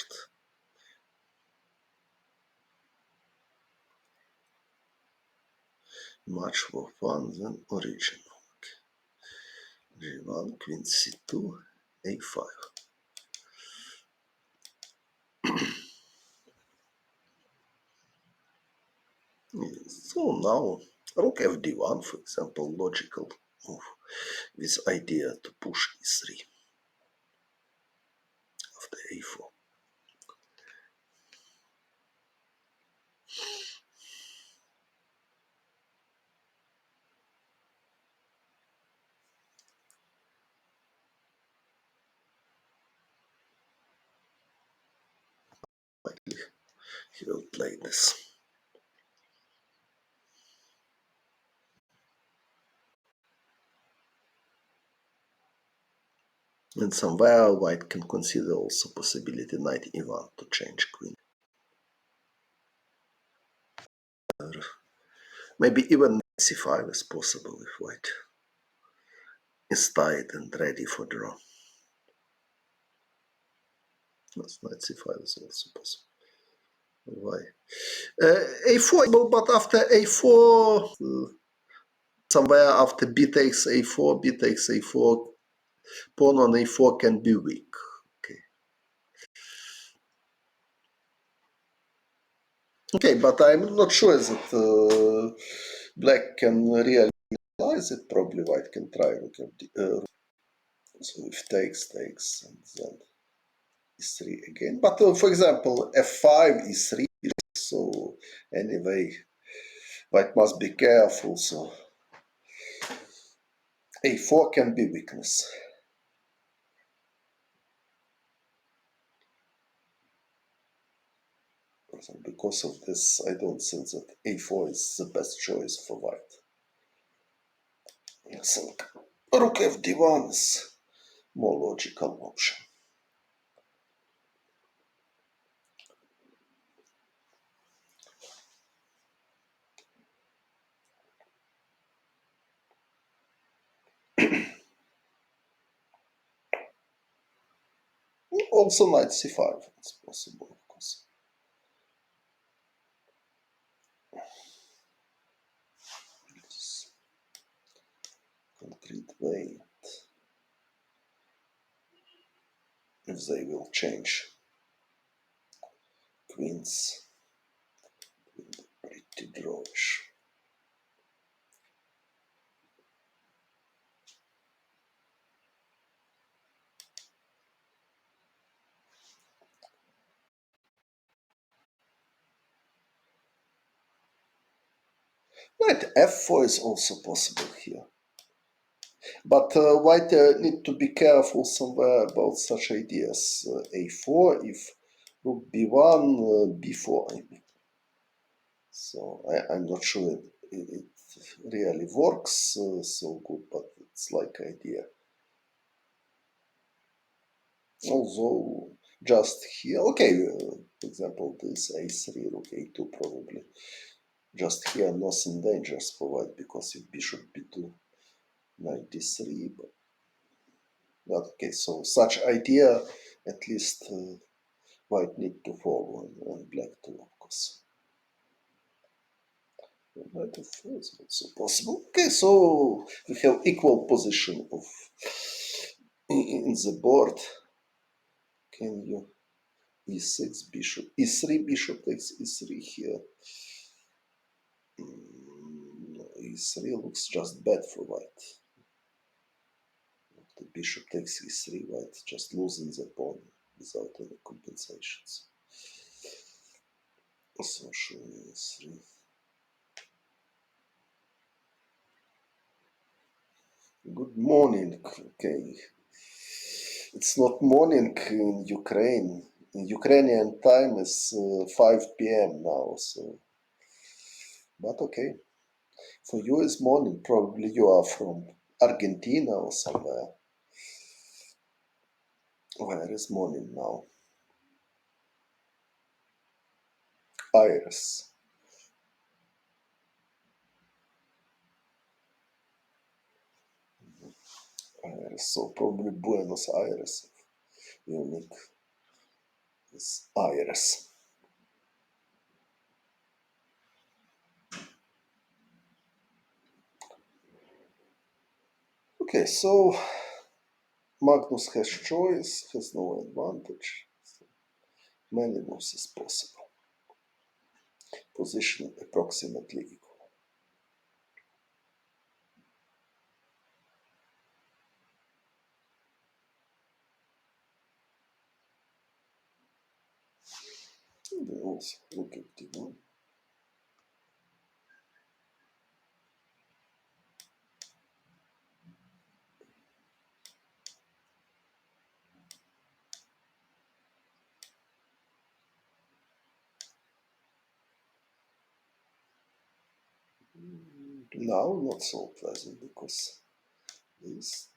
A: Much more fun than original. G1, queen c2, a5. So now rook fd1, for example, logical move with idea to push e3 after a4. Likely he will play this. And somewhere white can consider also possibility knight e1 to change queen. Maybe even c5 is possible if white is tight and ready for draw. Yes, knight c5 is also possible. Why? a4, but after a4, somewhere after b takes a4, b takes a4, pawn on a4 can be weak. Okay. Okay, but I'm not sure that black can realize it. Probably white can try. So if takes, and then e3 again. But for example, f5 e3. So anyway, white must be careful. So a4 can be weakness. So because of this, I don't think that a4 is the best choice for white. I think rook fd1 is more logical option. also knight c5. It's possible, of course. It's concrete way if they will change queens. Pretty drawish. Knight f4 is also possible here. But white need to be careful somewhere about such ideas. A4, if rook b1, b4, I mean. So I'm not sure it really works so good, but it's like idea. Although just here, okay, for example, this a3, rook a2 probably. Just here, nothing dangerous for white because if bishop b2, knight d3, but okay, so such idea at least white need to follow and black too, of course. Knight f4 is also possible. Okay, so we have equal position of in the board. Can you e6 bishop, e3 bishop takes e3 here. E3 looks just bad for white. The bishop takes e3, white just losing the pawn without any compensations. So showing e3. Good morning. Okay. It's not morning in Ukraine. In Ukrainian time is 5 p.m. now, so. But okay. For you it's morning. Probably you are from Argentina or somewhere. Where is morning now? Iris. Iris. So probably Buenos Aires. Unique is Iris. Okay, so Magnus has choice, has no advantage. So many moves is possible. Position approximately equal. We also look at d1. Now not so pleasant because this.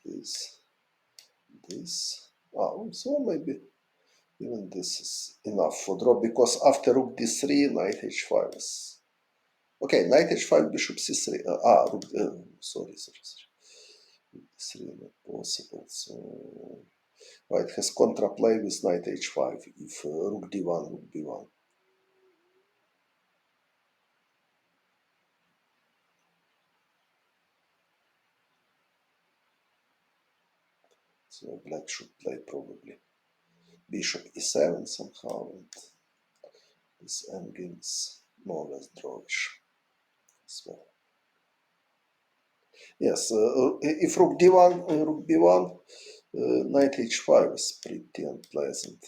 A: So maybe even this is enough for draw because after rook d3, knight h5 is. Okay, knight h5, bishop c3. Rook. Sorry. D3 not possible. So white has contraplay with knight h5 if rook d1, rook b1. So black should play probably bishop e7 somehow, and this endgame is more or less drawish as well. Yes, if rook d1, rook b1, knight h5 is pretty unpleasant.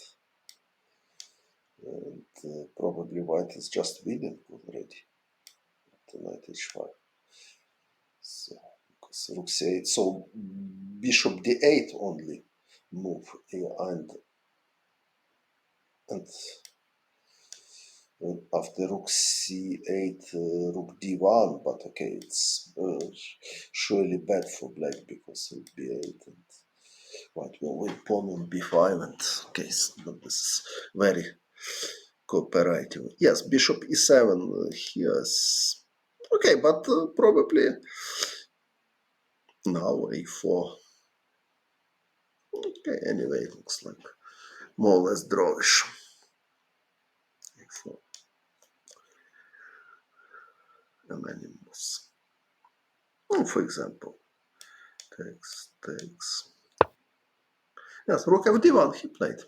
A: And probably white is just winning already to knight h5. So, because rook c8, so bishop d8 only move, and after rook c8, rook d1, but okay, it's surely bad for black because rook b8 and white will win pawn on b5, and okay, so this is very cooperative. Yes, bishop e7 here is okay, but probably now a4. Okay, anyway, it looks like more or less drawish. Anonymous. For example, takes. Yes, rook f1 he played.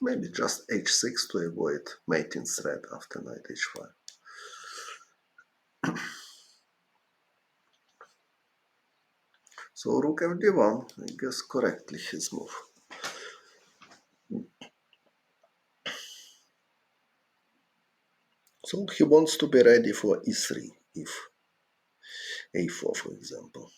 A: Maybe just h6 to avoid mating threat after knight h5. So rook f1, I guess correctly his move. So he wants to be ready for e3 if a4, for example.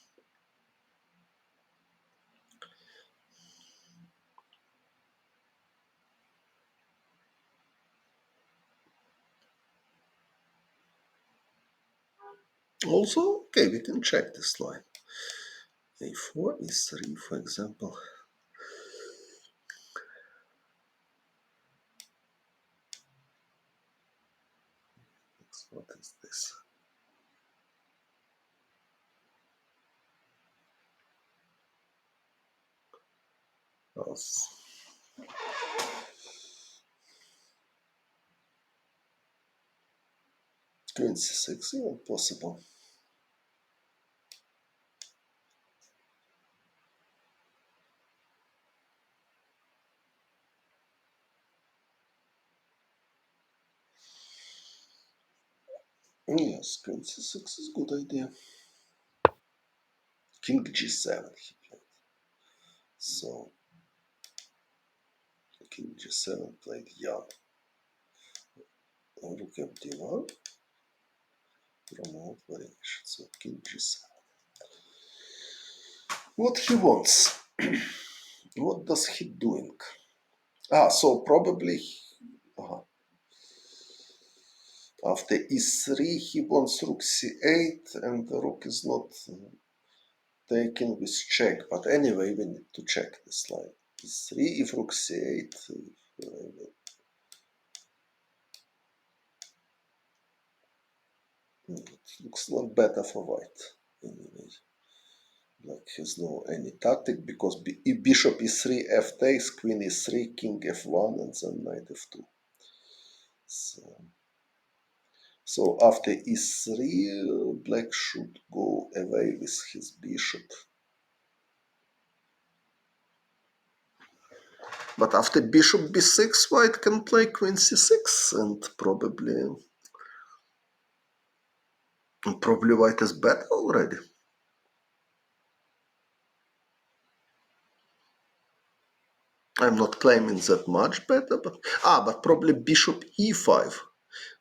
A: Also, okay, we can check this line. a4, e3, for example. What is this? Queen c6, even possible. Yes, Queen c6 is a good idea. King g7 he played. So King g7 played young. Rook f1. Promote variation. So King g7. What he wants? What does he doing? So probably after e3 he wants rook c8 and the rook is not taken with check. But anyway, we need to check this line. e3 if rook c8. It looks not better for white anyway. Black has no any tactic because bishop e3 f takes, queen e3, king f1 and then knight f2. So after e3 black should go away with his bishop. But after bishop b6 white can play queen c6 and probably white is better already. I'm not claiming that much better, but probably bishop e5.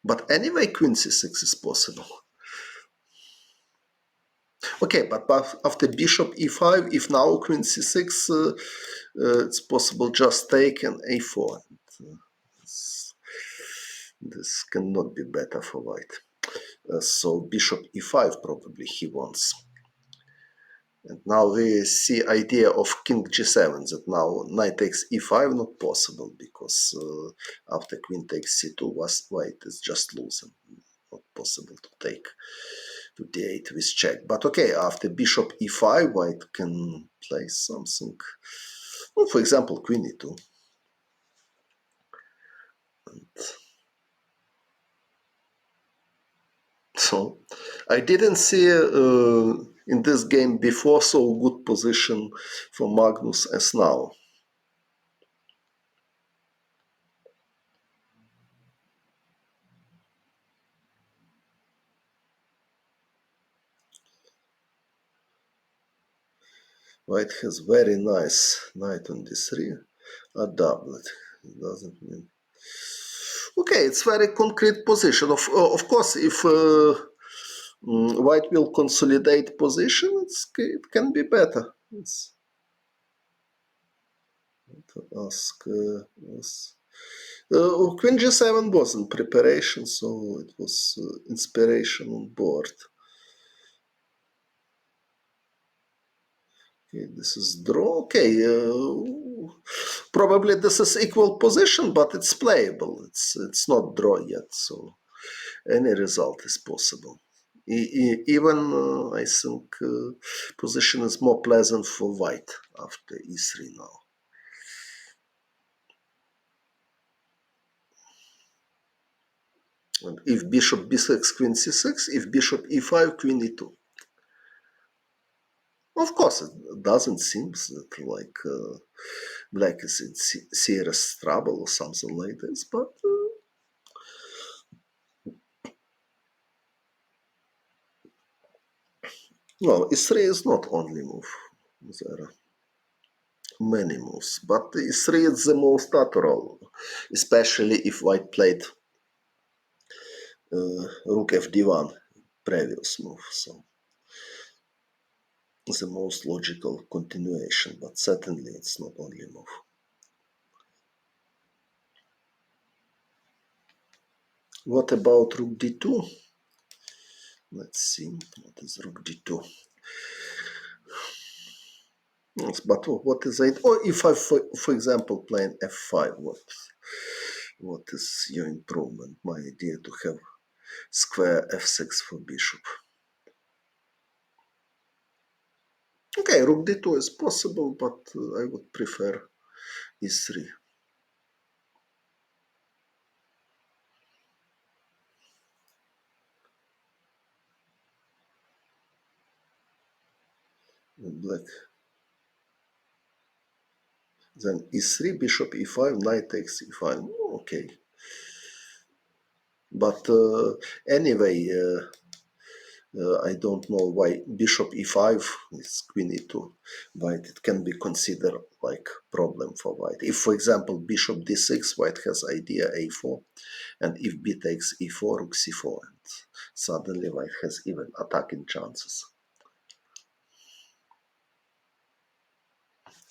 A: But anyway, queen c6 is possible. Okay, but after bishop e5, if now queen c6, it's possible just take and a4. This cannot be better for white. So bishop e5 probably he wants. And now we see idea of king g7, that now knight takes e5 not possible because after queen takes c2 white is just losing. Not possible to take to d8 with check. But okay, after bishop e5 white can play something. Well, for example, queen e2. And so I didn't see in this game before so good position for Magnus as now. White has very nice knight on d3, a doublet. It doesn't mean. Okay, it's very concrete position. Of course, if white will consolidate position, it can be better. To ask Queen g7 wasn't preparation, so it was inspiration on board. Okay, this is draw. Okay, probably this is equal position, but it's playable. It's not draw yet, so any result is possible. Even I think position is more pleasant for white after e3 now. And if bishop b6, queen c6, if bishop e5, queen e2. Of course, it doesn't seem that like black is in serious trouble or something like this, but no, e3 is not only move. There are many moves, but e3 is the most natural, especially if white played rook fd1 previous move. So the most logical continuation, but certainly it's not only move. What about rook d2? Let's see, what is rook d2? Yes, but what is it? Or if I, for example, playing f5, what is your improvement? My idea to have square f6 for bishop. Okay, rook d2 is possible, but I would prefer e3. Black. Then e3, bishop e5, knight takes e5. Okay. But anyway, I don't know why bishop e5 is queen e2. White, it can be considered like problem for white. If, for example, bishop d6, white has idea a4, and if b takes e4, rook c4, and suddenly white has even attacking chances.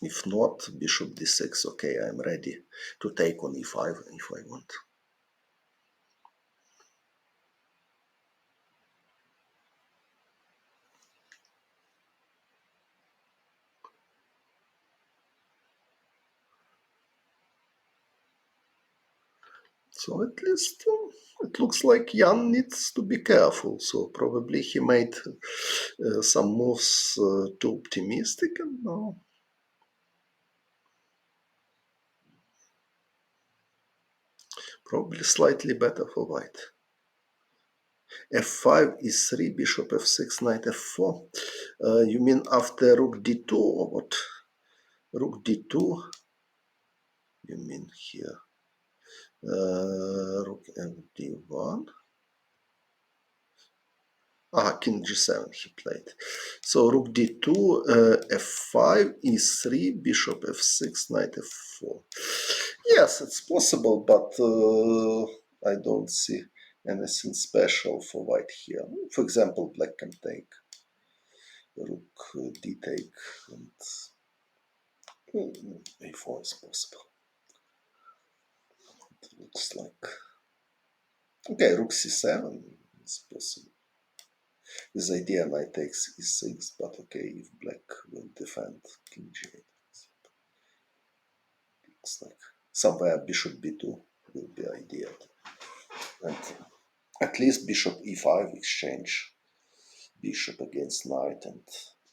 A: If not, bishop d6, okay, I'm ready to take on e5 if I want. So at least it looks like Jan needs to be careful. So probably he made some moves too optimistic, and now probably slightly better for white. f5 e3, bishop f6, knight f4. You mean after rook d2 or what? Rook d2, you mean here? Rook md1. King g7 he played. So rook d2, f5, e3, bishop f6, knight f4. Yes, it's possible, but I don't see anything special for white here. For example, black can take rook d take, and a4 is possible. It looks like okay, rook c7 is possible. This idea knight takes e6, but okay, if black will defend king g8, looks like somewhere bishop b2 will be ideal, and at least bishop e5 exchange, bishop against knight, and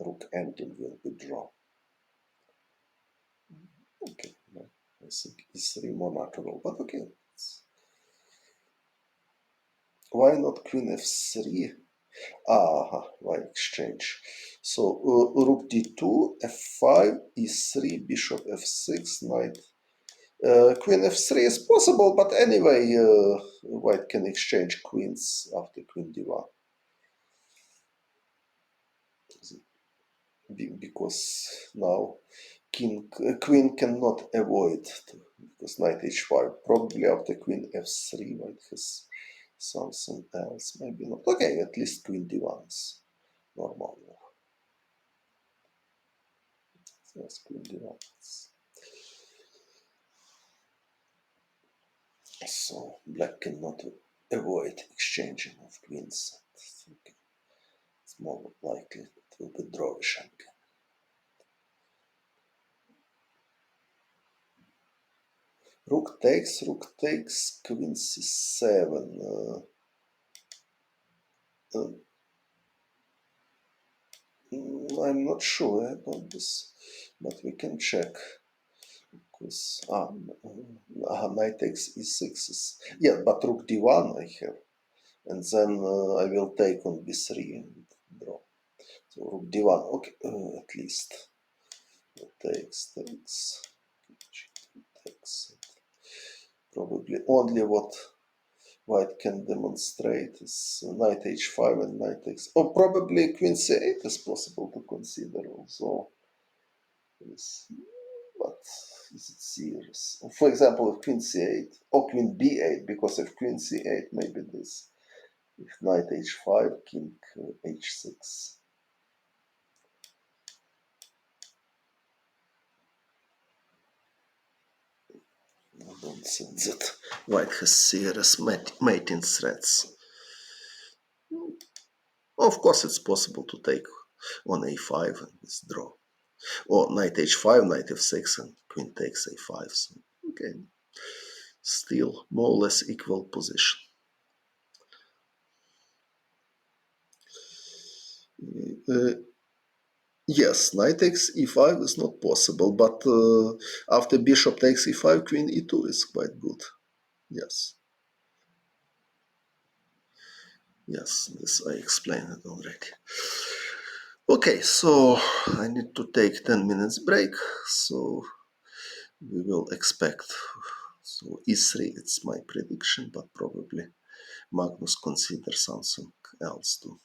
A: rook ending will withdraw. Okay, I think e3 more natural, but okay. Why not queen f3? Why exchange? So rook d2, f5, e3, bishop f6, knight. Queen f3 is possible, but anyway, white can exchange queens after queen d1. Because now queen cannot avoid, because knight h5. Probably after queen f3, white has something else. Maybe not. Okay, at least queen d1 is normal. Yes, queen d1. So black cannot avoid exchanging of queens. It's more likely it will be drawish again. Rook takes, queen c7. I'm not sure about this, but we can check. Because knight takes e6 is but rook d1 I have, and then I will take on b3 and draw. So rook d1, okay, at least takes, takes. Probably only what white can demonstrate is knight h5 and knight x. Or probably queen c8 is possible to consider also. Yes. But is it serious? For example, if queen c8 or queen b8, because if queen c8, maybe this. If knight h5, king h6. I don't think that white has serious mating threats. Of course, it's possible to take on a5 and withdraw. Or knight h5, knight f6, and queen takes a5. So, okay, still more or less equal position. Yes, knight takes e5 is not possible, but after bishop takes e5, queen e2 is quite good. Yes. Yes, this I explained it already. Okay, so I need to take 10 minutes break, so we will expect. So e3, it's my prediction, but probably Magnus consider something else too.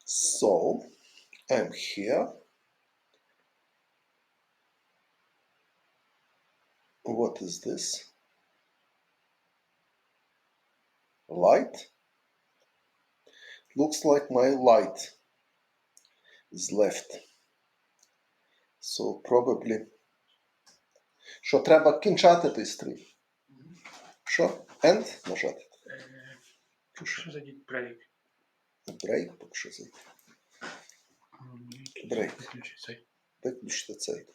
A: So, I'm here. What is this? Light? Looks like my light is left. So probably. Що, треба кінчати той стрім? Що? End нажати?
B: Що зайдіть брейк?
A: Break, поки що зайти. Брейк.
B: Виключить цей.
A: Виключити цей.